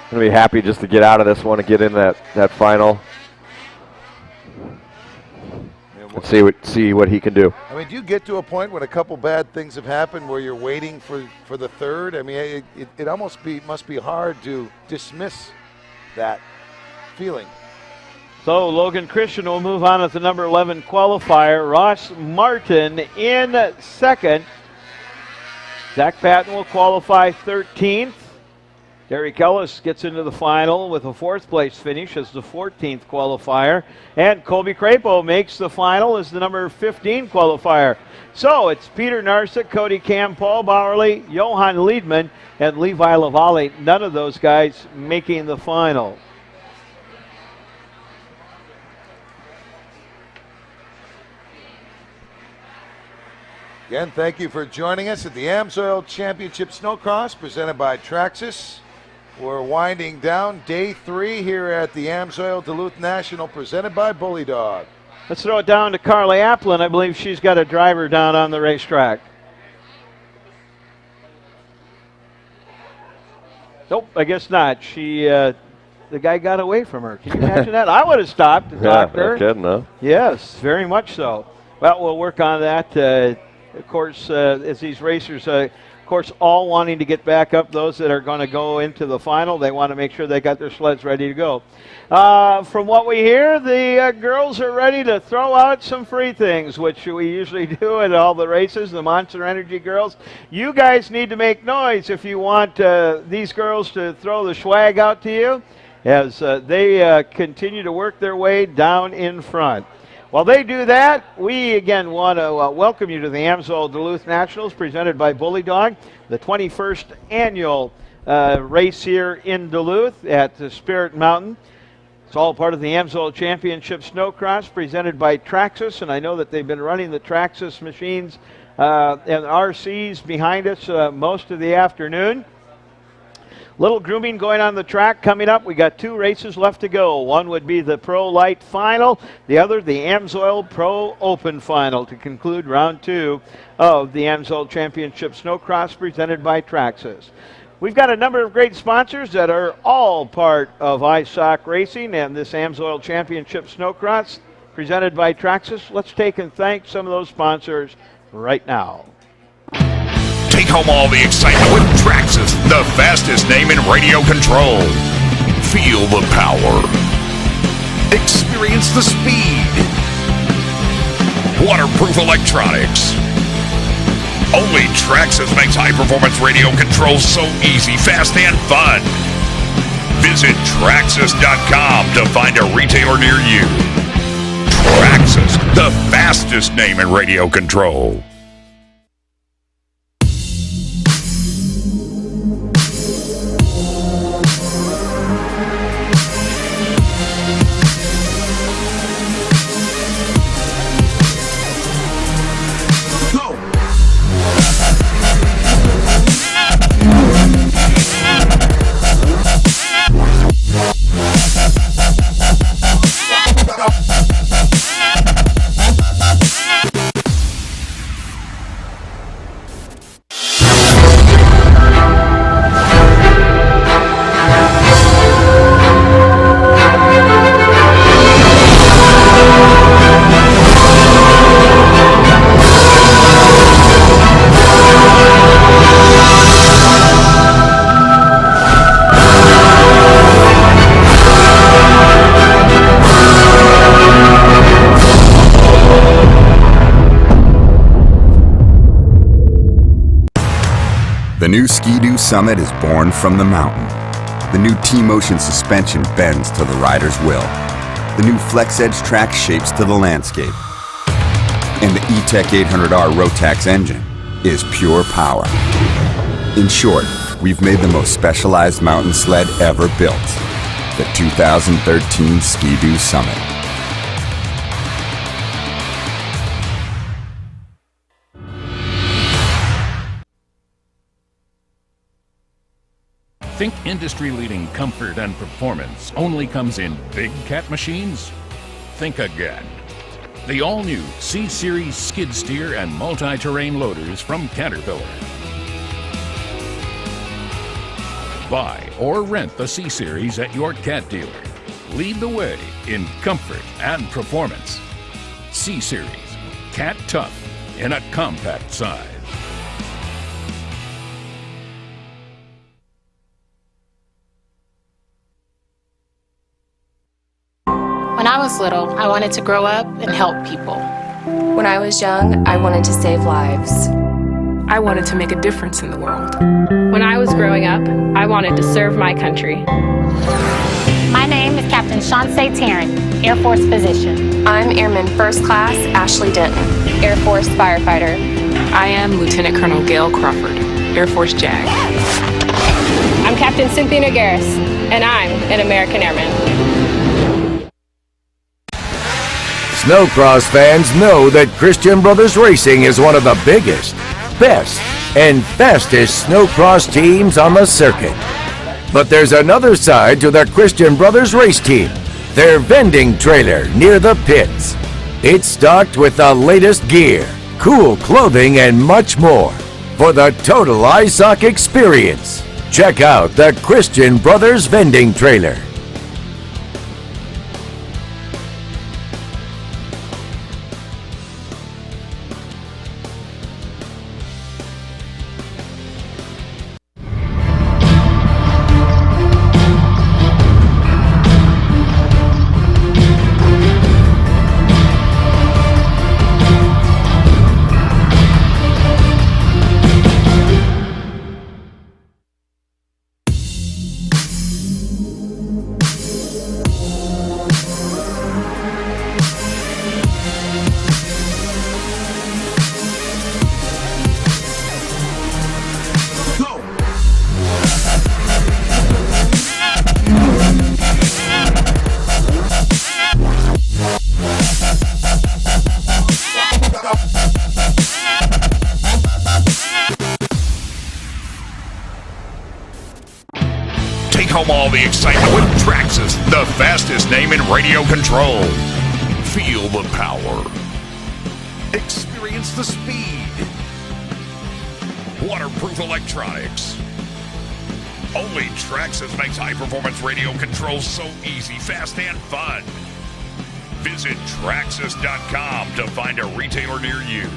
to be happy just to get out of this one and get in that final. And see what he can do. I mean, do you get to a point when a couple bad things have happened where you're waiting for the third? I mean, it almost must be hard to dismiss that feeling. So Logan Christian will move on at the number 11 qualifier. Ross Martin in second. Zach Patton will qualify 13th. Derek Ellis gets into the final with a fourth place finish as the 14th qualifier. And Colby Crapo makes the final as the number 15 qualifier. So it's Peter Narsick, Cody Cam, Paul Bowerly, Johan Liedman, and Levi LaValle. None of those guys making the final. Again, thank you for joining us at the AMSOIL Championship Snocross presented by Traxxas. We're winding down day 3 here at the AMSOIL Duluth National presented by Bully Dog. Let's throw it down to Carly Applin. I believe she's got a driver down on the racetrack. Nope, I guess not. The guy got away from her. Can you imagine that? I would have stopped and talked to her. No kidding, huh? Yes, very much so. Well, we'll work on that. Of course, as these racers, of course, all wanting to get back up, those that are going to go into the final, they want to make sure they got their sleds ready to go. From what we hear, the girls are ready to throw out some free things, which we usually do at all the races, the Monster Energy girls. You guys need to make noise if you want these girls to throw the swag out to you as they continue to work their way down in front. While they do that, we again want to welcome you to the AMSOIL Duluth Nationals presented by Bully Dog, the 21st annual race here in Duluth at the Spirit Mountain. It's all part of the AMSOIL Championship Snocross presented by Traxxas, and I know that they've been running the Traxxas machines and RCs behind us most of the afternoon. Little grooming going on the track coming up. We got 2 races left to go. One would be the Pro Lite Final. The other, the AMSOIL Pro Open Final to conclude round 2 of the AMSOIL Championship Snocross presented by Traxxas. We've got a number of great sponsors that are all part of ISOC Racing and this AMSOIL Championship Snocross presented by Traxxas. Let's take and thank some of those sponsors right now. Take home all the excitement with Traxxas, the fastest name in radio control. Feel the power. Experience the speed. Waterproof electronics. Only Traxxas makes high-performance radio control so easy, fast, and fun. Visit Traxxas.com to find a retailer near you. Traxxas, the fastest name in radio control. Summit is born from the mountain. The new T-Motion suspension bends to the rider's will. The new Flex Edge track shapes to the landscape. And the E-Tech 800R Rotax engine is pure power. In short, we've made the most specialized mountain sled ever built. The 2013 Ski-Doo Summit. Think industry-leading comfort and performance only comes in big cat machines? Think again. The all-new C-Series skid steer and multi-terrain loaders from Caterpillar. Buy or rent the C-Series at your Cat dealer. Lead the way in comfort and performance. C-Series, Cat tough in a compact size. When I was little, I wanted to grow up and help people. When I was young, I wanted to save lives. I wanted to make a difference in the world. When I was growing up, I wanted to serve my country. My name is Captain Shawnse Tarrant, Air Force physician. I'm Airman First Class Ashley Denton, Air Force firefighter. I am Lieutenant Colonel Gail Crawford, Air Force JAG. I'm Captain Cynthia Nogueras, and I'm an American Airman. Snocross fans know that Christian Brothers Racing is one of the biggest, best, and fastest snowcross teams on the circuit. But there's another side to the Christian Brothers race team, their vending trailer near the pits. It's stocked with the latest gear, cool clothing, and much more for the total ISOC experience. Check out the Christian Brothers vending trailer. Home all the excitement with Traxxas, the fastest name in radio control. Feel the power. Experience the speed. Waterproof electronics. Only Traxxas makes high-performance radio control so easy, fast, and fun. Visit Traxxas.com to find a retailer near you.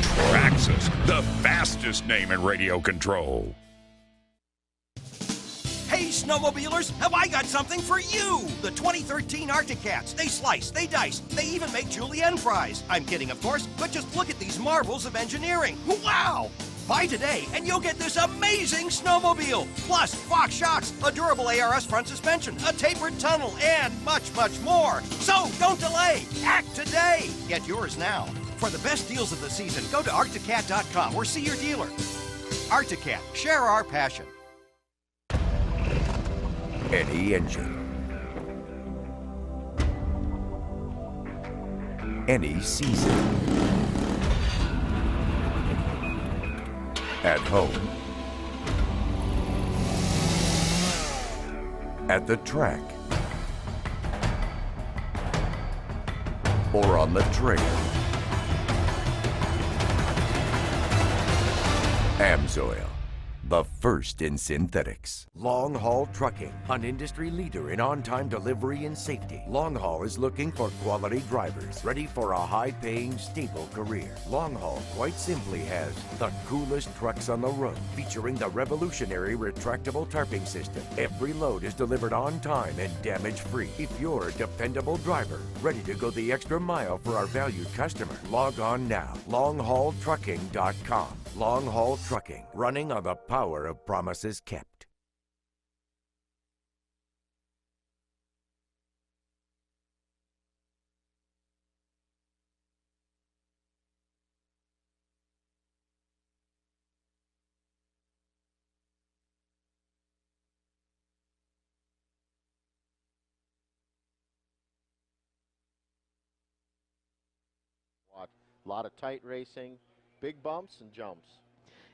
Traxxas, the fastest name in radio control. Hey, snowmobilers, have I got something for you? The 2013 Arctic Cats. They slice, they dice, they even make julienne fries. I'm kidding, of course, but just look at these marvels of engineering. Wow! Buy today, and you'll get this amazing snowmobile. Plus, Fox shocks, a durable ARS front suspension, a tapered tunnel, and much, much more. So, don't delay. Act today. Get yours now. For the best deals of the season, go to arcticcat.com or see your dealer. Arctic Cat, share our passion. Any engine, any season, at home, at the track, or on the trail. AMSOIL, the first in synthetics. Long Haul Trucking, an industry leader in on-time delivery and safety. Long Haul is looking for quality drivers ready for a high-paying, stable career. Long Haul quite simply has the coolest trucks on the road, featuring the revolutionary retractable tarping system. Every load is delivered on time and damage-free. If you're a dependable driver, ready to go the extra mile for our valued customer, log on now. LongHaulTrucking.com. Long Haul Trucking, running on the power of of promises kept. A lot of tight racing, big bumps and jumps.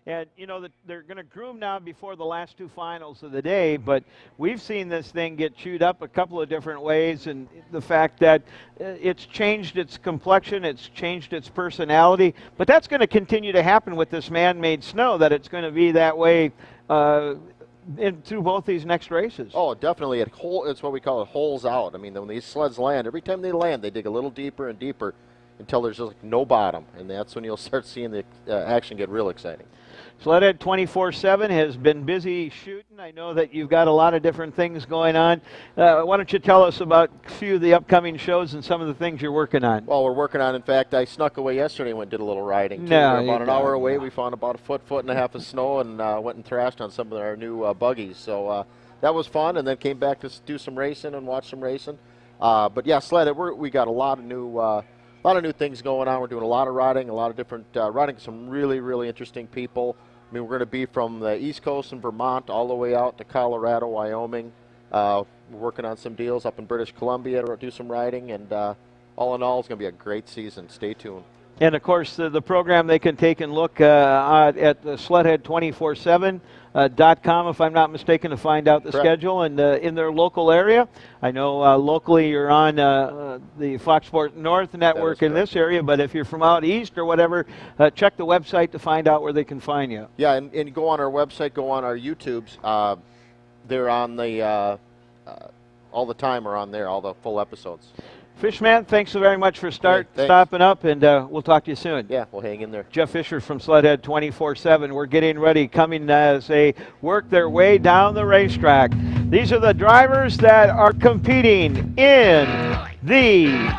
And, you know, they're going to groom now before the last two finals of the day, but we've seen this thing get chewed up a couple of different ways, and the fact that it's changed its complexion, it's changed its personality, but that's going to continue to happen with this man-made snow, that it's going to be that way through both these next races. Oh, definitely. It's what we call it holes out. I mean, when these sleds land, every time they land, they dig a little deeper and deeper until there's just like no bottom, and that's when you'll start seeing the action get real exciting. Sledhead 24/7 has been busy shooting. I know that you've got a lot of different things going on. Why don't you tell us about a few of the upcoming shows and some of the things you're working on? Well, we're working on, in fact, I snuck away yesterday and went and did a little riding. No, we were about an hour away. We found about a foot and a half of snow and went and thrashed on some of our new buggies. So that was fun, and then came back to do some racing and watch some racing. But yeah, Sledhead, we got a lot of new things going on. We're doing a lot of riding, a lot of different riding, some really, really interesting people. I mean, we're going to be from the East Coast in Vermont all the way out to Colorado, Wyoming. We're working on some deals up in British Columbia to do some riding, and all in all, it's going to be a great season. Stay tuned. And, of course, the program, they can take and look at the Sledhead247.com, if I'm not mistaken, to find out the schedule and in their local area. I know locally you're on the Fox Sports North network in this area, but if you're from out east or whatever, check the website to find out where they can find you. Yeah, and go on our website, go on our YouTubes. They're on the all the time are on there, all the full episodes. Fishman, thanks so very much for stopping up, and we'll talk to you soon. Yeah, we'll hang in there. Jeff Fisher from Sledhead 24/7. We're getting ready, coming as they work their way down the racetrack. These are the drivers that are competing in the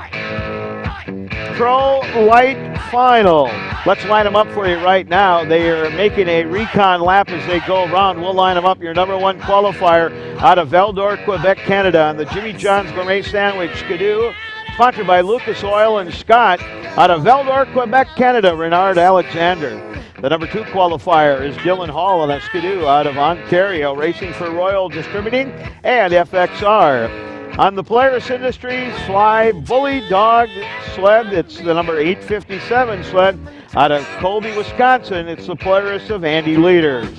Pro Lite Final. Let's line them up for you right now. They are making a recon lap as they go around. We'll line them up. Your number one qualifier out of Val-d'Or, Quebec, Canada, on the Jimmy John's Gourmet Sandwich Skidoo, sponsored by Lucas Oil and Scott. Out of Val-d'Or, Quebec, Canada, Renard Alexander. The number two qualifier is Dylan Hall on a Skidoo out of Ontario, racing for Royal Distributing and FXR. On the Polaris Industries Fly Bully Dog sled, it's the number 857 sled out of Colby, Wisconsin. It's the Polaris of Andy Leaders.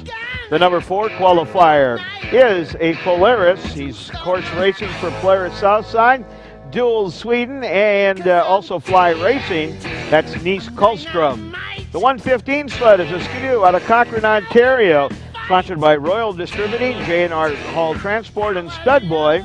The number 4 qualifier is a Polaris. He's, of course, racing for Polaris Southside, Dual Sweden, and also Fly Racing. That's Nice Kullstrom. The 115 sled is a Skidoo out of Cochrane, Ontario, sponsored by Royal Distributing, J&R Hall Transport, and Stud Boy.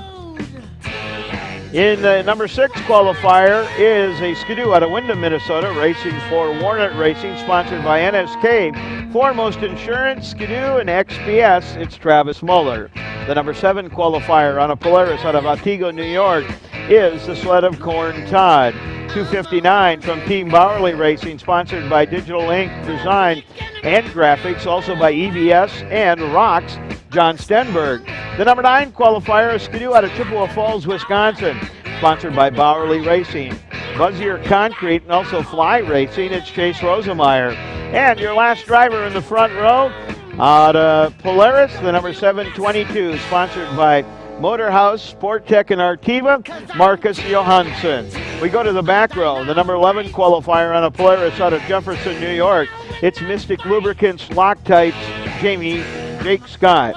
In the number 6 qualifier is a Skidoo out of Windham, Minnesota, racing for Warnet Racing, sponsored by NSK, Foremost Insurance, Skidoo, and XPS. It's Travis Muller. The number 7 qualifier on a Polaris out of Otsego, New York, is the sled of Corn Todd. 259 from Team Bowerly Racing, sponsored by Digital Ink Design and Graphics, also by EVS and Rocks, John Stenberg. The number 9 qualifier is Skidoo out of Chippewa Falls, Wisconsin, sponsored by Bowerly Racing. Buzzier Concrete and also Fly Racing, it's Chase Rosemeyer. And your last driver in the front row out of Polaris, the number 722, sponsored by Motorhouse, Sport Tech, and Artiva, Marcus Johansson. We go to the back row, the number 11 qualifier on a Polaris out of Jefferson, New York. It's Mystic Lubricants Loctites, Jake Scott.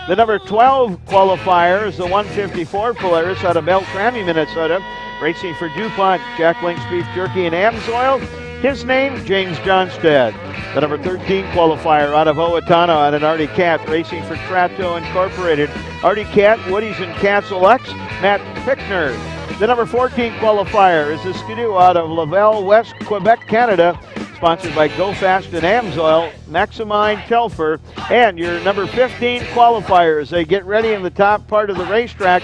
The number 12 qualifier is the 154 Polaris out of Beltrami, Minnesota, racing for DuPont, Jack Link's Beef Jerky, and AMSOIL. His name, James Johnstead. The number 13 qualifier out of Owatonna on an Artie Cat, racing for Tratto Incorporated. Artie Cat, Woody's and Castle X, Matt Pickner. The number 14 qualifier is the Skidoo out of Laval, West Quebec, Canada, sponsored by Go Fast and AMSOIL, Maximine Telfer. And your number 15 qualifier as they get ready in the top part of the racetrack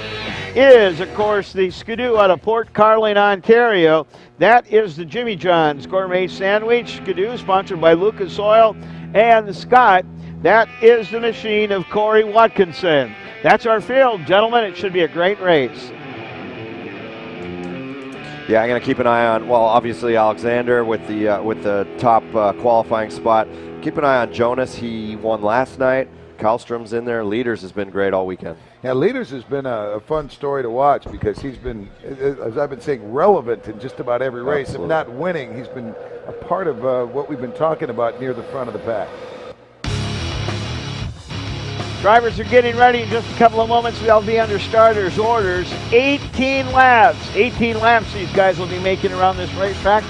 is, of course, the Skidoo out of Port Carling, Ontario. That is the Jimmy John's Gourmet Sandwich Skidoo, sponsored by Lucas Oil and Scott. That is the machine of Corey Watkinson. That's our field, gentlemen. It should be a great race. Yeah, I'm going to keep an eye on, well, obviously Alexander with the top qualifying spot. Keep an eye on Jonas. He won last night. Kallstrom's in there. Leaders has been great all weekend. Yeah, Leaders has been a fun story to watch because he's been, as I've been saying, relevant in just about every race. Absolutely. If not winning, he's been a part of what we've been talking about near the front of the pack. Drivers are getting ready in just a couple of moments. They'll be under starters' orders. 18 laps. 18 laps these guys will be making around this racetrack.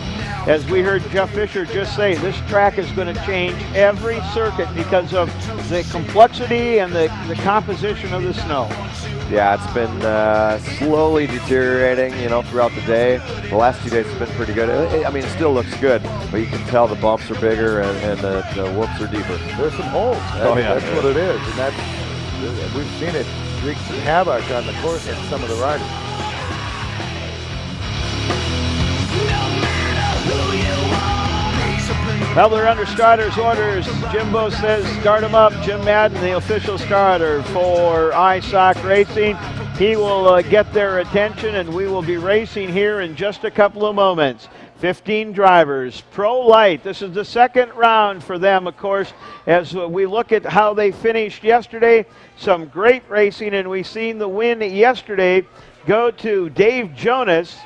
As we heard Jeff Fisher just say, this track is going to change every circuit because of the complexity and the composition of the snow. Yeah, it's been slowly deteriorating, throughout the day. The last 2 days have been pretty good. I mean, it still looks good, but you can tell the bumps are bigger and the whoops are deeper. There's some holes. That's what it is, and we've seen it wreak some havoc on the course and some of the riders. Well, they're under starters' orders. Jimbo says start them up. Jim Madden, the official starter for ISOC Racing. He will get their attention, and we will be racing here in just a couple of moments. 15 drivers. Pro Lite, this is the second round for them, of course, as we look at how they finished yesterday. Some great racing, and we've seen the win yesterday go to Dave Jonas.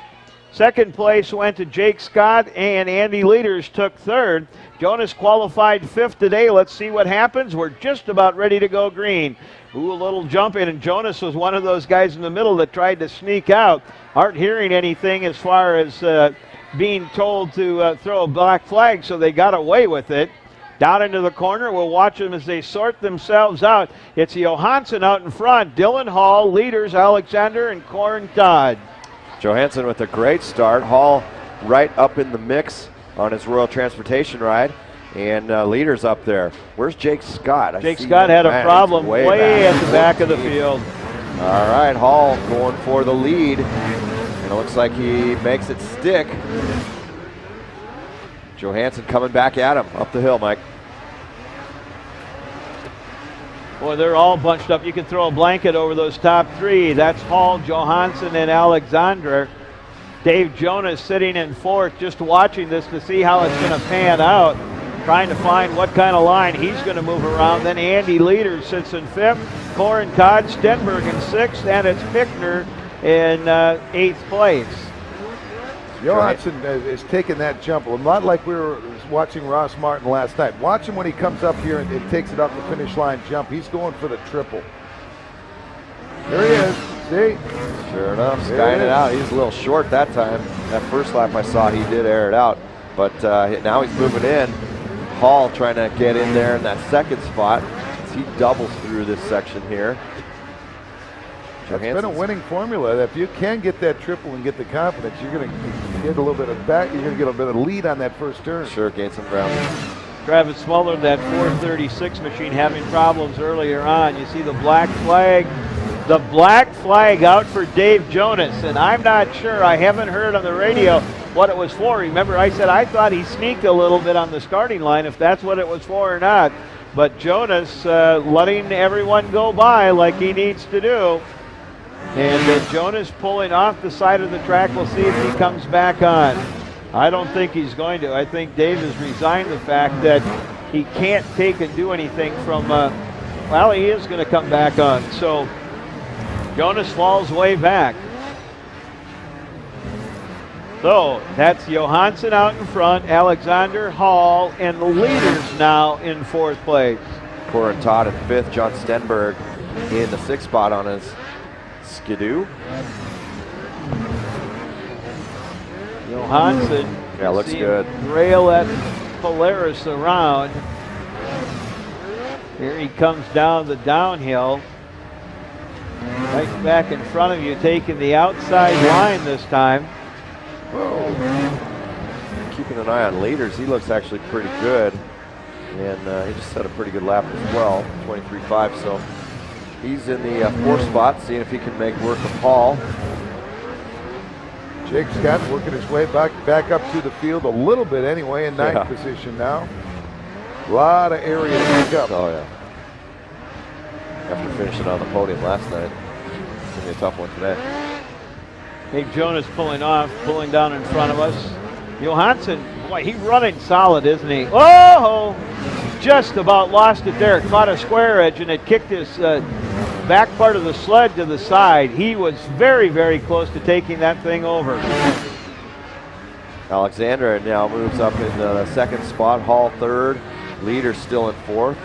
Second place went to Jake Scott, and Andy Leaders took third. Jonas qualified fifth today. Let's see what happens. We're just about ready to go green. Ooh, a little jump in, and Jonas was one of those guys in the middle that tried to sneak out. Aren't hearing anything as far as being told to throw a black flag, so they got away with it. Down into the corner, we'll watch them as they sort themselves out. It's Johansson out in front, Dylan Hall, Leaders, Alexander, and Corin Todd. Johansson with a great start. Hall right up in the mix on his Royal Transportation ride. And Leaders up there. Where's Jake Scott? Jake Scott had a problem way at the back of the field. All right, Hall going for the lead. And it looks like he makes it stick. Johansson coming back at him up the hill, Mike. Boy, they're all bunched up. You can throw a blanket over those top three. That's Hall, Johansson, and Alexander. Dave Jonas sitting in fourth, just watching this to see how it's going to pan out, trying to find what kind of line he's going to move around. Then Andy Leaders sits in fifth, Corin Todd, Stenberg in sixth, and it's Fichtner in eighth place. Johansson is taking that jump a lot like we were watching Ross Martin last night. Watch him when he comes up here and takes it up the finish line jump. He's going for the triple. There he is. See? Sure enough, skying it out. He's a little short that time. That first lap I saw, he did air it out. But now he's moving in. Hall trying to get in there in that second spot as he doubles through this section here. It's been a winning formula. If you can get that triple and get the confidence, you're going to get a little bit of back. You're going to get a bit of lead on that first turn. Sure, gain some ground. Travis Smuller, that 436 machine, having problems earlier on. You see the black flag. The black flag out for Dave Jonas, and I'm not sure. I haven't heard on the radio what it was for. Remember, I said I thought he sneaked a little bit on the starting line, if that's what it was for or not. But Jonas letting everyone go by like he needs to do. And Jonas pulling off the side of the track. We'll see if he comes back on. I don't think he's going to. I think Dave has resigned the fact that he can't take and do anything from, well, he is going to come back on. So Jonas falls way back. So that's Johansson out in front, Alexander, Hall, and the Leaders now in fourth place. Corin Todd in fifth, John Stenberg in the sixth spot on his Skidoo. Johansson. Yeah, looks good. Rail that Polaris around. Here he comes down the downhill. Right back in front of you, taking the outside line this time. Whoa. Keeping an eye on Leaders. He looks actually pretty good. And he just set a pretty good lap as well, 23.5. So he's in the fourth spot, seeing if he can make work of Hall. Jake Scott working his way back up to the field a little bit anyway, in ninth position now. A lot of area to pick up. Oh, yeah. after finishing on the podium last night. It's going to be a tough one today. Hey, Jonas pulling off, pulling down in front of us. Johansson, boy, he's running solid, isn't he? Oh, just about lost it there. Caught a square edge, and it kicked his back part of the sled to the side. He was very, very close to taking that thing over. Alexander now moves up in the second spot. Hall third. Leader still in fourth.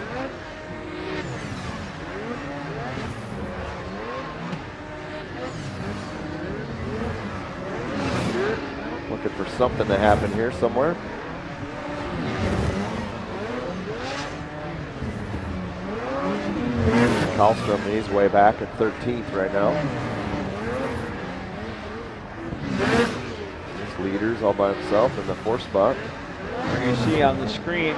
Looking for something to happen here somewhere. Kallstrom, he's way back at 13th right now. Leaders all by himself in the fourth spot. There you see on the screen,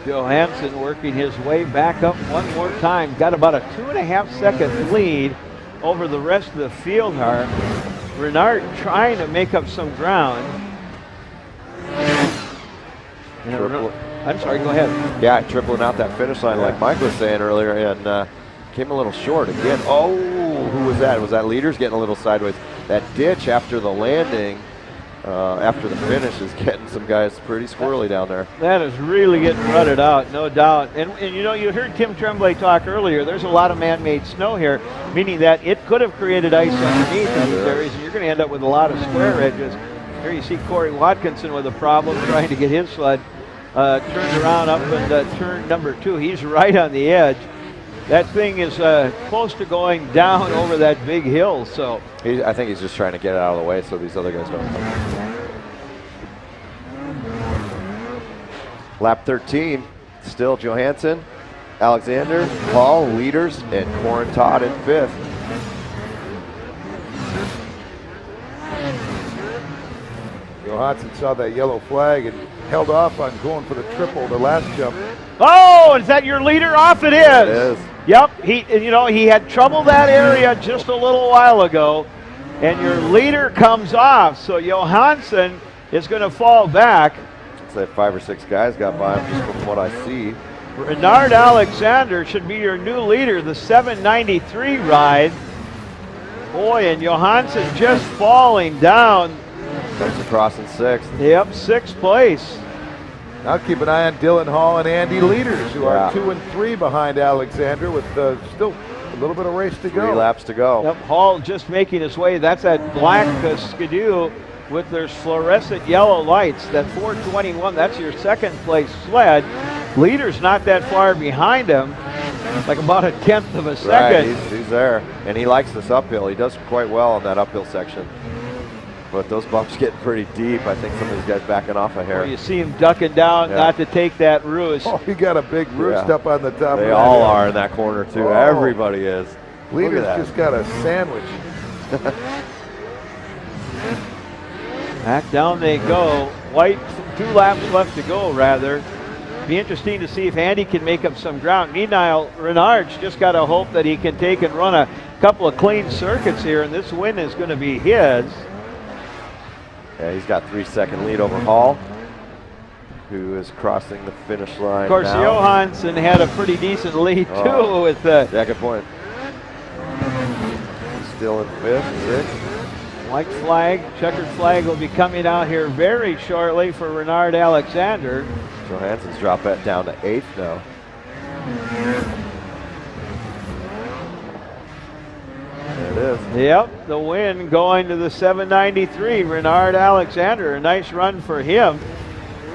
Johansson working his way back up one more time. Got about a 2.5 second lead over the rest of the field here. Renard trying to make up some ground. I'm sorry, go ahead. Yeah, tripling out that finish line like Mike was saying earlier, and came a little short again. Oh, who was that? Was that Leaders getting a little sideways? That ditch after the landing, after the finish, is getting some guys pretty squirrely down there. That is really getting rutted out, no doubt. And you know, you heard Tim Tremblay talk earlier. There's a lot of man-made snow here, meaning that it could have created ice underneath in these areas, and you're going to end up with a lot of square edges. Here you see Corey Watkinson with a problem trying to get his sled turned around up in turn number 2. He's right on the edge. That thing is close to going down over that big hill. So I think he's just trying to get it out of the way so these other guys don't come. Lap 13, still Johansson, Alexander, Hall, Leaders, and Corin Todd in 5th. Johansson saw that yellow flag and held off on going for the triple the last jump. Oh, is that your leader? Off it is. It is. Yep, he had trouble that area just a little while ago, and your leader comes off, so Johansson is going to fall back. Looks like 5 or 6 guys got by him just from what I see. Renard Alexander should be your new leader, the 793 ride. Boy, and Johansson just falling down. Comes across in 6th. Yep, 6th place. Now keep an eye on Dylan Hall and Andy Leaders, who are 2 and 3 behind Alexander, with still a little bit of race to go. 3 laps to go. Yep, Hall just making his way. That's that black Skidoo with their fluorescent yellow lights. That 421, that's your 2nd place sled. Leader's not that far behind him, like about a 1/10 of a second. Right, he's there, and he likes this uphill. He does quite well on that uphill section. But those bumps getting pretty deep. I think some of these guys backing off a hair. Well, you see him ducking down not to take that roost. Oh, he got a big roost up on the top. They all are in that corner too. Oh. Everybody is. Leaders just got a sandwich. Back down they go. White, 2 laps left to go, rather. Be interesting to see if Andy can make up some ground. Meanwhile, Renard's just got to hope that he can take and run a couple of clean circuits here, and this win is going to be his. Yeah, he's got 3-second lead over Hall, who is crossing the finish line. Of course, now. Johansson had a pretty decent lead too with yeah, good point. Still in 5th, 6th. White flag, checkered flag will be coming out here very shortly for Renard Alexander. Johansson's dropped that down to 8th now. There it is. Yep, the win going to the 793, Renard Alexander. A nice run for him.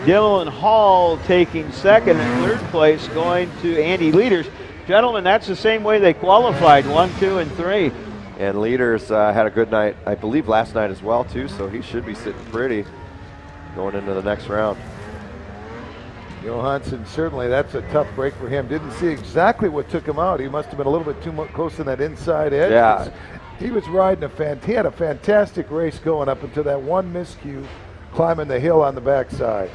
Dylan Hall taking 2nd, and 3rd place going to Andy Leaders. Gentlemen, that's the same way they qualified, 1, 2, and 3. And Leaders had a good night, I believe, last night as well, too, so he should be sitting pretty going into the next round. Johansson, certainly that's a tough break for him. Didn't see exactly what took him out. He must have been a little bit too close to that inside edge. Yeah. He was riding he had a fantastic race going up until that one miscue climbing the hill on the backside.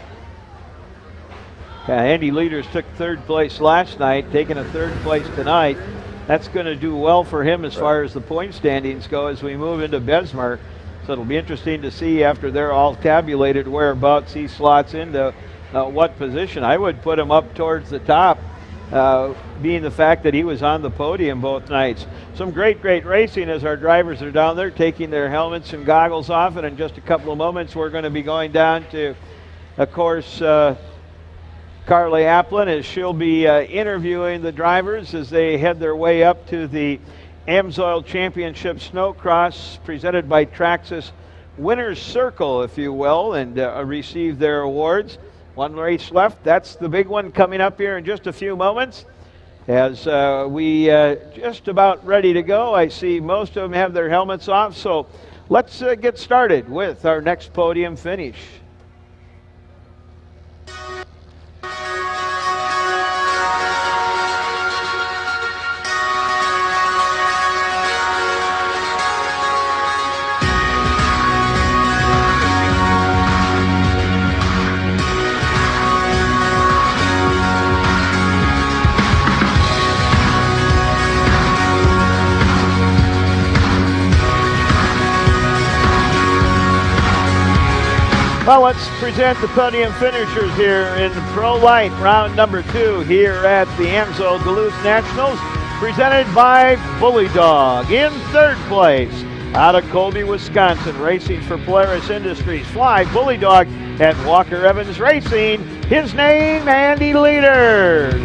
Yeah, Andy Leaders took 3rd place last night, taking a 3rd place tonight. That's going to do well for him as far as the point standings go as we move into Bessemer. So it'll be interesting to see after they're all tabulated whereabouts he slots into what position. I would put him up towards the top being the fact that he was on the podium both nights. Some great racing as our drivers are down there taking their helmets and goggles off, and in just a couple of moments we're going to be going down to, of course, Carly Applin, as she'll be interviewing the drivers as they head their way up to the AMSOIL Championship Snocross presented by Traxxas Winner's Circle, if you will, and receive their awards. One race left. That's the big one coming up here in just a few moments. As we just about ready to go, I see most of them have their helmets off, so let's get started with our next podium finish. Well, let's present the podium finishers here in Pro Light, round number 2 here at the AMSOIL Duluth Nationals, presented by Bully Dog. In third place, out of Colby, Wisconsin, racing for Polaris Industries, Fly Bully Dog at Walker Evans Racing. His name, Andy Leaders.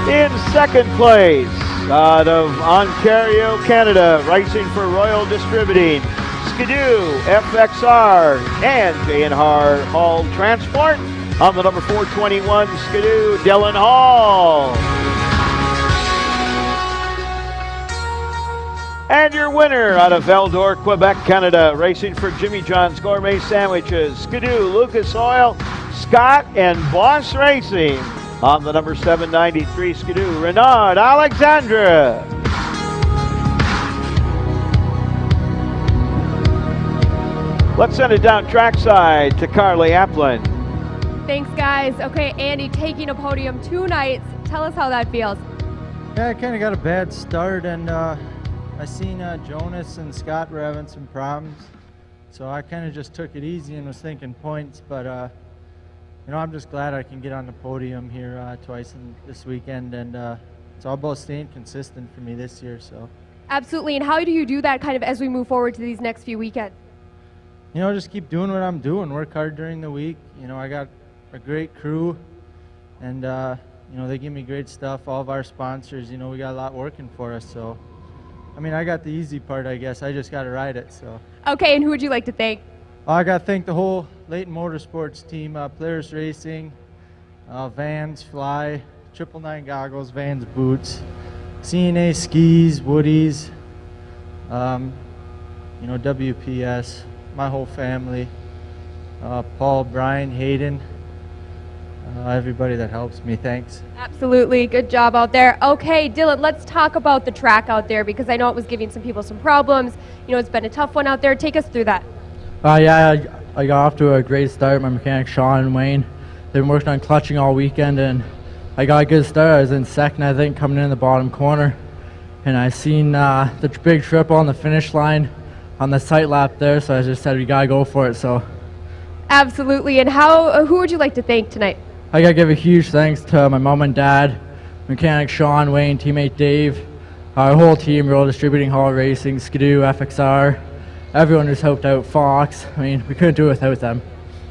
In second place, out of Ontario, Canada, racing for Royal Distributing, Skidoo, FXR, and J&R Hall Transport. On the number 421 Skidoo, Dylan Hall. And your winner out of Val-d'Or, Quebec, Canada, racing for Jimmy John's Gourmet Sandwiches, Skidoo, Lucas Oil, Scott, and Boss Racing. On the number 793 Skidoo, Renard Alexandra. Let's send it down trackside to Carly Applin. Thanks, guys. Okay, Andy, taking a podium 2 nights. Tell us how that feels. Yeah, I kind of got a bad start, and I seen Jonas and Scott were having some problems, so I kind of just took it easy and was thinking points, but you know, I'm just glad I can get on the podium here twice this weekend, and it's all about staying consistent for me this year. So. Absolutely, and how do you do that kind of as we move forward to these next few weekends? You know, just keep doing what I'm doing, work hard during the week. You know, I got a great crew, and you know, they give me great stuff. All of our sponsors, you know, we got a lot working for us, so I mean, I got the easy part, I guess. I just got to ride it, so. Okay, and who would you like to thank? I got to thank the whole Layton Motorsports team, Polaris Racing, Vans, Fly, 999 Goggles, Vans Boots, CNA Skis, Woodies, you know, WPS, my whole family, Paul, Brian, Hayden, everybody that helps me, thanks. Absolutely, good job out there. Okay, Dylan, let's talk about the track out there, because I know it was giving some people some problems. You know, it's been a tough one out there. Take us through that. Yeah, I got off to a great start. My mechanic Sean and Wayne, they've been working on clutching all weekend, and I got a good start. I was in second, I think, coming in the bottom corner, and I seen the big triple on the finish line on the sight lap there, so I just said we gotta go for it. So. Absolutely, and who would you like to thank tonight? I gotta give a huge thanks to my mom and dad, mechanic Sean, Wayne, teammate Dave, our whole team, Royal Distributing, Hall Racing, Skidoo, FXR. Everyone who's helped out, Fox. I mean, we couldn't do it without them.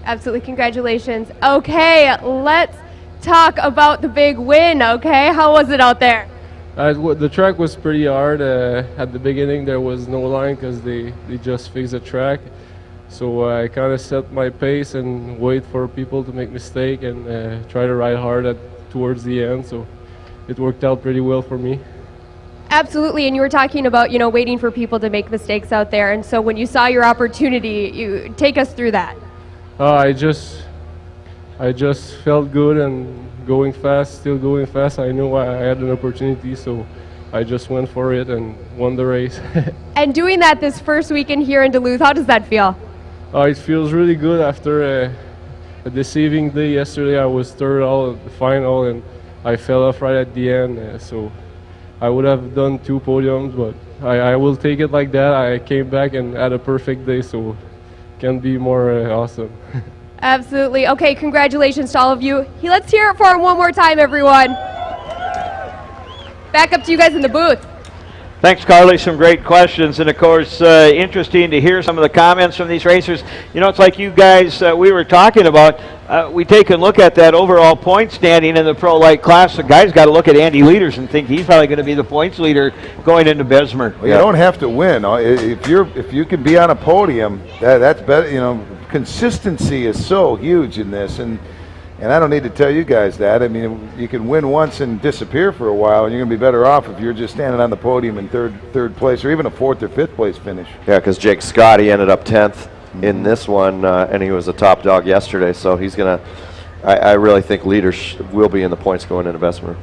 Absolutely, congratulations. Okay, let's talk about the big win, okay? How was it out there? The track was pretty hard. At the beginning, there was no line because they just fixed the track. So I kind of set my pace and wait for people to make mistake and try to ride hard towards the end. So it worked out pretty well for me. Absolutely, and you were talking about, you know, waiting for people to make mistakes out there, and so when you saw your opportunity, you take us through that. I just felt good and going fast, still going fast. I knew I had an opportunity, so I just went for it and won the race. And doing that this first weekend here in Duluth, how does that feel? It feels really good after a deceiving day yesterday. I was third all at the final, and I fell off right at the end, so I would have done 2 podiums, but I will take it like that. I came back and had a perfect day, so can't be more awesome. Absolutely. Okay, congratulations to all of you. Let's hear it for him one more time, everyone. Back up to you guys in the booth. Thanks, Carly. Some great questions. And, of course, interesting to hear some of the comments from these racers. You know, it's like you guys, we were talking about, we take a look at that overall point standing in the Pro Light class. The guys got to look at Andy Leaders and think he's probably going to be the points leader going into Bessemer. Well, you don't have to win. If you can be on a podium, that's better. You know, consistency is so huge in this, and I don't need to tell you guys that. I mean, you can win once and disappear for a while, and you're going to be better off if you're just standing on the podium in third place, or even a 4th or 5th place finish. Yeah, because Jake Scott, he ended up 10th in this one, and he was a top dog yesterday. So he's going to, I really think Leaders will be in the points going into Bessemer.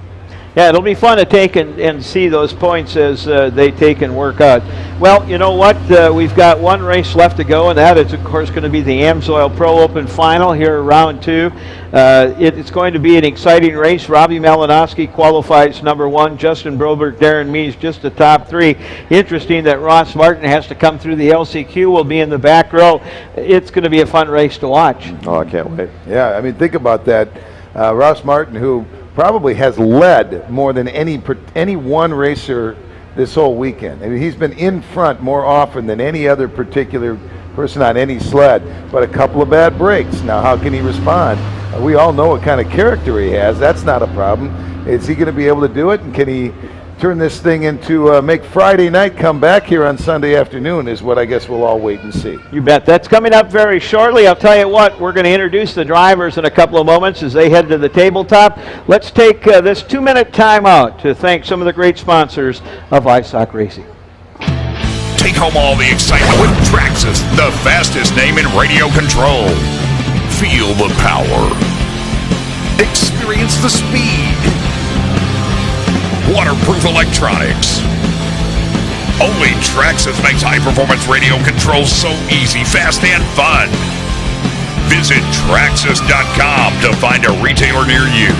Yeah, it'll be fun to take and see those points as they take and work out. Well, you know what? We've got one race left to go, and that is, of course, going to be the AMSOIL Pro Open Final here, round 2. It's going to be an exciting race. Robbie Malinowski qualifies number 1. Justin Broberg, Darren Mees, just the top 3. Interesting that Ross Martin has to come through the LCQ, will be in the back row. It's going to be a fun race to watch. Oh, I can't wait. Yeah, I mean, think about that. Ross Martin, who probably has led more than any one racer this whole weekend. I mean, he's been in front more often than any other particular person on any sled, but a couple of bad breaks. Now, how can he respond? We all know what kind of character he has. That's not a problem. Is he going to be able to do it, and can he turn this thing into make Friday night come back here on Sunday afternoon is what I guess we'll all wait and see. You bet. That's coming up very shortly. I'll tell you what, we're going to introduce the drivers in a couple of moments as they head to the tabletop. Let's take this 2-minute timeout to thank some of the great sponsors of iSock Racing. Take home all the excitement with Traxxas, the fastest name in radio control. Feel the power. Experience the speed. Waterproof electronics. Only Traxxas makes high-performance radio control so easy, fast, and fun. Visit Traxxas.com to find a retailer near you.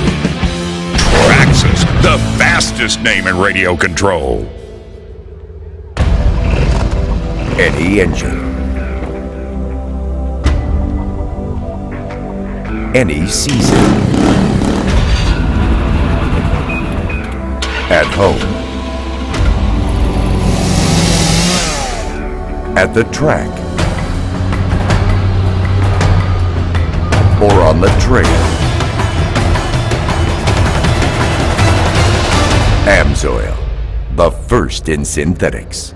Traxxas, the fastest name in radio control. Any engine. Any season. At home. At the track. Or on the trail. AMSOIL, the first in synthetics.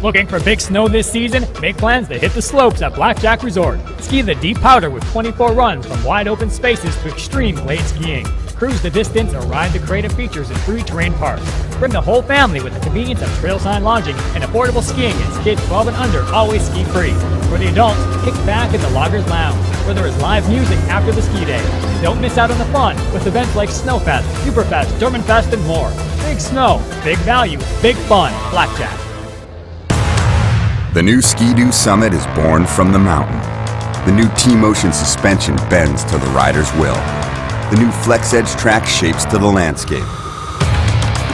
Looking for big snow this season? Make plans to hit the slopes at Blackjack Resort. Ski the deep powder with 24 runs from wide open spaces to extreme blade skiing. Cruise the distance or ride the creative features in free terrain parks. Bring the whole family with the convenience of trailside lodging and affordable skiing as kids 12 and under always ski free. For the adults, kick back in the Loggers Lounge, where there is live music after the ski day. Don't miss out on the fun with events like Snowfest, Superfest, Dermanfest, and more. Big snow, big value, big fun. Blackjack. The new Ski-Doo Summit is born from the mountain. The new T-Motion suspension bends to the rider's will. The new Flex Edge track shapes to the landscape.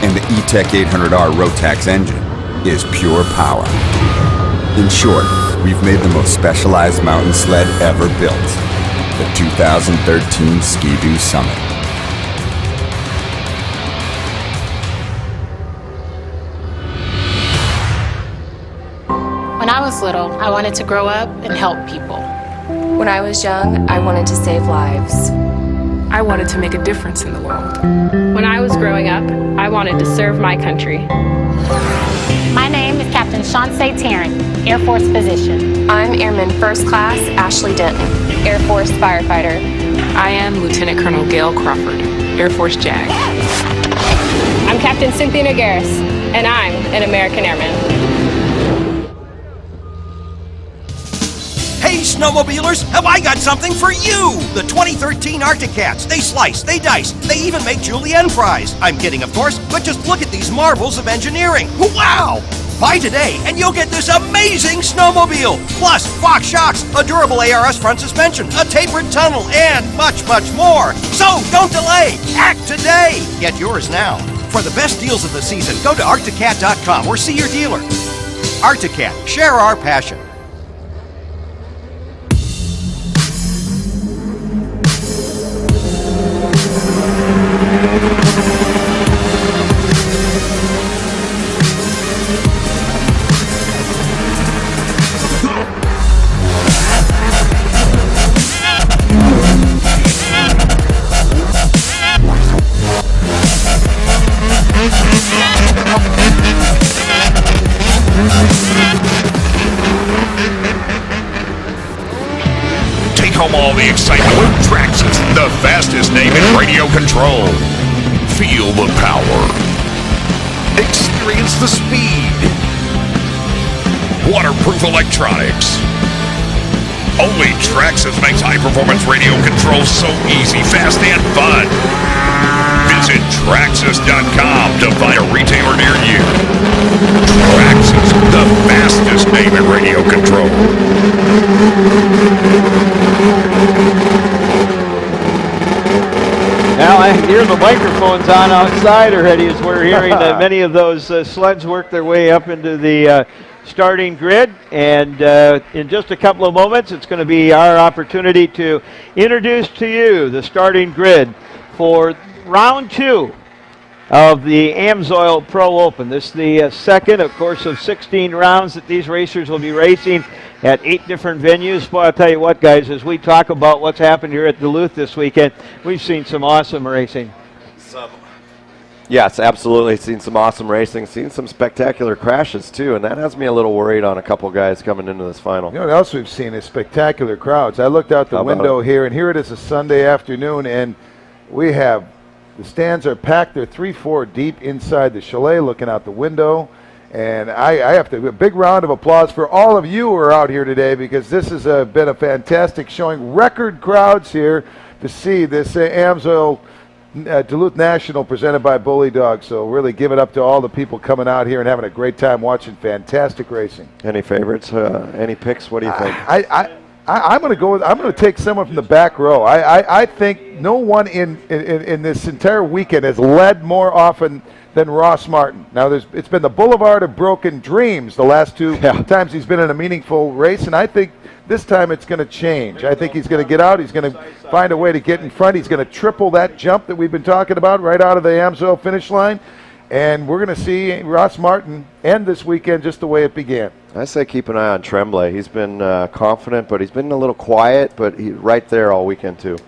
And the E-Tech 800R Rotax engine is pure power. In short, we've made the most specialized mountain sled ever built. The 2013 Ski-Doo Summit. When I was little, I wanted to grow up and help people. When I was young, I wanted to save lives. I wanted to make a difference in the world. When I was growing up, I wanted to serve my country. My name is Captain Shawnse Tarrant, Air Force physician. I'm Airman First Class Ashley Denton, Air Force firefighter. I am Lieutenant Colonel Gail Crawford, Air Force JAG. I'm Captain Cynthia Nogueras, and I'm an American Airman. Hey, snowmobilers, have I got something for you? The 2013 Arctic Cats. They slice, they dice, they even make julienne fries. I'm kidding, of course, but just look at these marvels of engineering. Wow! Buy today, and you'll get this amazing snowmobile. Plus, Fox shocks, a durable ARS front suspension, a tapered tunnel, and much, much more. So, don't delay. Act today. Get yours now. For the best deals of the season, go to arcticcat.com or see your dealer. Arctic Cat, share our passion. Take home all the excitement with Traxxas, the fastest name in radio control. Feel the power. Experience the speed. Waterproof electronics. Only Traxxas makes high-performance radio control so easy, fast, and fun. Visit Traxxas.com to find a retailer near you. Traxxas, the fastest name in radio control. Now I hear the microphones on outside already as we're hearing many of those sleds work their way up into the starting grid. And in just a couple of moments, it's going to be our opportunity to introduce to you the starting grid for round 2 of the AMSOIL Pro Open. This is the second, of course, of 16 rounds that these racers will be racing at 8 different venues. Boy, I'll tell you what, guys, as we talk about what's happened here at Duluth this weekend, we've seen some awesome racing. Yes, absolutely. Seen some awesome racing, seen some spectacular crashes too, and that has me a little worried on a couple guys coming into this final. You know what else we've seen is spectacular crowds. I looked out the window here, and here it is a Sunday afternoon, and we have the stands are packed. They're 3-4 deep inside the chalet looking out the window. And I have to, a big round of applause for all of you who are out here today, because this has been a fantastic showing. Record crowds here to see this AMSOIL Duluth National presented by Bully Dog. So really give it up to all the people coming out here and having a great time watching fantastic racing. Any favorites? Any picks? What do you think? I'm going to go with, I'm going to take someone from the back row. I think no one in this entire weekend has led more often than Ross Martin. Now, it's been the Boulevard of Broken Dreams the last 2 times he's been in a meaningful race, and I think this time it's going to change. I think he's going to get out. He's going to find a way to get in front. He's going to triple that jump that we've been talking about right out of the AMSOIL finish line, and we're going to see Ross Martin end this weekend just the way it began. I say keep an eye on Tremblay. He's been confident, but he's been a little quiet, but he's right there all weekend too.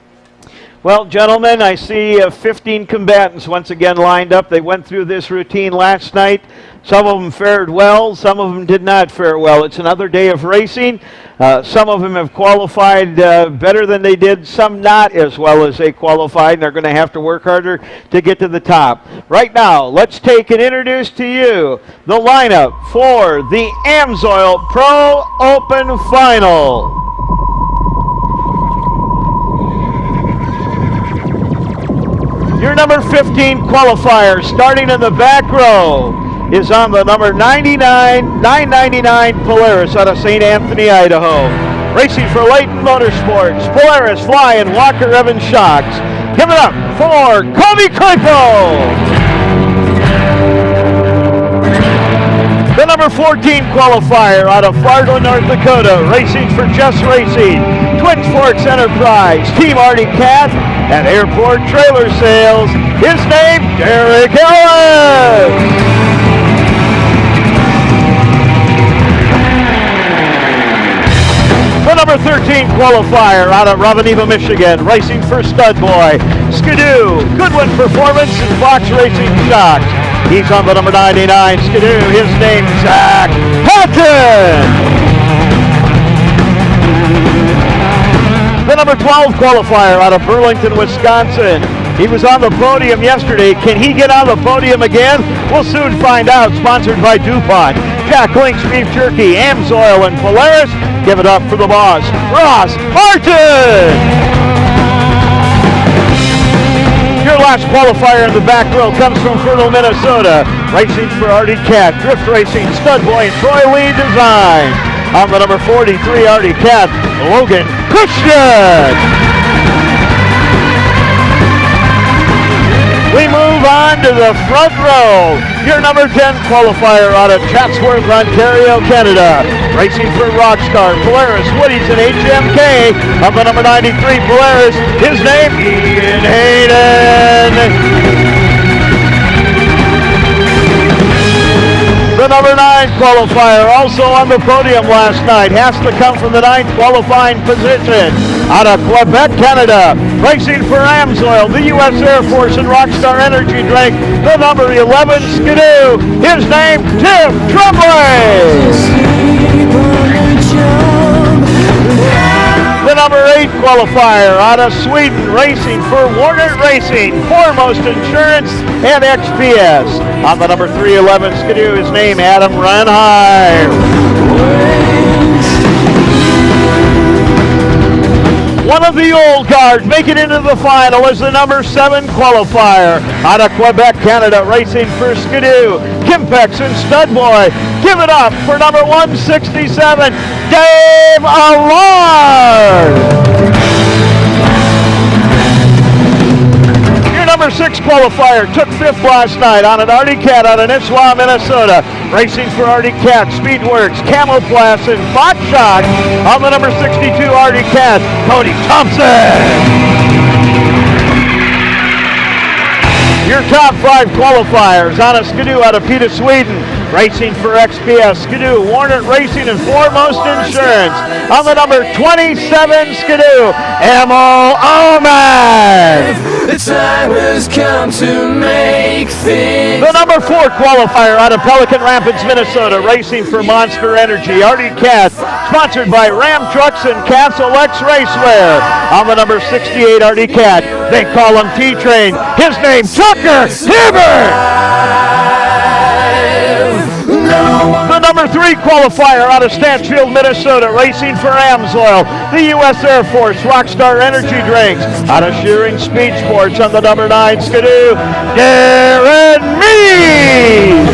Well, gentlemen, I see 15 combatants once again lined up. They went through this routine last night. Some of them fared well, some of them did not fare well. It's another day of racing. Some of them have qualified better than they did, some not as well as they qualified, and they're going to have to work harder to get to the top. Right now, let's take and introduce to you the lineup for the AMSOIL Pro Open Final. Your number 15 qualifier, starting in the back row, is on the number 999 Polaris out of St. Anthony, Idaho. Racing for Layton Motorsports, Polaris flying Walker Evans shocks. Give it up for Kobe Kripo. The number 14 qualifier out of Fargo, North Dakota, racing for Just Racing, Twin Forks Enterprise, Team Artie Cat, and Airport Trailer Sales. His name, Derek Ellis. The number 13 qualifier out of Raveneva, Michigan, racing for Stud Boy, Skidoo, Goodwin Performance, and Fox Racing Shocks. He's on the number 99 Skidoo. His name's Zach Hatton. The number 12 qualifier out of Burlington, Wisconsin, He was on the podium yesterday. Can he get on the podium again? We'll soon find out. Sponsored by DuPont, Jack Link's Beef Jerky, AMSOIL, and Polaris. Give it up for the boss, Ross Martin! Your last qualifier in the back row comes from Fertile, Minnesota. Racing for Artie Cat, Drift Racing, Stud Boy, and Troy Lee Design. On the number 43 Artie Cat, Logan Christian. We move on to the front row. Your number 10 qualifier out of Chatsworth, Ontario, Canada. Racing for Rockstar, Polaris, Woody's, and HMK. On the number 93 Polaris, his name, Ian Hayden. The number 9 qualifier, also on the podium last night, has to come from the 9th qualifying position. Out of Quebec, Canada, racing for AMSOIL, the U.S. Air Force, and Rockstar Energy Drink, the number 11 Skidoo, his name, Tim Tremblay. The number 8 qualifier out of Sweden, racing for Warner Racing, Foremost Insurance, and XPS. On the number 311 Skidoo, his name, Adam Renheim. One of the old guard making it into the final is the number 7 qualifier out of Quebec, Canada, racing for Skidoo, Kimpex, and Stud Boy. Give it up for number 167, Dave Allard. Your number 6 qualifier took 5th last night on an Artie Cat out of Nisswa, Minnesota. Racing for Artie Cat, Speedworks, Camoplast, and Bot Shot. On the number 62 Artie Cat, Cody Thompson. Your top 5 qualifiers on a Skidoo out of Piteå, Sweden. Racing for XPS, Skidoo, Warner Racing, and Foremost Insurance. On the number 27 Skidoo, Emil Oman. The time has come to make things. The number 4 qualifier out of Pelican Rapids, Minnesota, racing for Monster Energy, Artie Cat, sponsored by Ram Trucks and Castle X Racewear. On the number 68 Artie Cat, they call him T-Train. His name, Tucker Hibbert. The number 3 qualifier out of Stanfield, Minnesota, racing for AMSOIL, the U.S. Air Force, Rockstar Energy Drinks. Out of Shearing Speed Sports on the number 9 Skidoo, Darren Meade.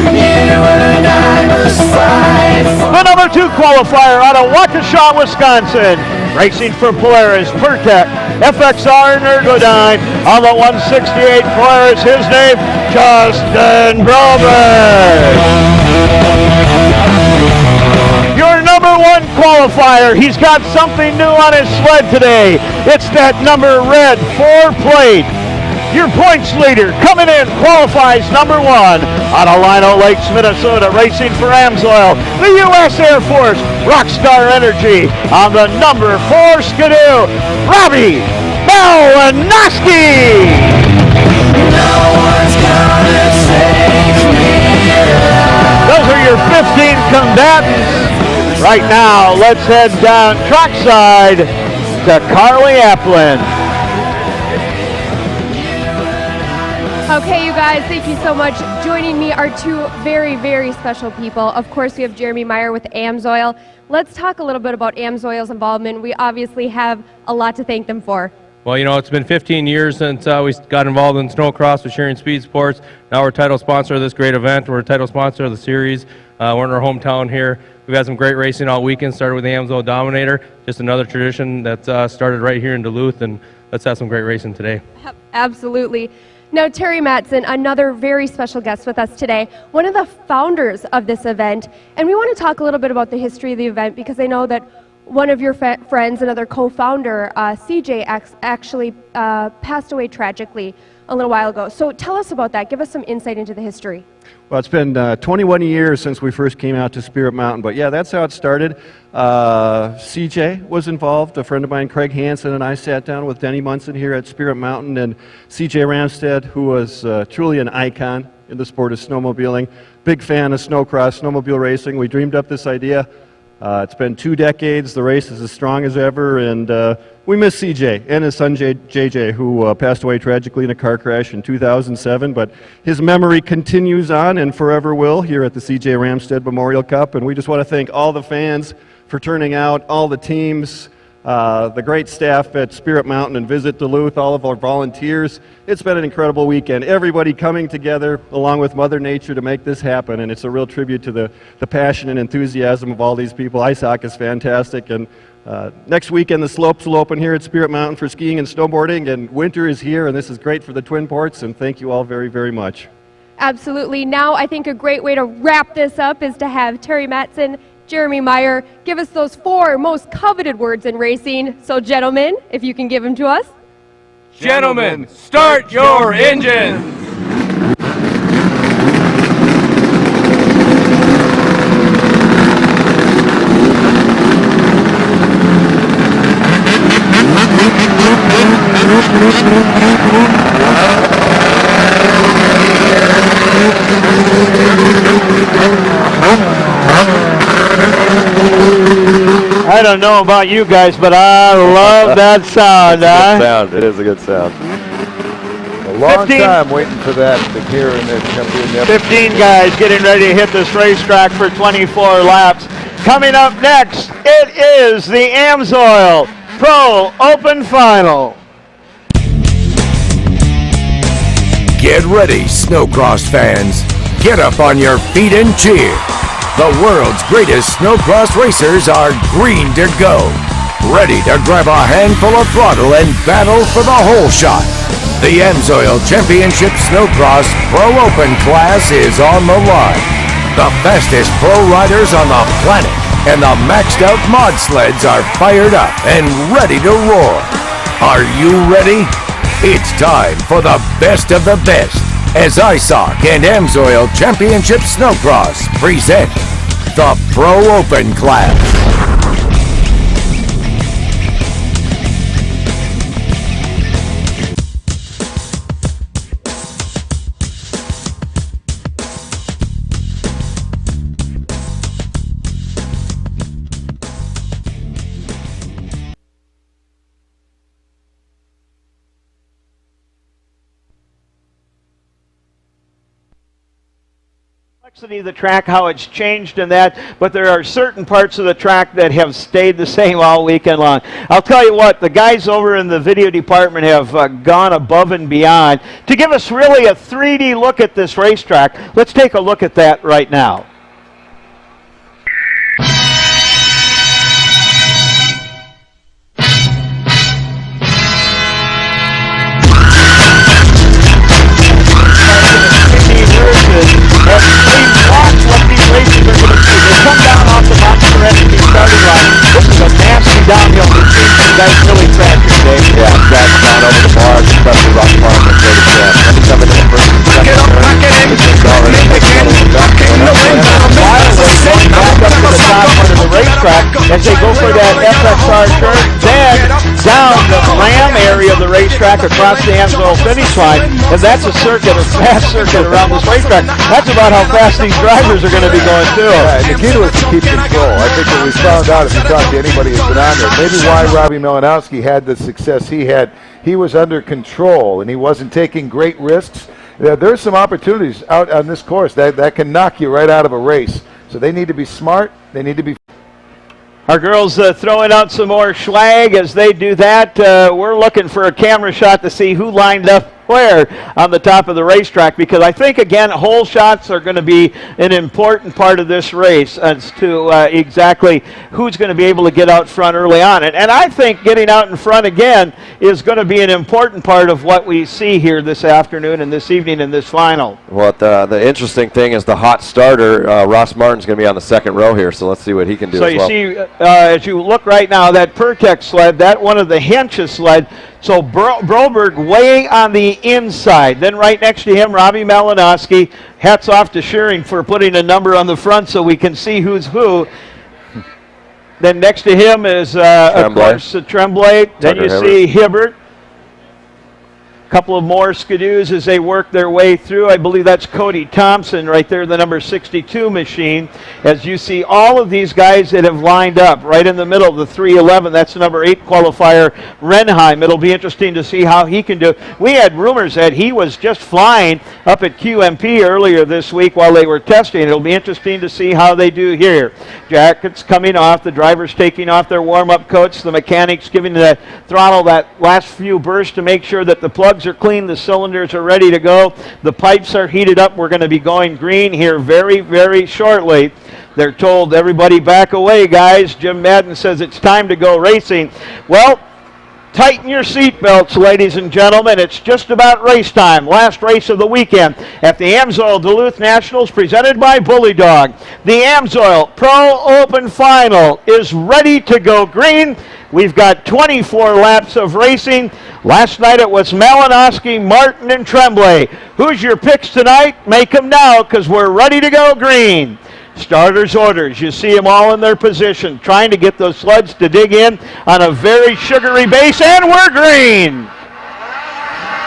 The number 2 qualifier out of Waukesha, Wisconsin, racing for Polaris, Pertec, FXR, and Ergodyne. On the 168 Polaris, his name, Justin Broberg. Your number 1 qualifier, he's got something new on his sled today. It's that number red 4 plate. Your points leader coming in qualifies number 1 out of Lino Lakes, Minnesota, racing for AMSOIL, the U.S. Air Force, Rockstar Energy. On the number 4 Skidoo, Robbie Malinowski. No one's gonna take me alive. Those are your 15 combatants. Right now, let's head down trackside to Carly Applin. Okay, you guys, thank you so much. Joining me are 2 very, very special people. Of course, we have Jeremy Meyer with AMSOIL. Let's talk a little bit about AMSOIL's involvement. We obviously have a lot to thank them for. Well, you know, it's been 15 years since we got involved in Snocross with Shearing Speed Sports. Now we're title sponsor of this great event. We're a title sponsor of the series. We're in our hometown here. We've had some great racing all weekend, started with the AMSOIL Dominator, just another tradition that started right here in Duluth, and let's have some great racing today. Absolutely. Now, Terry Matson, another very special guest with us today, one of the founders of this event, and we want to talk a little bit about the history of the event because I know that one of your friends, another co-founder, CJ, actually passed away tragically a little while ago. So tell us about that. Give us some insight into the history. Well, it's been 21 years since we first came out to Spirit Mountain, but yeah, that's how it started. CJ was involved. A friend of mine, Craig Hansen, and I sat down with Denny Munson here at Spirit Mountain, and CJ Ramstead, who was truly an icon in the sport of snowmobiling, big fan of snowcross, snowmobile racing. We dreamed up this idea It's been 2 decades. The race is as strong as ever, and we miss CJ and his son JJ, who passed away tragically in a car crash in 2007, but his memory continues on and forever will here at the CJ Ramstead Memorial Cup, and we just want to thank all the fans for turning out, all the teams, the great staff at Spirit Mountain and Visit Duluth, all of our volunteers. It's been an incredible weekend. Everybody coming together along with Mother Nature to make this happen, and it's a real tribute to the passion and enthusiasm of all these people. Ice hockey is fantastic, and next weekend the slopes will open here at Spirit Mountain for skiing and snowboarding, and winter is here, and this is great for the Twin Ports, and thank you all very, very much. Absolutely. Now I think a great way to wrap this up is to have Terry Mattson, Jeremy Meyer, give us those 4 most coveted words in racing. So gentlemen, if you can give them to us. Gentlemen, start your engines! I don't know about you guys, but I love that sound. It's a good sound. It is a good sound. A long time waiting for that to hear in the championship. 15 guys getting ready to hit this racetrack for 24 laps. Coming up next, it is the AMSOIL Pro Open Final. Get ready, Snocross fans. Get up on your feet and cheer. The world's greatest snowcross racers are green to go. Ready to grab a handful of throttle and battle for the whole shot. The AMSOIL Championship Snowcross Pro Open class is on the line. The fastest pro riders on the planet and the maxed out mod sleds are fired up and ready to roar. Are you ready? It's time for the best of the best as ISOC and AMSOIL Championship Snowcross present the Pro Open class. Of the track, how it's changed in that, but there are certain parts of the track that have stayed the same all weekend long. I'll tell you what, the guys over in the video department have gone above and beyond to give us really a 3D look at this racetrack. Let's take a look at that right now. Come down off the Mountain Serenity starting line. This is a nasty downhill routine. You guys really track your day. Yeah, back down over the bars, especially Rock Farm and go to Jam. Let me come into the first and second turn. This is already While they're going back up to the top part of the racetrack as they go for that FXR turn, then down the ram area of the racetrack across the AMSOIL finish line, and that's a circuit, a fast circuit around this racetrack. That's about how fast these drivers are going to be going too. Yeah, and the key to it is to keep control. I think that we found out, if you talk to anybody who's been on there, maybe why Robbie Malinowski had the success he had. He was under control and he wasn't taking great risks. There's some opportunities out on this course that can knock you right out of a race. So they need to be smart. They need to be. Our girls throwing out some more swag as they do that. We're looking for a camera shot to see who lined up where on the top of the racetrack, because I think, again, hole shots are going to be an important part of this race as to exactly who's going to be able to get out front early on. And I think getting out in front again is going to be an important part of what we see here this afternoon and this evening in this final. Well, the interesting thing is the hot starter, Ross Martin's going to be on the second row here, so let's see what he can do as well. So you see, as you look right now, that Pertec sled, that one of the Henches sled, so Broberg way on the inside. Then right next to him, Robbie Malinowski. Hats off to Shearing for putting a number on the front so we can see who's who. Then next to him is, of course, Tremblay. Then you see Hibbert. Couple of more skidoos as they work their way through. I believe that's Cody Thompson right there, the number 62 machine. As you see all of these guys that have lined up right in the middle of the 311, that's the number 8 qualifier, Renheim. It'll be interesting to see how he can do. We had rumors that he was just flying up at QMP earlier this week while they were testing. It'll be interesting to see how they do here. Jackets coming off, the drivers taking off their warm-up coats, the mechanics giving the throttle that last few bursts to make sure that the plugs are clean, the cylinders are ready to go, the pipes are heated up. We're going to be going green here very, very shortly. They're told, everybody back away, guys. Jim Madden says it's time to go racing. Well, tighten your seatbelts, ladies and gentlemen. It's just about race time. Last race of the weekend at the AMSOIL Duluth Nationals presented by Bully Dog. The AMSOIL Pro Open Final is ready to go green. We've got 24 laps of racing. Last night it was Malinowski, Martin, and Tremblay. Who's your picks tonight? Make them now because we're ready to go green. Starters orders. You see them all in their position, trying to get those sleds to dig in on a very sugary base, and we're green.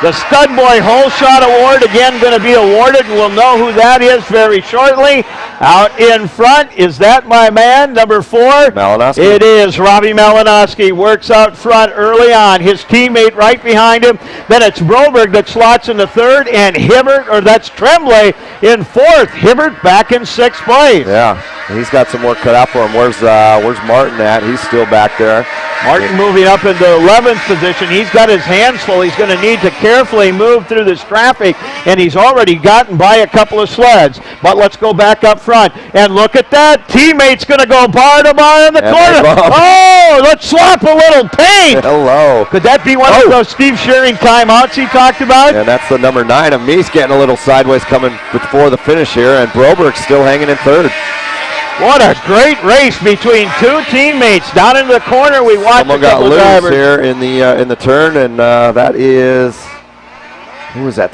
The Stud Boy Hole Shot Award again going to be awarded. We'll know who that is very shortly. Out in front, is that my man, number 4? Malinowski. It is. Robbie Malinowski works out front early on. His teammate right behind him. Then it's Broberg that slots in the 3rd, and Hibbert, or that's Tremblay, in 4th. Hibbert back in 6th place. Yeah, he's got some work cut out for him. Where's Martin at? He's still back there. Martin moving up into 11th position. He's got his hands full. He's going to need to carefully move through this traffic, and he's already gotten by a couple of sleds. But let's go back up front, and look at that. Teammate's going to go bar to bar in the corner. Oh, let's swap a little paint. Hello. Could that be one of those Steve Shearing timeouts he talked about? And that's the number 9 of Meese getting a little sideways coming before the finish here, and Broberg's still hanging in 3rd. What a great race between two teammates. Down in the corner, we watched Someone got loose here in the turn, and that is, who was that?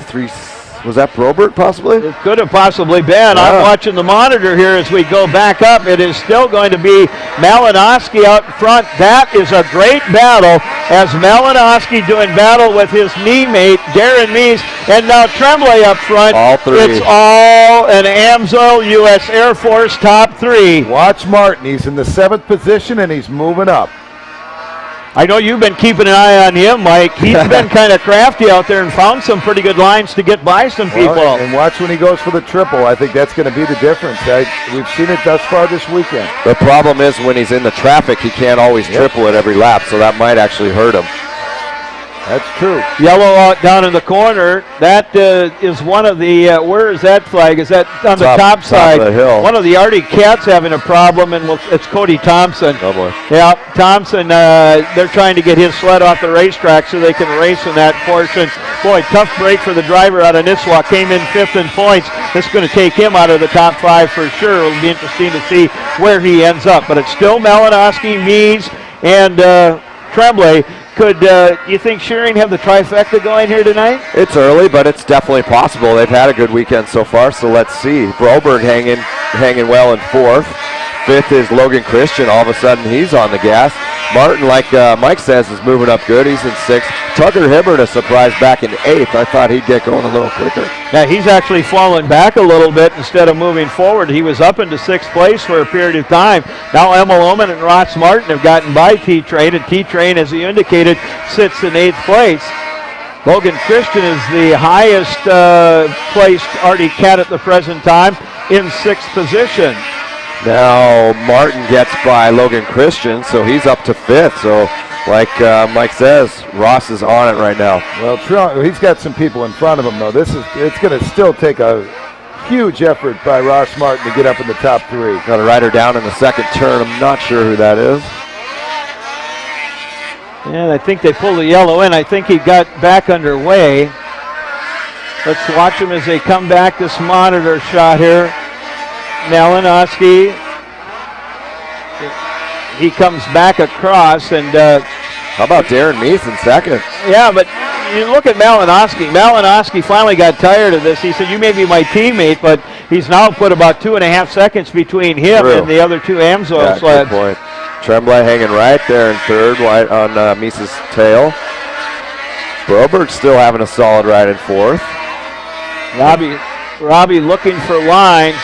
Was that Broberg possibly? It could have possibly been. I'm watching the monitor here as we go back up. It is still going to be Malinowski out front. That is a great battle as Malinowski doing battle with his knee mate, Darren Meese, and now Tremblay up front. All 3. It's all an AMSOIL U.S. Air Force top 3. Watch Martin. He's in the 7th position, and he's moving up. I know you've been keeping an eye on him, Mike. He's been kind of crafty out there and found some pretty good lines to get by some people. And watch when he goes for the triple. I think that's going to be the difference. We've seen it thus far this weekend. The problem is when he's in the traffic, he can't always triple it every lap, so that might actually hurt him. That's true. Yellow out down in the corner. That is one of the, where is that flag? Is that on the top side? Of the hill. One of the Arctic Cats having a problem, and it's Cody Thompson. Oh, boy. Yeah, Thompson, they're trying to get his sled off the racetrack so they can race in that portion. Boy, tough break for the driver out of Nisswa. Came in 5th in points. This is going to take him out of the top 5 for sure. It'll be interesting to see where he ends up. But it's still Malinowski, Meese, and Tremblay. Could you think Shearing have the trifecta going here tonight? It's early, but it's definitely possible. They've had a good weekend so far, so let's see. Broberg hanging well in 4th. 5th is Logan Christian. All of a sudden, he's on the gas. Martin, like Mike says, is moving up good. He's in 6th. Tucker Hibbert, a surprise, back in 8th. I thought he'd get going a little quicker. Yeah, he's actually fallen back a little bit instead of moving forward. He was up into 6th place for a period of time. Now Emil Oman and Ross Martin have gotten by T-Train, and T-Train, as he indicated, sits in 8th place. Logan Christian is the highest placed Arctic Cat at the present time in 6th position. Now Martin gets by Logan Christian, so he's up to 5th. So like Mike says, Ross is on it right now. Well, he's got some people in front of him, though. It's going to still take a huge effort by Ross Martin to get up in the top 3. Got a rider down in the 2nd turn. I'm not sure who that is. And I think they pulled the yellow in. I think he got back underway. Let's watch him as they come back. This monitor shot here. Malinowski, he comes back across, and how about Darren Meese in 2nd? Yeah, but you look at Malinowski. Malinowski finally got tired of this. He said, "You may be my teammate," but he's now put about 2.5 seconds between him and the other two AMSOIL sleds. Good point. Tremblay hanging right there in 3rd, right on Meese's tail. Broberg still having a solid ride in fourth. Robbie looking for lines.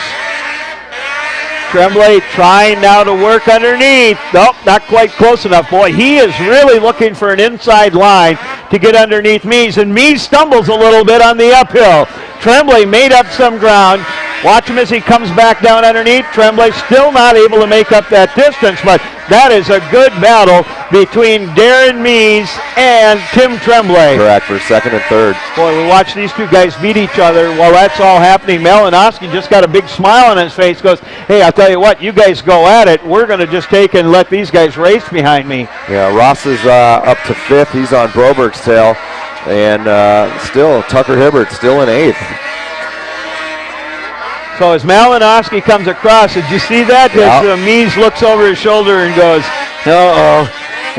Tremblay trying now to work underneath. Nope, not quite close enough. Boy, he is really looking for an inside line to get underneath Mies, and Mies stumbles a little bit on the uphill. Tremblay made up some ground. Watch him as he comes back down underneath. Tremblay still not able to make up that distance, but that is a good battle between Darren Mies and Tim Tremblay. Correct, for second and third. Boy, we watch these two guys beat each other. While that's all happening, Malinowski just got a big smile on his face, goes, hey, I'll tell you what, you guys go at it. We're going to just take and let these guys race behind me. Yeah, Ross is up to fifth. He's on Broberg's tail. And still, Tucker Hibbert still in eighth. So as Malinowski comes across, did you see that? Yep. Mies looks over his shoulder and goes, uh-oh,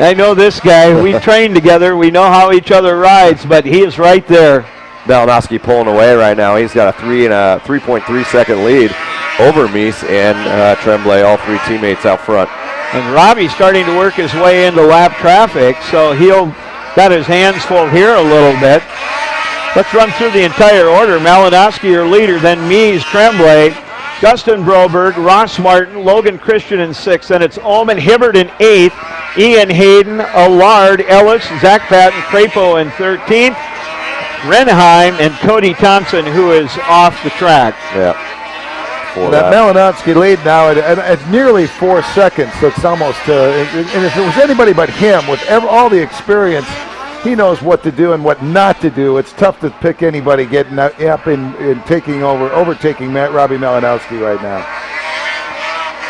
I know this guy. We trained together. We know how each other rides, but he is right there. Malinowski pulling away right now. He's got a 3.3 second lead over Mies and Tremblay, all three teammates out front. And Robbie's starting to work his way into lap traffic, so he'll got his hands full here a little bit. Let's run through the entire order. Malinowski, your leader, then Mies, Tremblay, Justin Broberg, Ross Martin, Logan Christian in sixth, and it's Ullman Hibbert in eighth, Ian Hayden, Allard, Ellis, Zach Patton, Crapo in 13th, Renheim, and Cody Thompson, who is off the track. Yeah. That Malinowski lead now at nearly 4 seconds. So it's almost, and if it was anybody but him, with all the experience, he knows what to do and what not to do. It's tough to pick anybody getting up in overtaking Robbie Malinowski right now.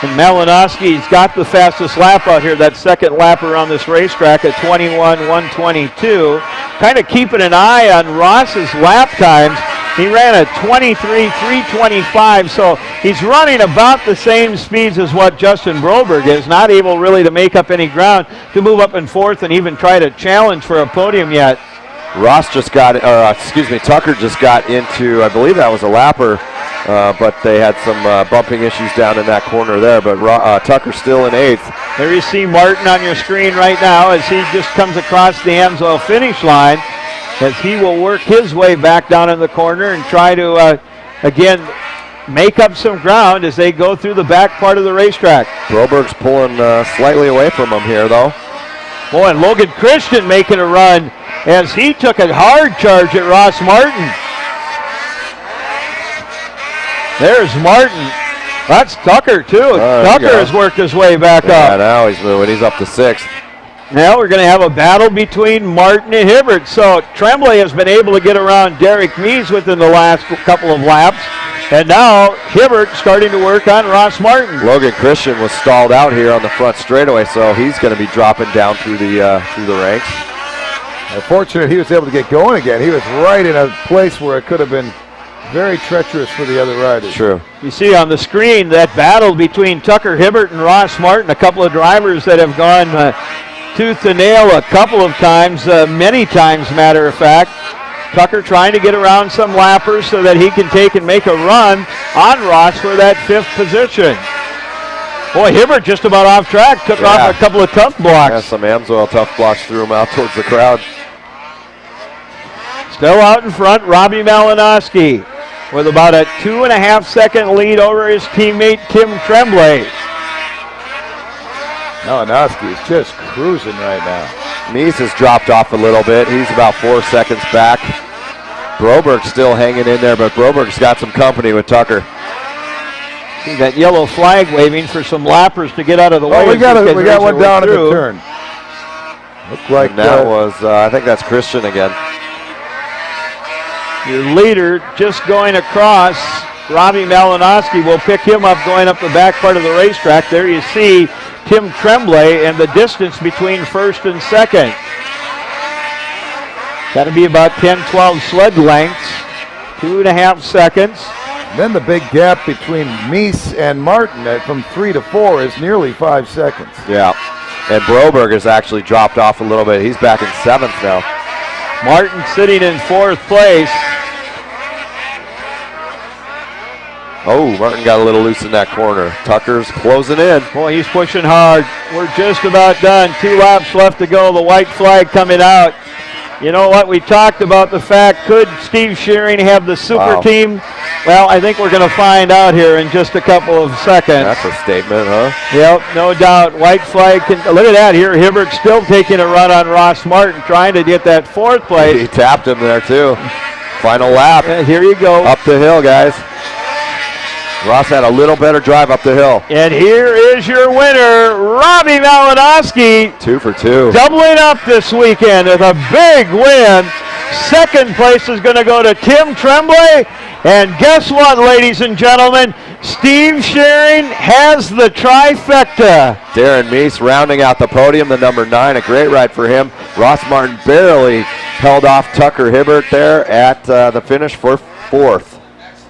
And Malinowski's got the fastest lap out here, that second lapper on this racetrack at 21:122. Kind of keeping an eye on Ross's lap times. He ran a 23:325, so he's running about the same speeds as what Justin Broberg is, not able really to make up any ground to move up in fourth and even try to challenge for a podium yet. Ross just got, Tucker just got into, I believe that was a lapper, but they had some bumping issues down in that corner there, but Tucker's still in eighth. There you see Martin on your screen right now as he just comes across the AMSOIL finish line, as he will work his way back down in the corner and try to, again, make up some ground as they go through the back part of the racetrack. Broberg's pulling slightly away from him here, though. Boy, and Logan Christian making a run as he took a hard charge at Ross Martin. There's Martin. That's Tucker, too. Tucker has worked his way back up. Yeah, now he's moving. He's up to sixth. Now we're going to have a battle between Martin and Hibbert. So Tremblay has been able to get around Derek Mies within the last couple of laps. And now Hibbert starting to work on Ross Martin. Logan Christian was stalled out here on the front straightaway, so he's going to be dropping down through the ranks. Fortunate he was able to get going again. He was right in a place where it could have been very treacherous for the other riders. True. You see on the screen that battle between Tucker Hibbert and Ross Martin, a couple of drivers that have gone tooth and nail a couple of times, many times, matter of fact. Tucker trying to get around some lappers so that he can take and make a run on Ross for that fifth position. Boy, Hibbert just about off track, took off a couple of tough blocks. Yeah, some AMSOIL tough blocks threw him out towards the crowd. Still out in front, Robbie Malinowski with about a 2.5 second lead over his teammate Tim Tremblay. Malinowski is just cruising right now. Mies has dropped off a little bit. He's about 4 seconds back. Broberg's still hanging in there, but Broberg's got some company with Tucker. See that yellow flag waving for some lappers to get out of the way. We got one down at the turn. Looked like and that was, I think that's Christian again. Your leader just going across. Robbie Malinowski will pick him up going up the back part of the racetrack. There you see Tim Tremblay and the distance between first and second. Got to be about 10-12 sled lengths, 2.5 seconds. Then the big gap between Mies and Martin from 3 to 4 is nearly 5 seconds. Yeah, and Broberg has actually dropped off a little bit. He's back in 7th now. Martin sitting in 4th place. Oh, Martin got a little loose in that corner. Tucker's closing in. Boy, he's pushing hard. We're just about done. 2 laps left to go. The white flag coming out. You know what? We talked about the fact, could Steve Shearing have the super team? Well, I think we're going to find out here in just a couple of seconds. That's a statement, huh? Yep, no doubt. White flag. Look at that here. Hibbert still taking a run on Ross Martin, trying to get that 4th place. He tapped him there, too. Final lap. Here you go. Up the hill, guys. Ross had a little better drive up the hill. And here is your winner, Robbie Malinowski. 2 for 2. Doubling up this weekend with a big win. 2nd place is going to go to Tim Tremblay. And guess what, ladies and gentlemen? Steve Shearing has the trifecta. Darren Meese rounding out the podium, the number 9. A great ride for him. Ross Martin barely held off Tucker Hibbert there at the finish for 4th.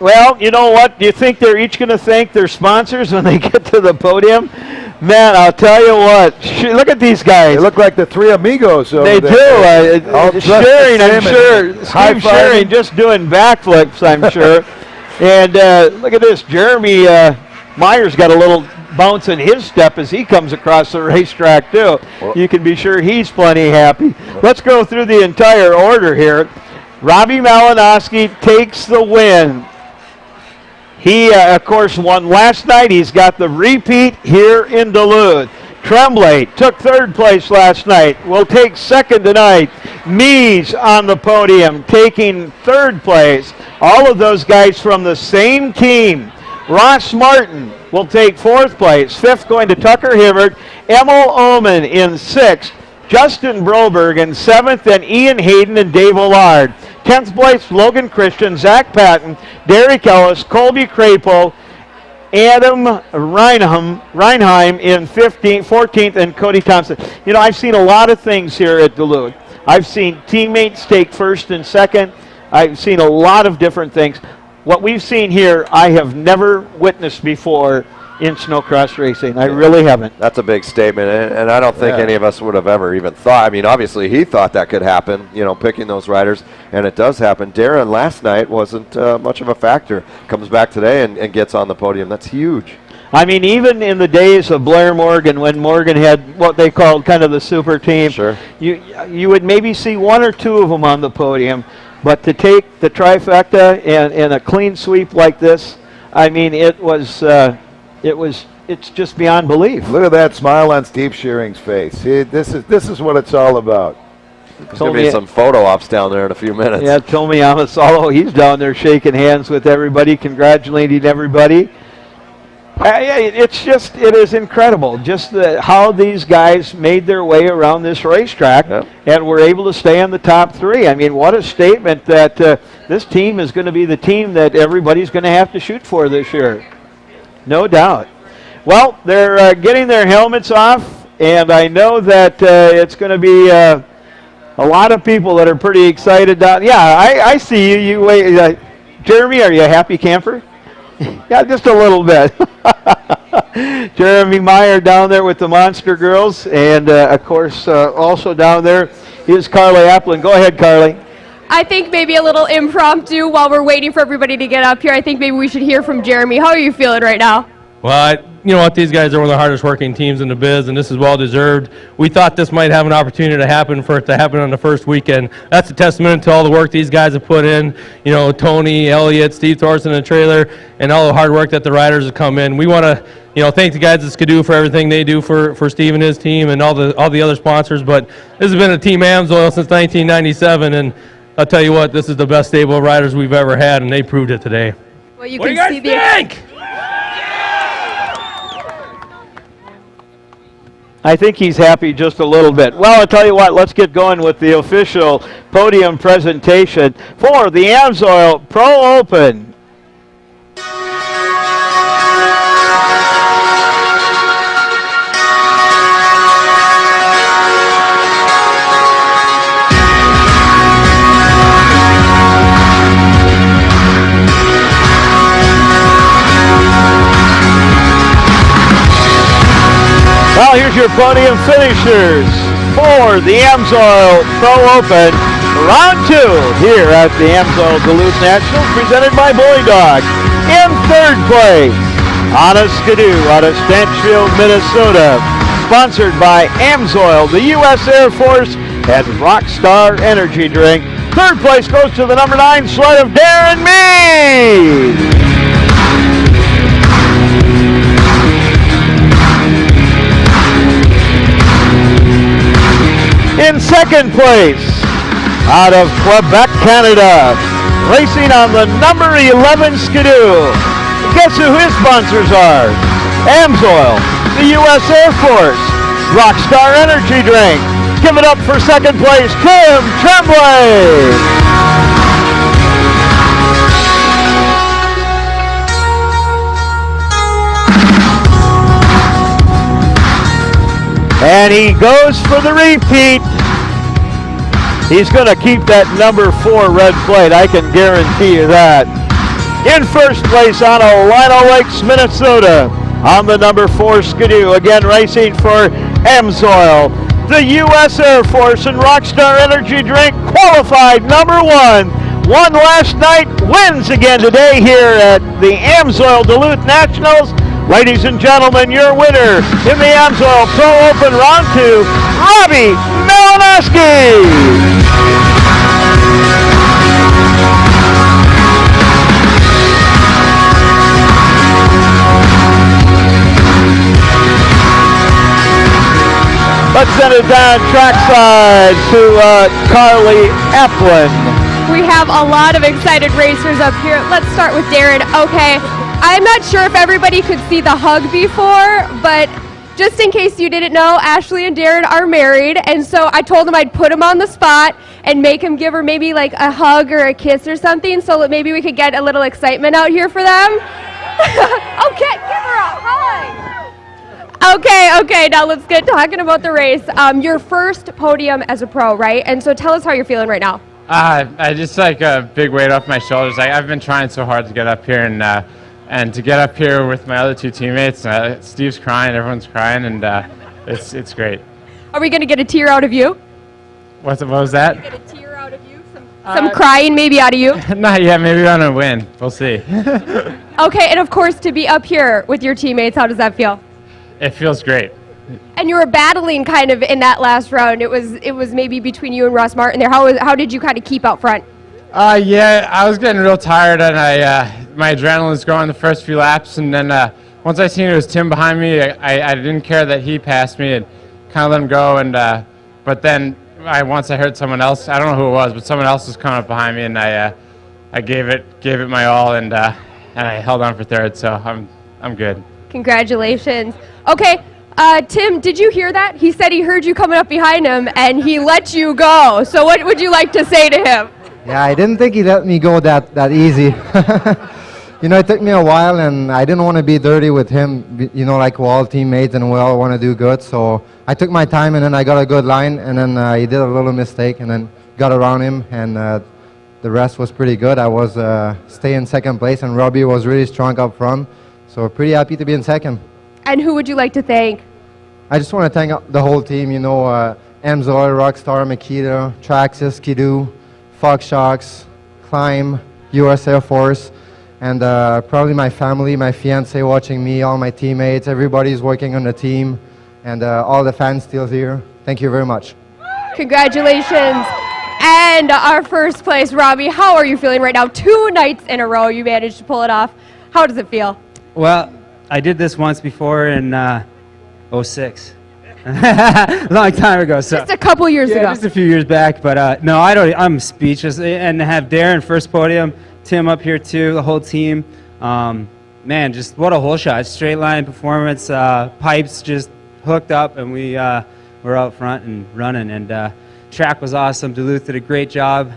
Well, you know what? Do you think they're each going to thank their sponsors when they get to the podium? Man, I'll tell you what. Look at these guys. They look like the three amigos over They there. do. Shearing, I'm sure. Steve Shearing just doing backflips, I'm sure. And look at this. Jeremy Meyer's got a little bounce in his step as he comes across the racetrack, too. You can be sure he's plenty happy. Let's go through the entire order here. Robbie Malinowski takes the win. He, of course, won last night. He's got the repeat here in Duluth. Tremblay took 3rd place last night. Will take 2nd tonight. Mees on the podium, taking 3rd place. All of those guys from the same team. Ross Martin will take 4th place. 5th going to Tucker Hibbert. Emil Oman in 6th. Justin Broberg in 7th, and Ian Hayden and Dave Allard. 10th place, Logan Christian, Zach Patton, Derek Ellis, Colby Crapo, Adam Reinheim in 14th, and Cody Thompson. You know, I've seen a lot of things here at Duluth. I've seen teammates take 1st and 2nd. I've seen a lot of different things. What we've seen here, I have never witnessed before in snowcross racing. I really haven't. That's a big statement, and I don't think any of us would have ever even thought. I mean, obviously he thought that could happen, you know, picking those riders, and it does happen. Darren last night wasn't much of a factor. Comes back today and gets on the podium. That's huge. I mean, even in the days of Blair Morgan, when Morgan had what they called kind of the super team, you would maybe see 1 or 2 of them on the podium. But to take the trifecta and a clean sweep like this, I mean, it's just beyond belief. Look at that smile on Steve Shearing's face. This is what it's all about. There's going to be some photo ops down there in a few minutes. Yeah, Tommy Amasalo, he's down there shaking hands with everybody, congratulating everybody. It is incredible just how these guys made their way around this racetrack and were able to stay in the top 3. I mean, what a statement that this team is going to be the team that everybody's going to have to shoot for this year. No doubt. Well, they're getting their helmets off, and I know that it's going to be a lot of people that are pretty excited. I see you. You wait, Jeremy, are you a happy camper? Yeah, just a little bit. Jeremy Meyer down there with the Monster Girls, and of course also down there is Carly Applin. Go ahead, Carly. I think maybe a little impromptu while we're waiting for everybody to get up here. I think maybe we should hear from Jeremy. How are you feeling right now? Well, you know what, these guys are one of the hardest working teams in the biz, and this is well deserved. We thought this might have an opportunity to happen for it to happen on the first weekend. That's a testament to all the work these guys have put in. You know, Tony, Elliott, Steve Thorson in the trailer, and all the hard work that the riders have come in. We want to, you know, thank the guys at Skidoo for everything they do for Steve and his team and all the other sponsors. But this has been a Team AMSOIL since 1997, and I'll tell you what, this is the best stable of riders we've ever had, and they proved it today. Well, you what can do you guys think? I think he's happy just a little bit. Well, I'll tell you what, let's get going with the official podium presentation for the AMSOIL Pro Open. Well, here's your podium finishers for the AMSOIL Pro Open Round 2 here at the AMSOIL Duluth National, presented by Bully Dog. In 3rd place, Anna Skidoo out of Stanchfield, Minnesota, sponsored by AMSOIL, the U.S. Air Force, and Rockstar Energy Drink. Third place goes to the number 9 sled of Darren Meade. In second place, out of Quebec, Canada, racing on the number 11 Skidoo. Guess who his sponsors are? AMSOIL, the U.S. Air Force, Rockstar Energy Drink. Give it up for second place, Tim Tremblay. And he goes for the repeat. He's going to keep that number 4 red plate, I can guarantee you that. In first place on Lino Lakes, Minnesota, on the number 4 Skidoo, again racing for AMSOIL, the U.S. Air Force, and Rockstar Energy Drink, qualified number 1. Won last night, wins again today here at the AMSOIL Duluth Nationals. Ladies and gentlemen, your winner in the AMSOIL Pro Open Round 2, Robbie Malinowski. Let's send it down trackside to Carly Applin. We have a lot of excited racers up here. Let's start with Darren. Okay, I'm not sure if everybody could see the hug before, but just in case you didn't know, Ashley and Darren are married, and so I told him I'd put him on the spot and make him give her maybe like a hug or a kiss or something, so that maybe we could get a little excitement out here for them. Okay, give her a hug. Okay, now let's get talking about the race. Your first podium as a pro, right? And so tell us how you're feeling right now. I just like a big weight off my shoulders. I've been trying so hard to get up here, and to get up here with my other 2 teammates. Steve's crying, everyone's crying, and it's great. Are we going to get a tear out of you? What was that? Get a tear out of you? Some crying maybe out of you? Not yet, maybe on a win. We'll see. Okay, and of course to be up here with your teammates, how does that feel? It feels great. And you were battling kind of in that last round. It was maybe between you and Ross Martin there. How did you kind of keep out front? Yeah, I was getting real tired, and my adrenaline was going the first few laps, and then once I seen it was Tim behind me, I didn't care that he passed me and kind of let him go, and but then once I heard someone else, I don't know who it was, but someone else was coming up behind me, and I gave it my all, and I held on for third, so I'm good. Congratulations. Okay, Tim, did you hear that? He said he heard you coming up behind him, and he let you go. So what would you like to say to him? Yeah, I didn't think he let me go that easy. You know, it took me a while, and I didn't want to be dirty with him. You know, like we're all teammates, and we all want to do good. So I took my time, and then I got a good line, and then he did a little mistake, and then got around him, and the rest was pretty good. I was staying in second place, and Robbie was really strong up front. So pretty happy to be in second. And who would you like to thank? I just want to thank the whole team, you know, AMSOIL, Rockstar, Makita, Traxxas, Skidoo, Fox Shocks, Climb, U.S. Air Force, and probably my family, my fiance watching me, all my teammates, everybody's working on the team, and all the fans still here. Thank you very much. Congratulations. And our first place, Robbie, how are you feeling right now? 2 nights in a row you managed to pull it off. How does it feel? Well, I did this once before in 06. A long time ago. So just a couple years ago. Just a few years back, but no, I'm speechless. And to have Darren first podium, Tim up here too, the whole team. Man, just what a whole shot. Straight line performance, pipes just hooked up, and we were out front and running. And track was awesome. Duluth did a great job.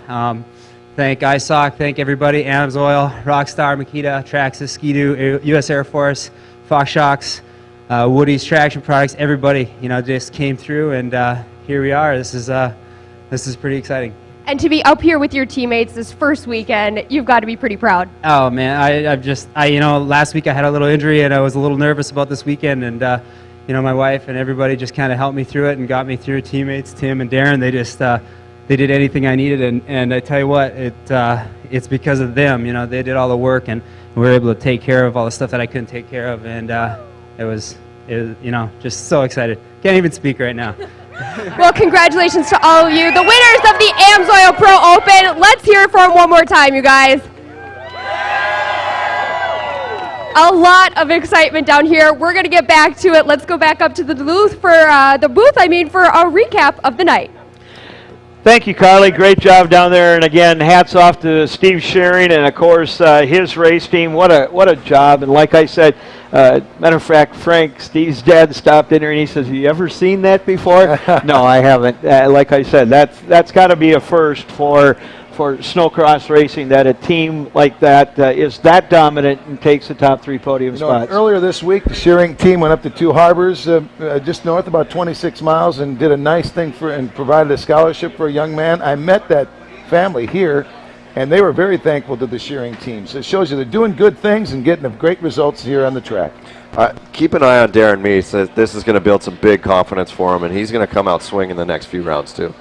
Thank ISOC, thank everybody, AMSOIL, Rockstar, Makita, Traxxas, Skidoo, U.S. Air Force, Fox Shocks, Woody's Traction Products, everybody, you know, just came through, and here we are. This is pretty exciting. And to be up here with your teammates this first weekend, you've got to be pretty proud. Oh man, you know, last week I had a little injury, and I was a little nervous about this weekend, and you know, my wife and everybody just kind of helped me through it and got me through. Teammates, Tim and Darren, they just they did anything I needed, and I tell you what, it's because of them. You know, they did all the work, and we were able to take care of all the stuff that I couldn't take care of, and it was, you know, just so excited. Can't even speak right now. Well, congratulations to all of you. The winners of the AMSOIL Pro Open. Let's hear it for them one more time, you guys. A lot of excitement down here. We're going to get back to it. Let's go back up to the Duluth for for a recap of the night. Thank you, Carly. Great job down there. And again, hats off to Steve Shearing and, of course, his race team. What a job. And like I said, matter of fact, Frank, Steve's dad, stopped in here and he says, "Have you ever seen that before?" No, I haven't. Like I said, that's got to be a first for Snocross racing, that a team like that is that dominant and takes the top 3 podium spots. Earlier this week, the Shearing team went up to 2 Harbors, just north, about 26 miles, and did a nice thing and provided a scholarship for a young man. I met that family here, and they were very thankful to the Shearing team. So it shows you they're doing good things and getting great results here on the track. Keep an eye on Darren Meese. This is going to build some big confidence for him, and he's going to come out swinging the next few rounds too.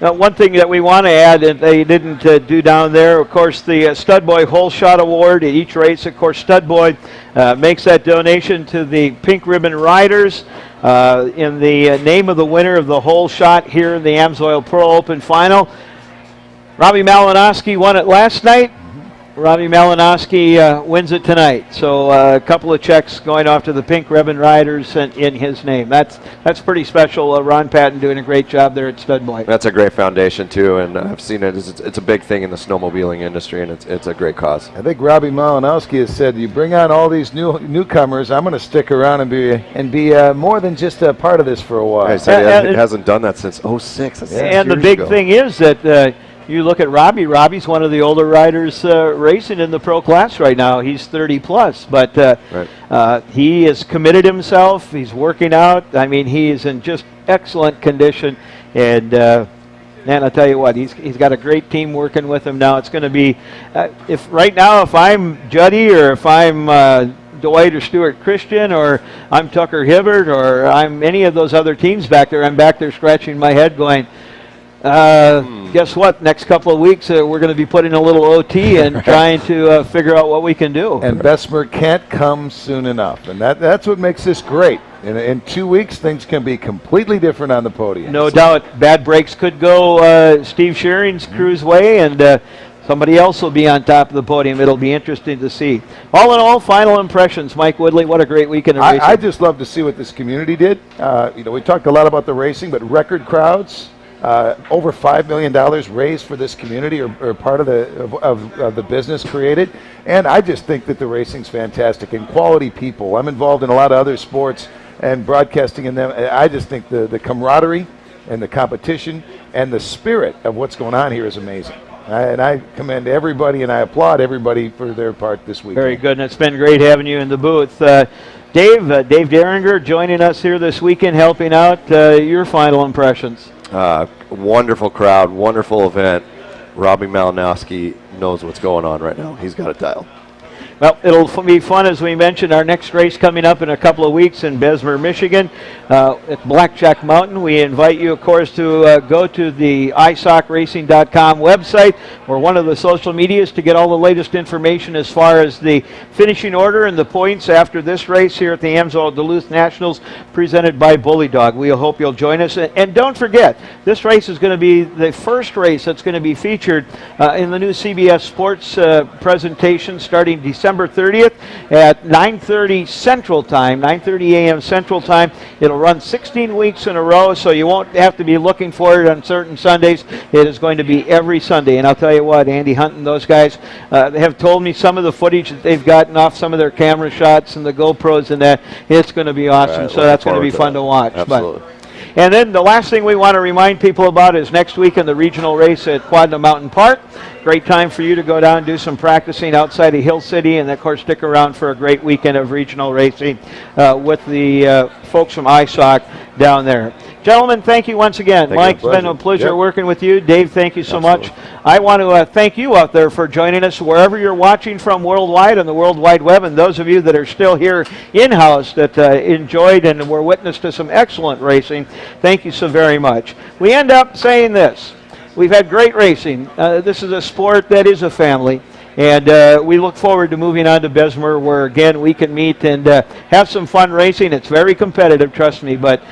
Now, one thing that we want to add that they didn't do down there, of course, the Stud Boy Hole Shot Award at each race. Of course, Stud Boy makes that donation to the Pink Ribbon Riders in the name of the winner of the hole shot here in the AMSOIL Pro Open Final. Robbie Malinowski won it last night. Robbie Malinowski wins it tonight. So a couple of checks going off to the Pink Ribbon Riders in his name. That's pretty special. Ron Patton doing a great job there at Stud Boy. That's a great foundation too, and I've seen it. It's a big thing in the snowmobiling industry, and it's a great cause. I think Robbie Malinowski has said, "You bring on all these newcomers, I'm going to stick around and be more than just a part of this for a while." He said he hasn't done that since '06. And the big thing is that. You look at Robbie. Robbie's one of the older riders racing in the pro class right now. He's 30 plus, but he has committed himself. He's working out. I mean, he is in just excellent condition. And man, I'll tell you what, he's got a great team working with him now. It's going to be if I'm Juddy, or if I'm Dwight or Stuart Christian, or I'm Tucker Hibbert, or I'm any of those other teams back there, I'm back there scratching my head going, guess what? Next couple of weeks, we're going to be putting a little OT and trying to figure out what we can do. And Bessemer can't come soon enough, and that's what makes this great. In 2 weeks, things can be completely different on the podium. No doubt. Bad breaks could go Steve Shearing's crew's way, and somebody else will be on top of the podium. It'll be interesting to see. All in all, final impressions. Mike Woodley, what a great weekend of racing. I just love to see what this community did. We talked a lot about the racing, but record crowds. Over $5 million raised for this community, or part of the business created, and I just think that the racing's fantastic and quality people. I'm involved in a lot of other sports and broadcasting in them. I just think the camaraderie and the competition and the spirit of what's going on here is amazing. And I commend everybody and I applaud everybody for their part this week. Very good, and it's been great having you in the booth. Dave Deringer joining us here this weekend, helping out. Your final impressions. Wonderful crowd, wonderful event. Robbie Malinowski knows what's going on right now. He's got it dialed. Well, it'll be fun, as we mentioned. Our next race coming up in a couple of weeks in Bessemer, Michigan, at Blackjack Mountain. We invite you, of course, to go to the isocracing.com website or one of the social medias to get all the latest information as far as the finishing order and the points after this race here at the AMSOIL Duluth Nationals, presented by Bully Dog. We hope you'll join us. And don't forget, this race is going to be the first race that's going to be featured in the new CBS Sports presentation starting December 30th at 9:30 Central Time, 9:30 a.m. Central Time. It'll run 16 weeks in a row, so you won't have to be looking for it on certain Sundays. It is going to be every Sunday. And I'll tell you what, Andy Hunt and those guys have told me some of the footage that they've gotten off some of their camera shots and the GoPros and that. It's going to be awesome, so that's going to be fun to watch. Absolutely. And then the last thing we want to remind people about is next week in the regional race at Quadna Mountain Park. Great time for you to go down and do some practicing outside of Hill City, and of course stick around for a great weekend of regional racing with the folks from ISOC down there. Gentlemen, thank you once again. Mike, it's been a pleasure working with you. Dave, thank you so much. I want to thank you out there for joining us wherever you're watching from worldwide on the World Wide Web, and those of you that are still here in-house that enjoyed and were witness to some excellent racing, thank you so very much. We end up saying this. We've had great racing. This is a sport that is a family. And we look forward to moving on to Bessemer, where, again, we can meet and have some fun racing. It's very competitive, trust me, but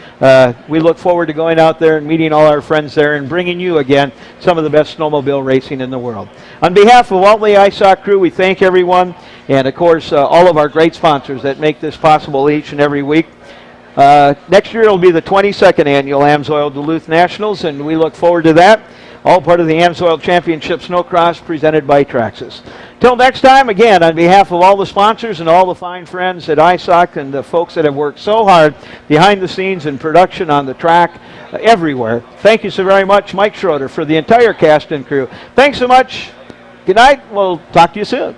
we look forward to going out there and meeting all our friends there and bringing you, again, some of the best snowmobile racing in the world. On behalf of all the ISOC crew, we thank everyone, and, of course, all of our great sponsors that make this possible each and every week. Next year will be the 22nd annual AMSOIL Duluth Nationals, and we look forward to that. All part of the AMSOIL Championship Snowcross presented by Traxxas. Till next time, again, on behalf of all the sponsors and all the fine friends at ISOC and the folks that have worked so hard behind the scenes in production on the track, everywhere, thank you so very much, Mike Schroeder, for the entire cast and crew. Thanks so much. Good night. We'll talk to you soon.